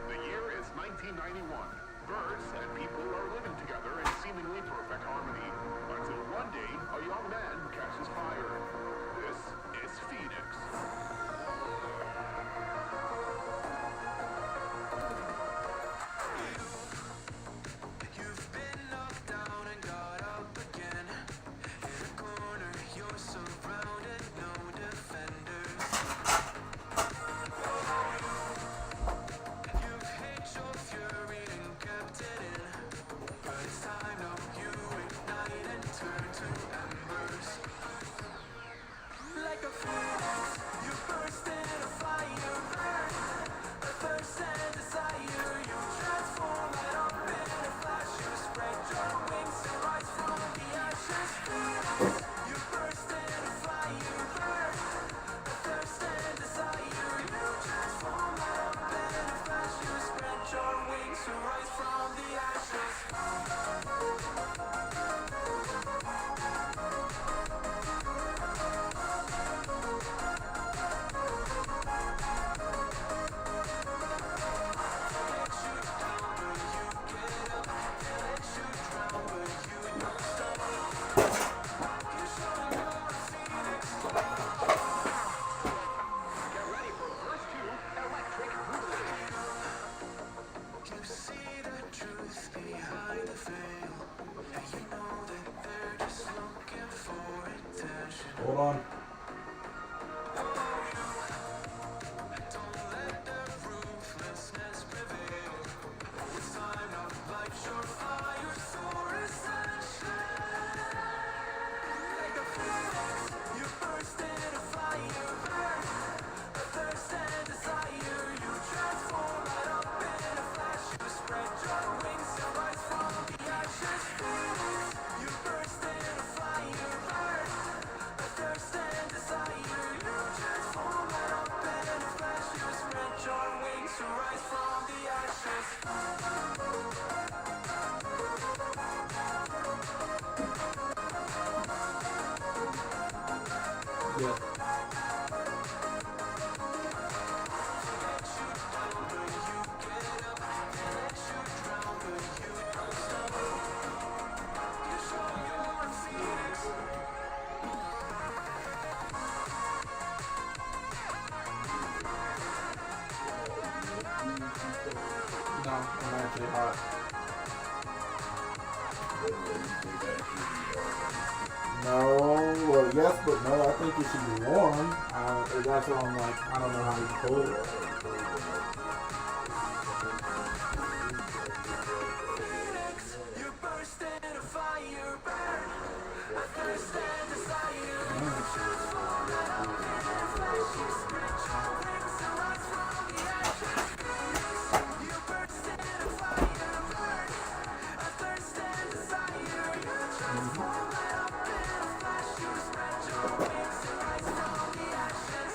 The year is 1991. Birds and people are living together in seemingly perfect harmony. Until one day, a young man catches fire. This is Phoenix. You've been knocked down and got up again. In a corner, you're surrounded, no defenders. You've hid your fury and kept it in. But it's time now you ignite and turn to embers. Like a phoenix, you burst in a fire, burn. A thirst and desire, you transform right up in a flash. You spread your wings and rise from the ashes. Phoenix, you burst in a fire, burn. A thirst and desire, you transform right up in a flash. You spread your wings and rise from the ashes. Get ready for verse 2, Electric Duelist. You see the truth behind the veil, and you know that they're just looking for attention. hold on. Don't let their ruthlessness prevail. It's time now, light your fire for ascension. Like a phoenix, you burst in a fire, burn. A thirst and desire, you transform right up in a flash. You spread your wings and rise from the ashes. Phoenix, you burst in a fire, burn. A thirst and desire, you transform right up in a flash. You spread your wings and rise from the ashes. Yeah. No, I'm actually hot. No, well, yes, but no, I think it should be warm. That's what I'm like, I don't know how to pull it. Phoenix, you burst in a fire, burn. A thirst and desire, you transform right up in a flash. You spread your wings and rise from the ashes. Phoenix, you burst in a fire, burn. A thirst and desire, you transform right up in a flash. You spread your wings and rise from the ashes.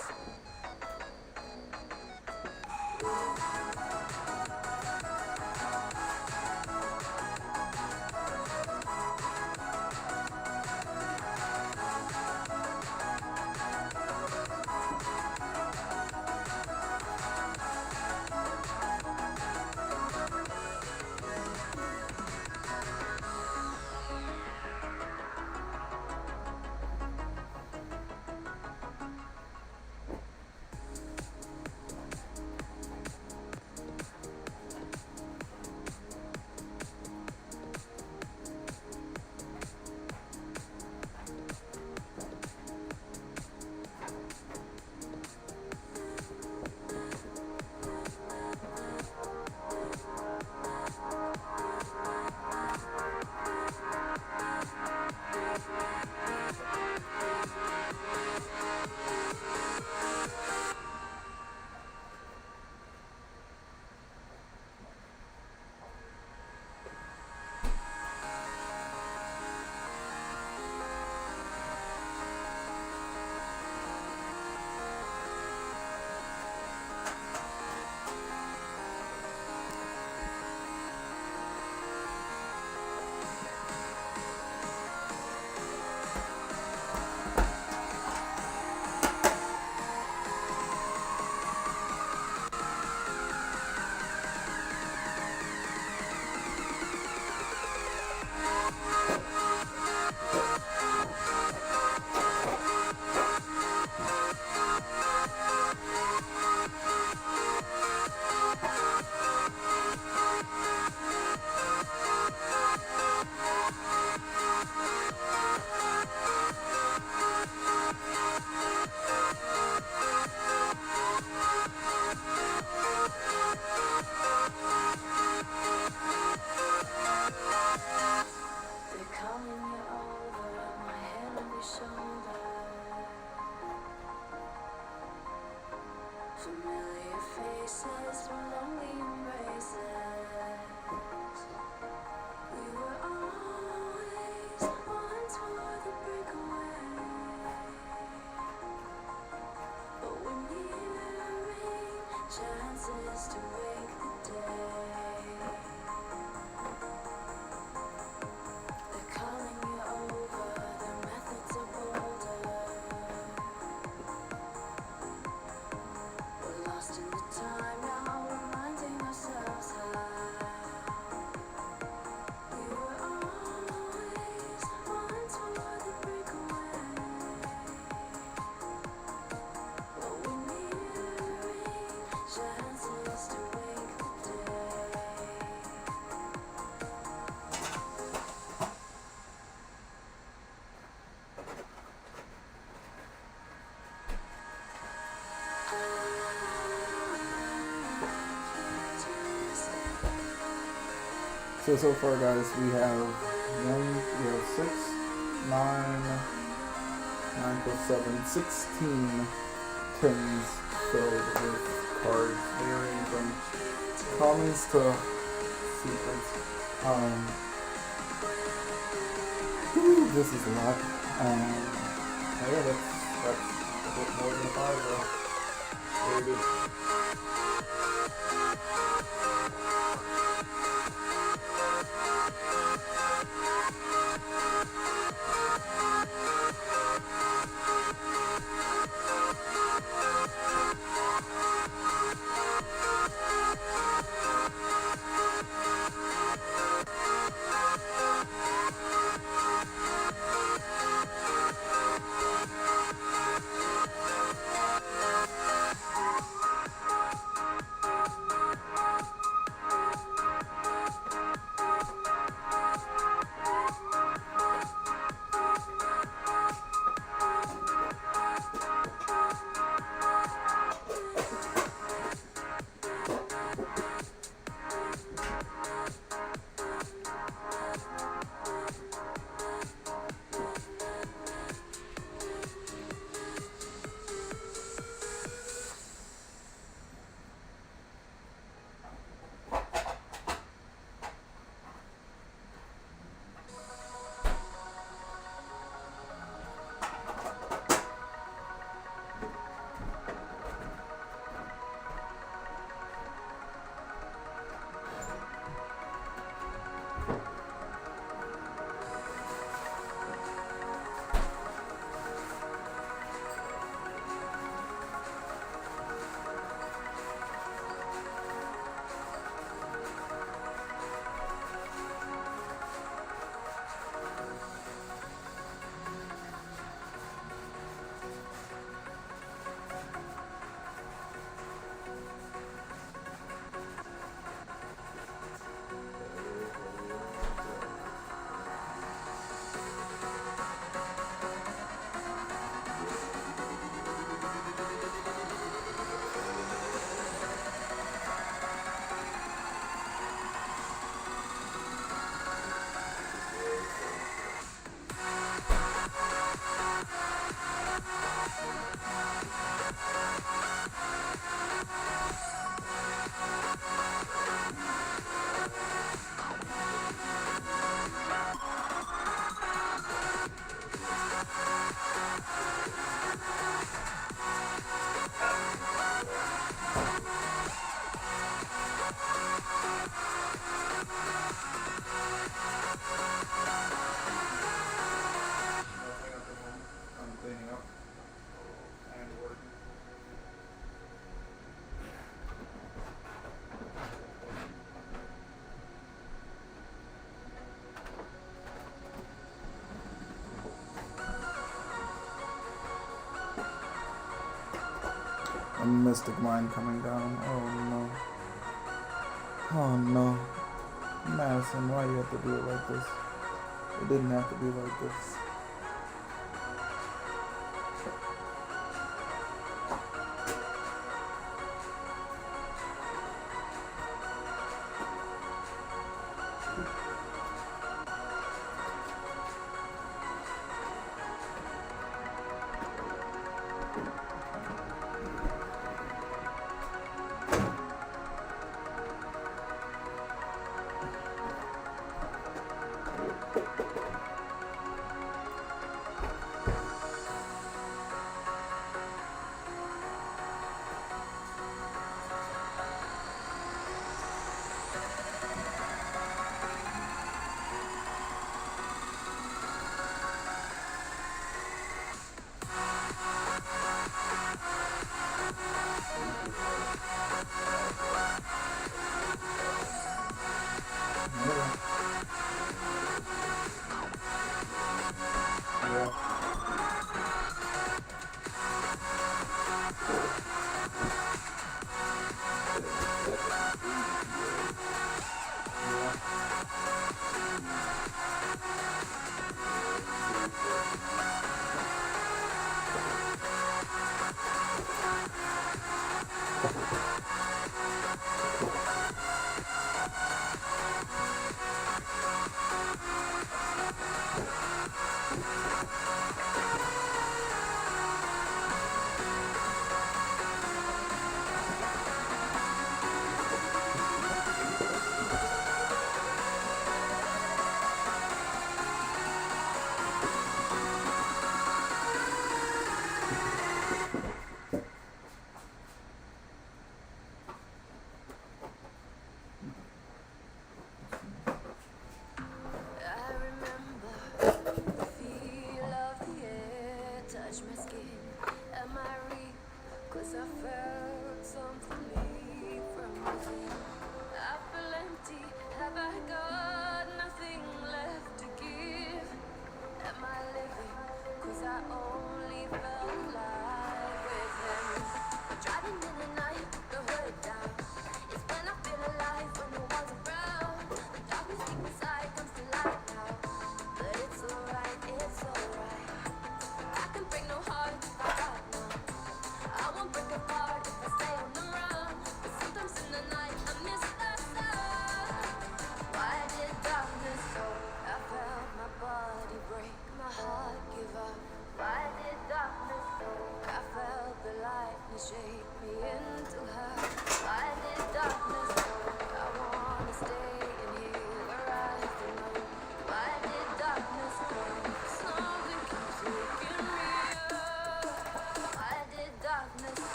faces from lonely embraces. We were always one toward the breakaway. But we're nearing chances to wake the day. They're calling you over, their methods are bolder. We're lost in the time now, reminding ourselves how we were always one toward the breakaway. But we're nearing chances to wake the day. So far, guys, we have 6, 9, 9 plus 7, 16 tins filled with cards, varying from commons to secrets. This is a lot. Yeah, that's a bit more than a 5 though. Very good. A mystic mind coming down. Oh no. Oh no. Madison, why you have to do it like this? It didn't have to be like this.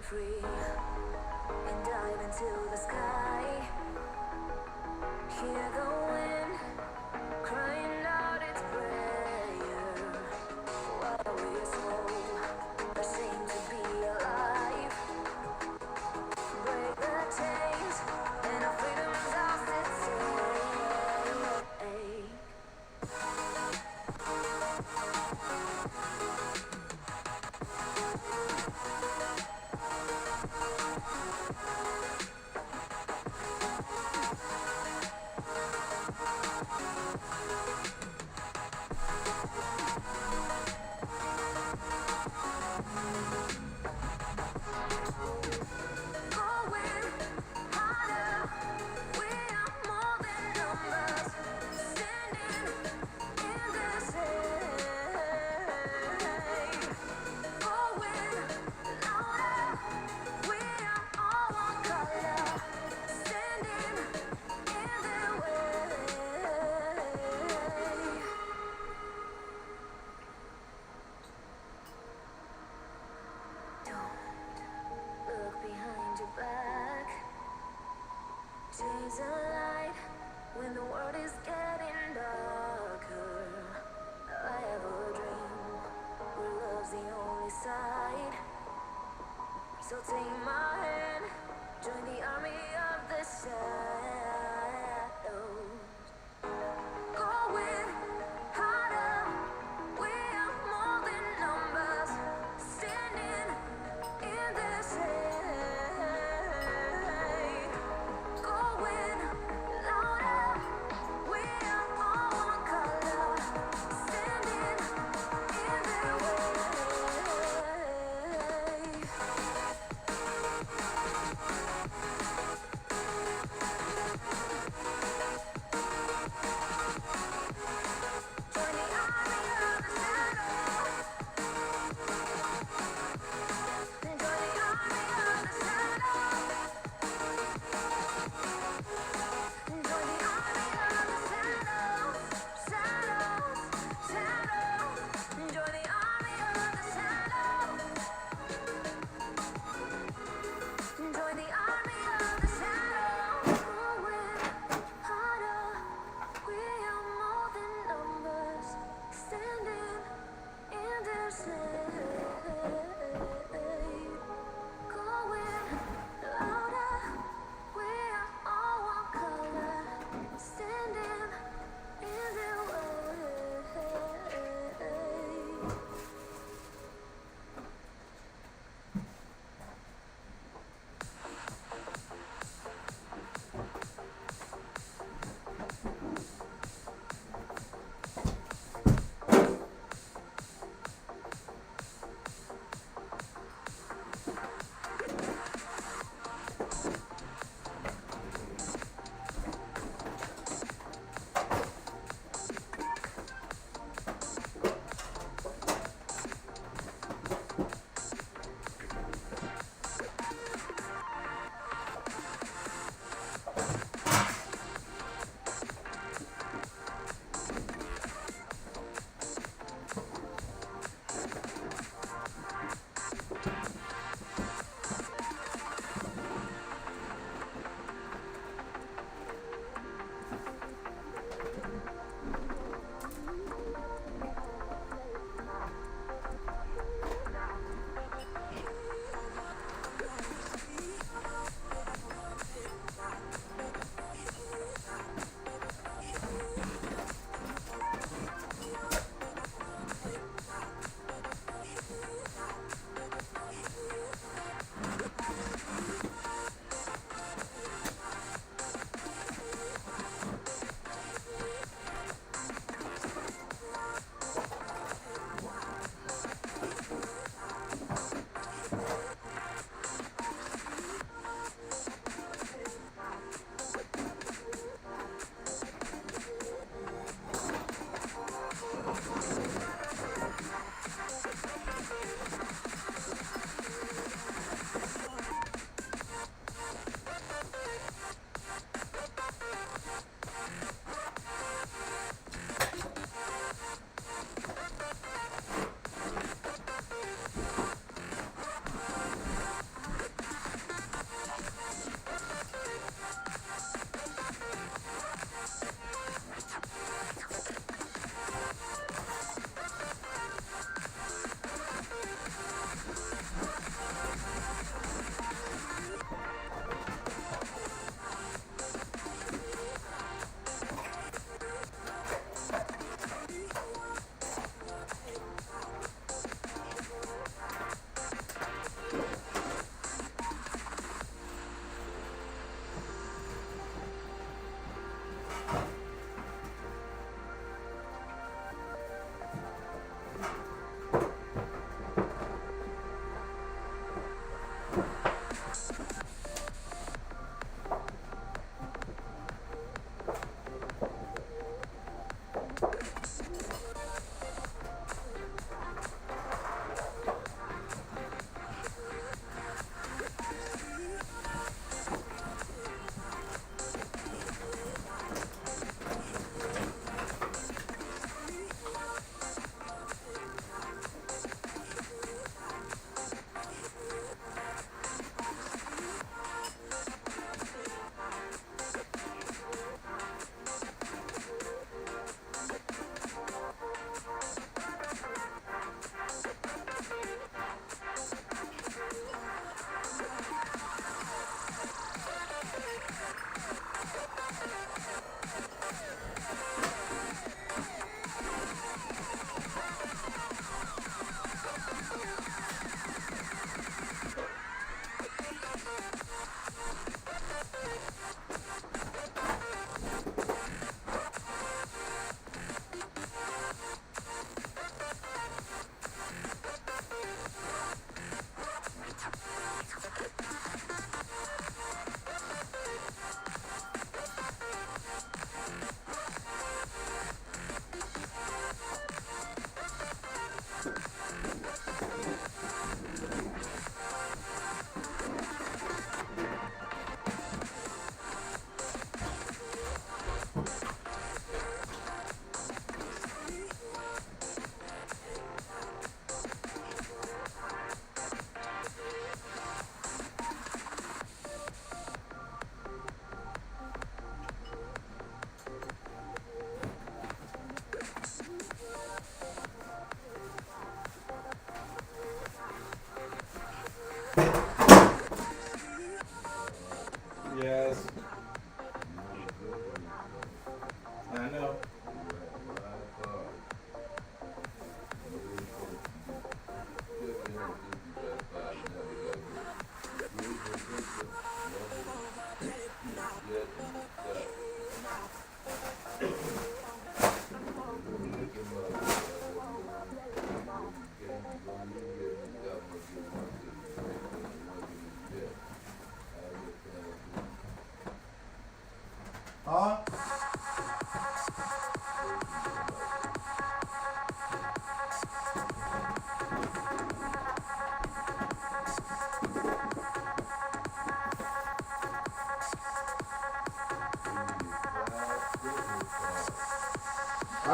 free and dive into the sky. Hear the wind crying out its prayer while we're so ashamed to be alive. Break the chains and our freedom's ours to take. So take my hand, join the army of the shadows. Going harder, we are more than numbers, standing in this hate. Going louder, we are all one color, standing in their way.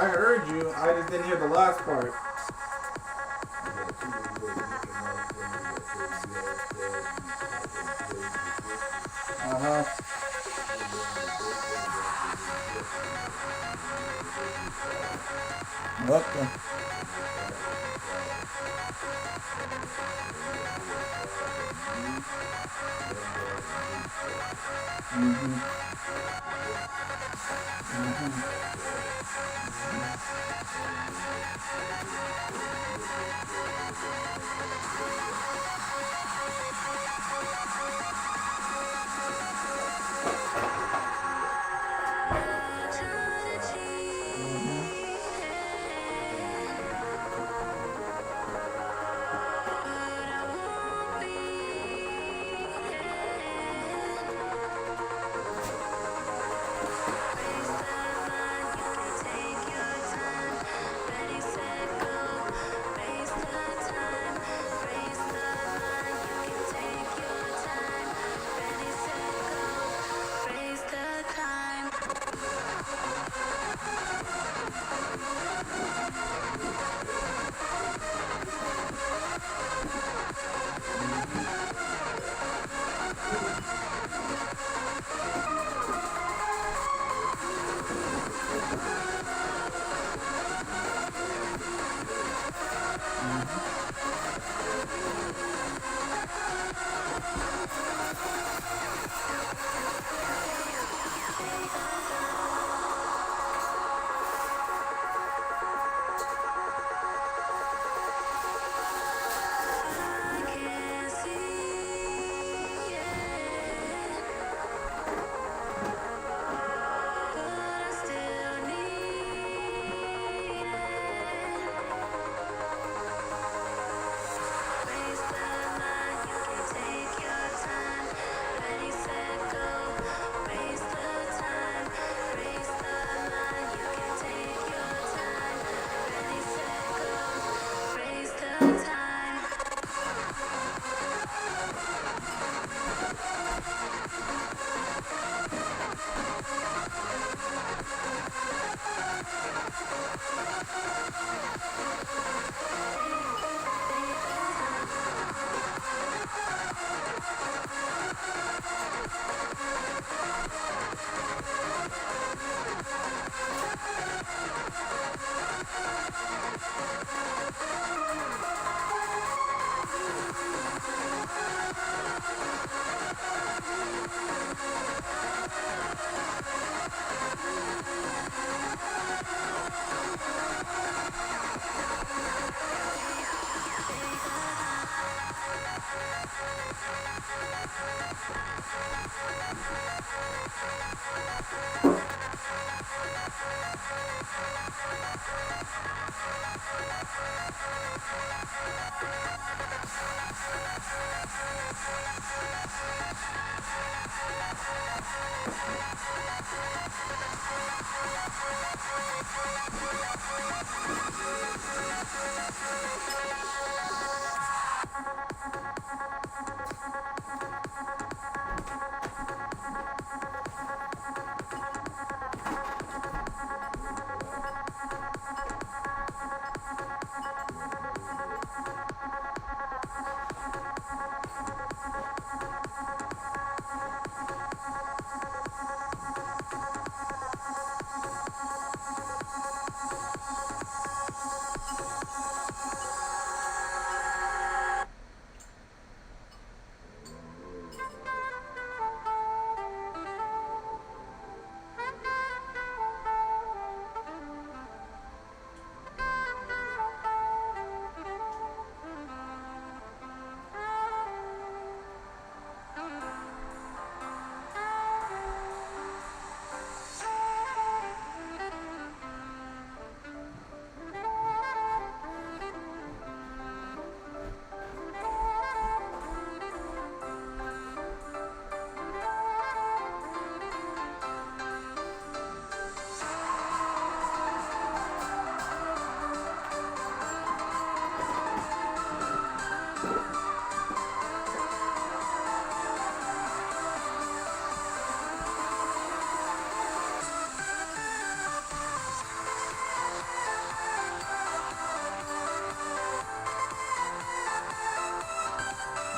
I heard you. I just didn't hear the last part. Uh-huh. Okay. Mm-hmm.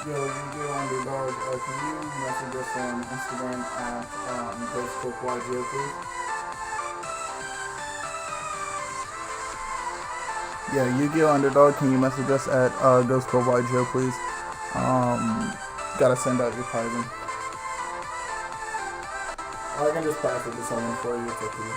Yo, Yugioh Underdog, can you message us on Instagram at GhostCookYGO, please? Yeah, Yugioh Underdog, can you message us at GhostCookYGO, please? Gotta send out your Tizen. Or I can just pass it to someone for you, it's up to you.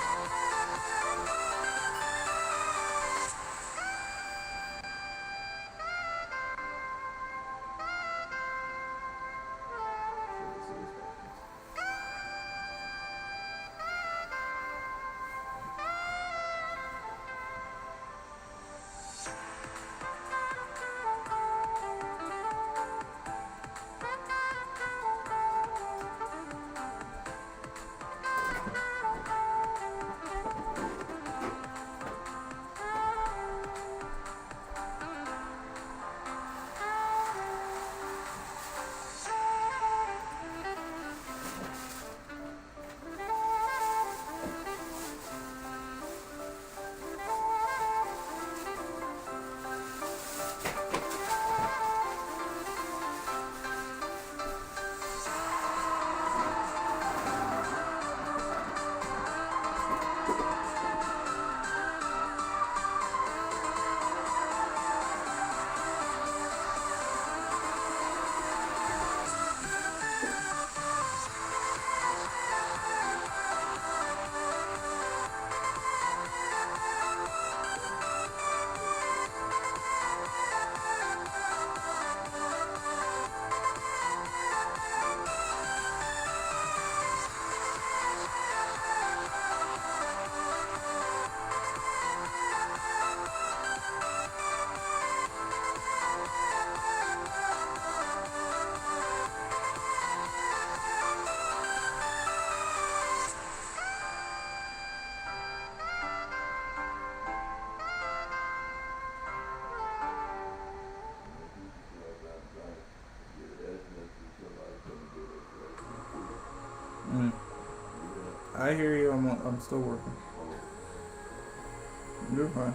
I hear you. I'm still working. You're fine.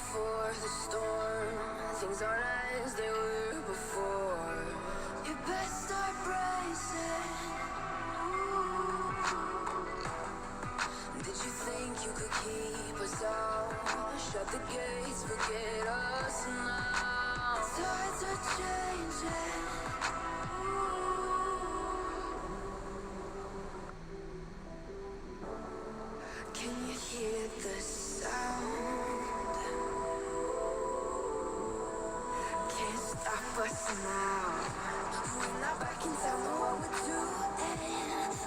before the storm. Things aren't as they were before. You best start bracing. Did you think you could keep us out? Shut the gates, forget us now. Tides are changing. Can you hear the sound? Can't stop us now. We're not back in town, know what we're doing.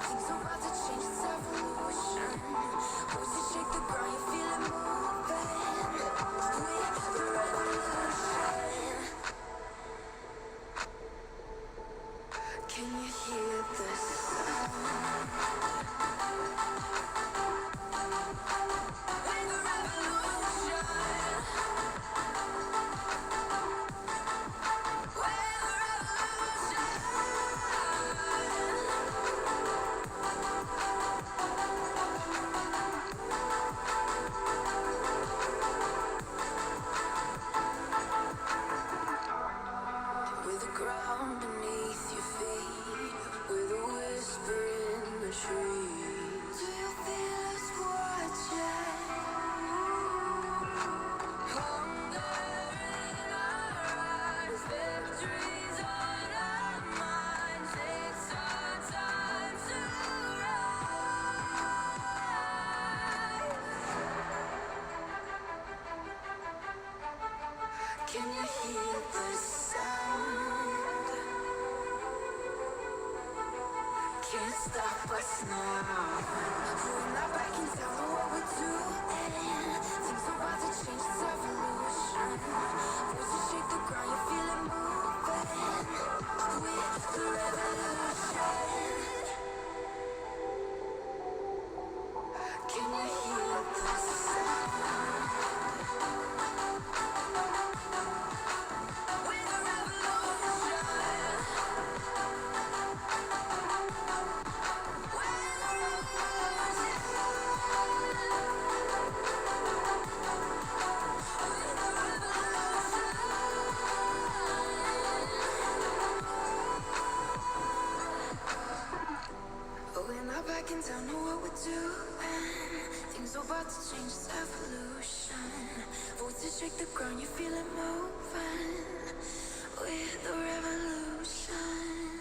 Things are about to change, it's evolution. Voices shake the ground, you feel it moving. We're the revolution. Can you hear the sound? We're the revolution. We're the revolution. With the ground beneath your feet, with a whisper in the trees. Do you feel us watching? Hunger in our eyes, victories on our minds. It's our time to rise. Can you hear the sound? Can't stop us now. We're not back in town, know what we're doing. Things are about to change, it's evolution. Voices shake the ground, you feel it moving. We're the revolution. Can you hear the sound? We're the revolution. We're the revolution. We're the revolution. We're not back in town, know what we're doing. Things are about to change, it's evolution. Voices shake the ground, you feel it moving. We're the revolution.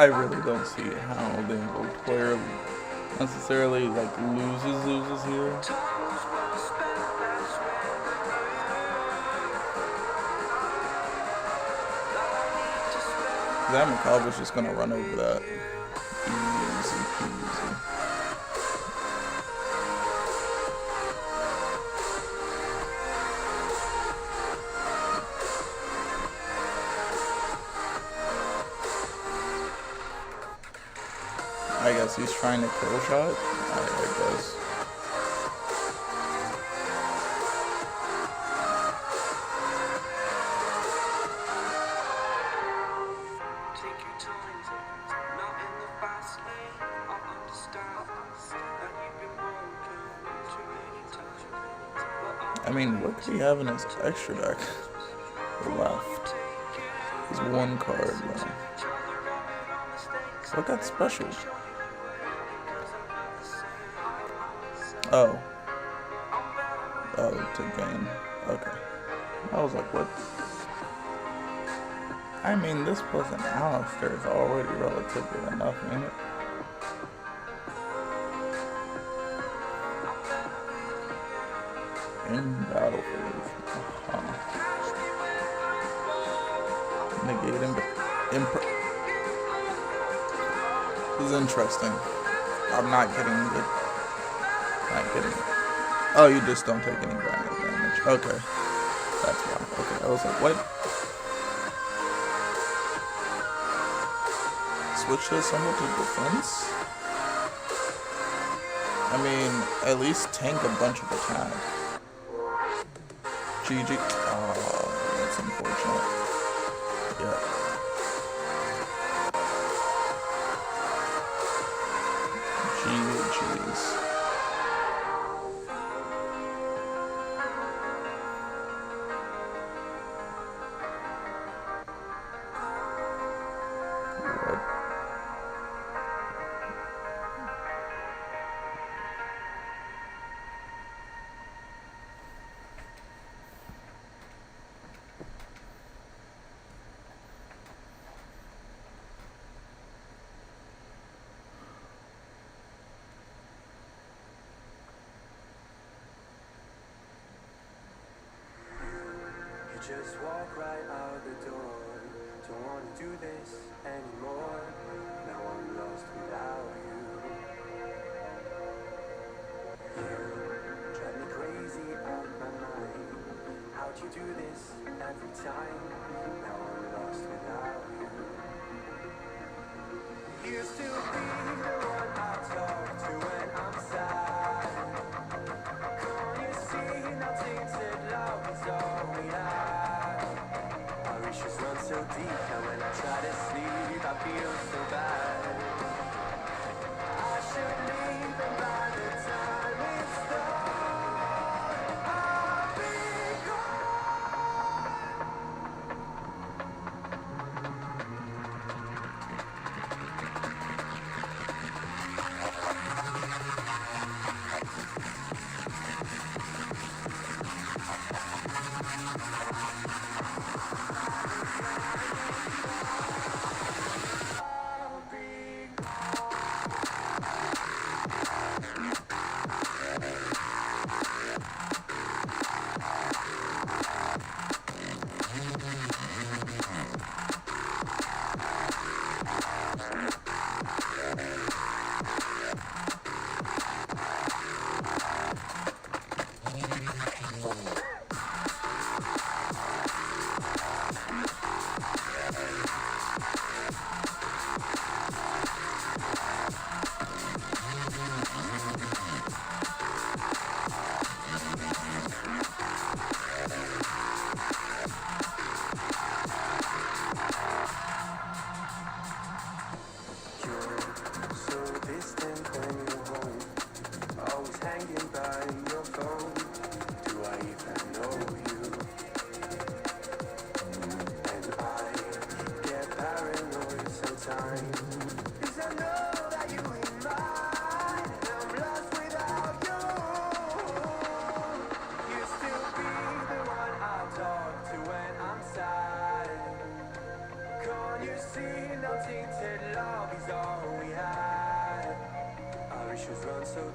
I really don't see how the invoked player necessarily like loses here. That Macabre's just gonna run over that. Easy peasy. I guess he's trying to kill shot. I guess. I mean, what could he have in his extra deck? Left. He's one card, though. What got special? Oh. Oh, to gain. Okay. I was like, what? I mean, this plus an Alistair is already relatively enough, ain't it? In battle phase. Negate This is interesting. I'm not getting it. Not getting it. Oh, you just don't take any damage. Okay. That's why. Okay, I was like, what? Switch this somewhat to defense? I mean, at least tank a bunch of attack. GG. Oh, that's unfortunate. Yeah. GG's. Just walk right out the door. Don't wanna do this anymore. Now I'm lost without you. You drive me crazy out my mind. How'd you do this every time? Now I'm lost without you. You still be the one I talk to when I'm sad. Can't you see now tainted love is all we have? Just run so deep, and when I try to sleep, I feel so bad. I should leave, and by the time it's done, I'll be gone.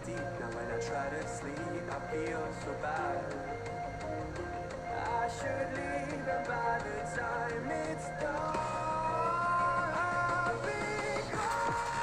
deep. Now when I try to sleep, I feel so bad. I should leave, and by the time it's done, I'll be gone.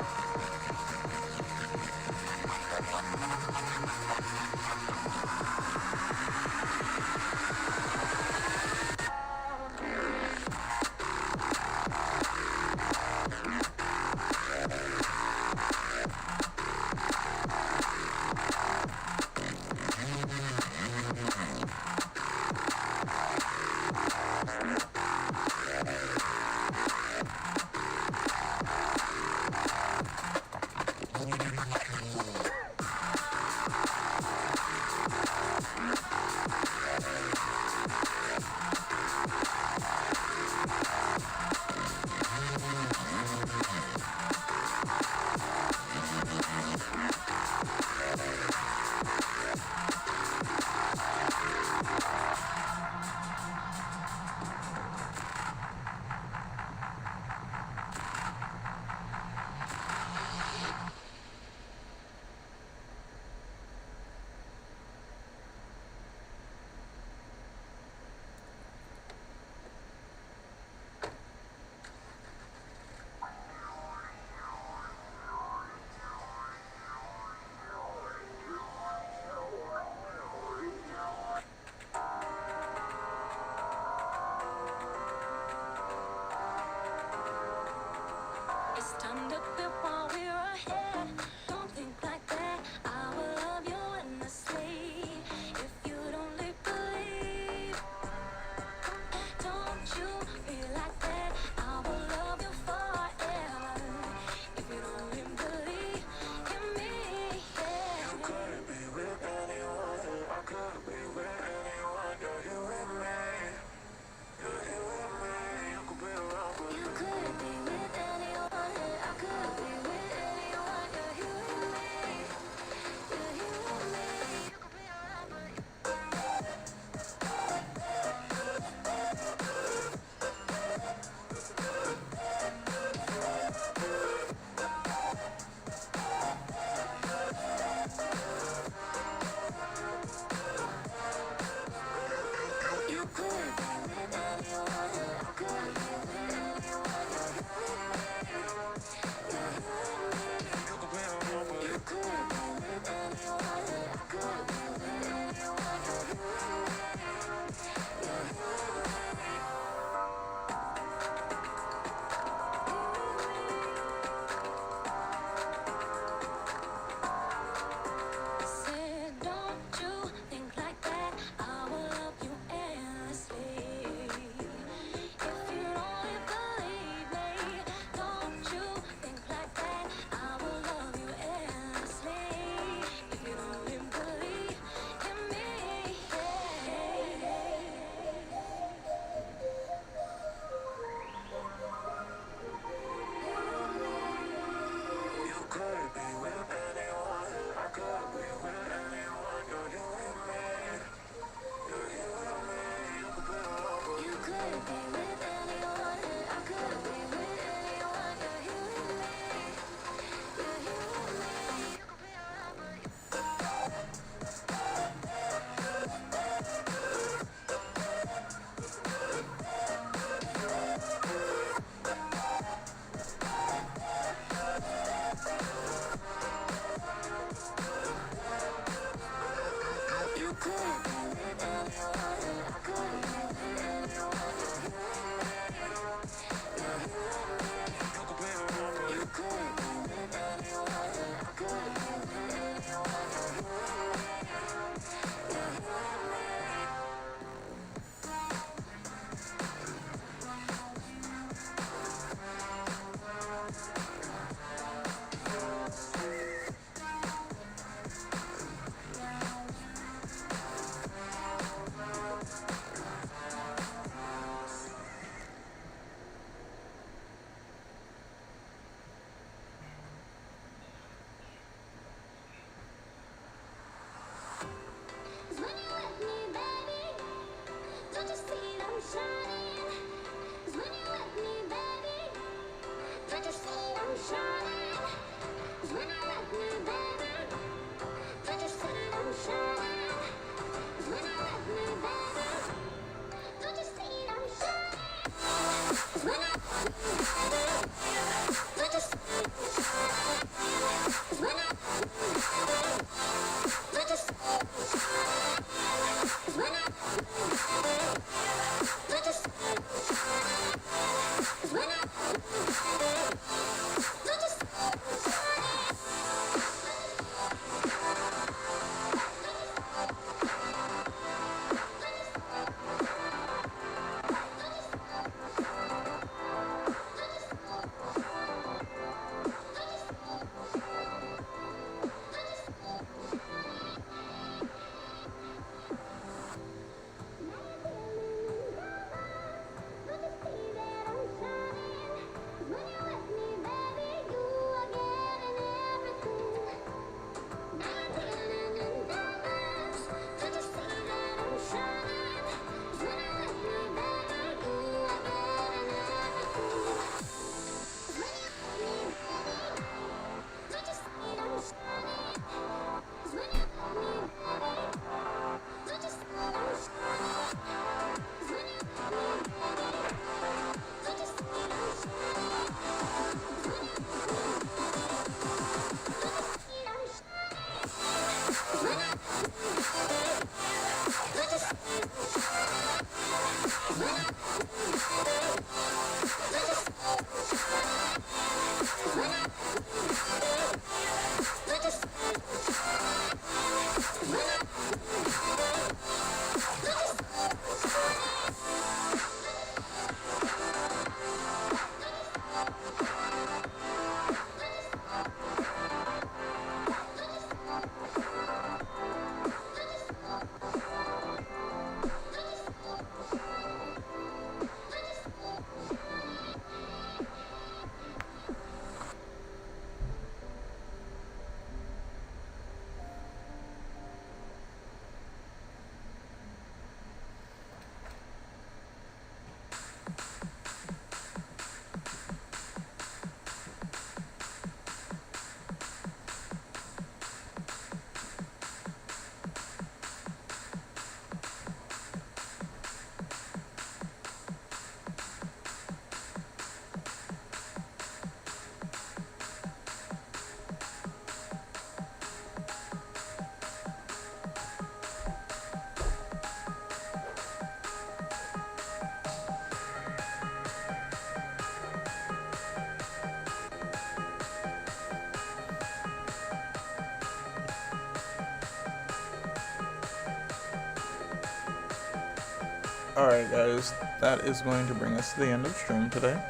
Alright guys, that is going to bring us to the end of stream today.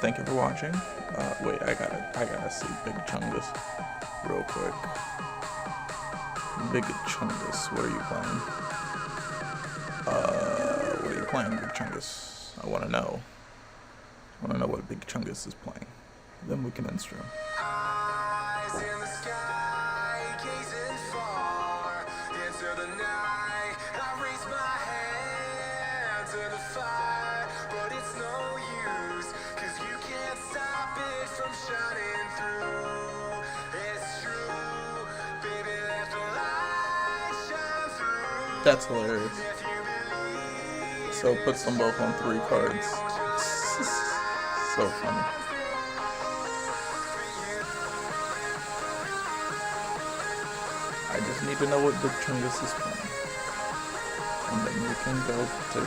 Thank you for watching. Wait, I gotta see Big Chungus real quick. Big Chungus, what are you playing? What are you playing, Big Chungus? I wanna know. I wanna know what Big Chungus is playing. Then we can end stream. Eyes in the sky, gazing far into the night. I raise my hand to the fire, but it's no use, 'cause you can't stop it from shining through. It's true, baby, let the light shine through. That's hilarious. If you believe So puts them both on 3 cards. So funny. I just need to know what Big Chungus is playing. And then we can go to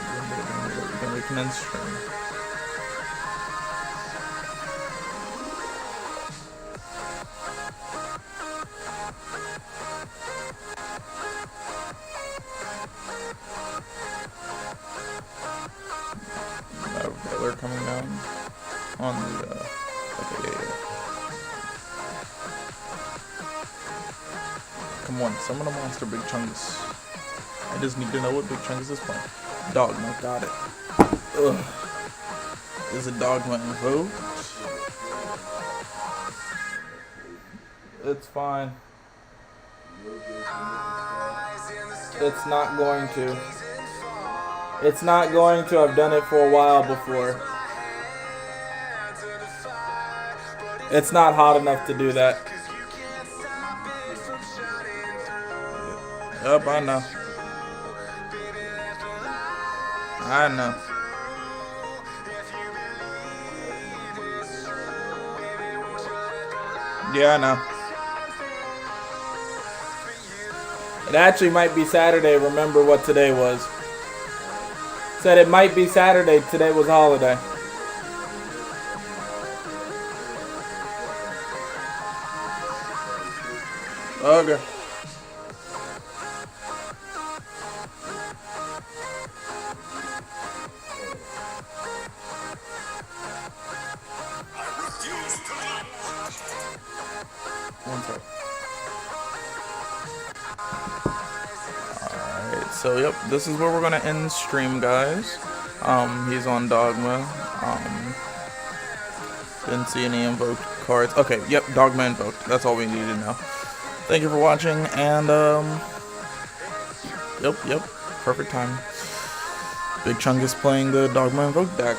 then we can end stream. They're coming down on the okay, yeah. Come on, summon a monster, Big Chungus. I just need to know what Big Chungus is playing. Dogma, got it. Ugh. Is it Dogma invoked? It's fine. It's not going to. It's not going to. I've done it for a while before. It's not hot enough to do that. Yep, I know. I know. Yeah, I know. It actually might be Saturday. Remember what today was. Said it might be Saturday. Today was a holiday. Okay. One sec. Alright, so yep, this is where we're gonna end stream, guys. He's on Dogma. Didn't see any invoked cards. Okay, yep, Dogma invoked. That's all we need to know. Thank you for watching, and yep, perfect time. Big Chungus playing the Dogma invoked deck.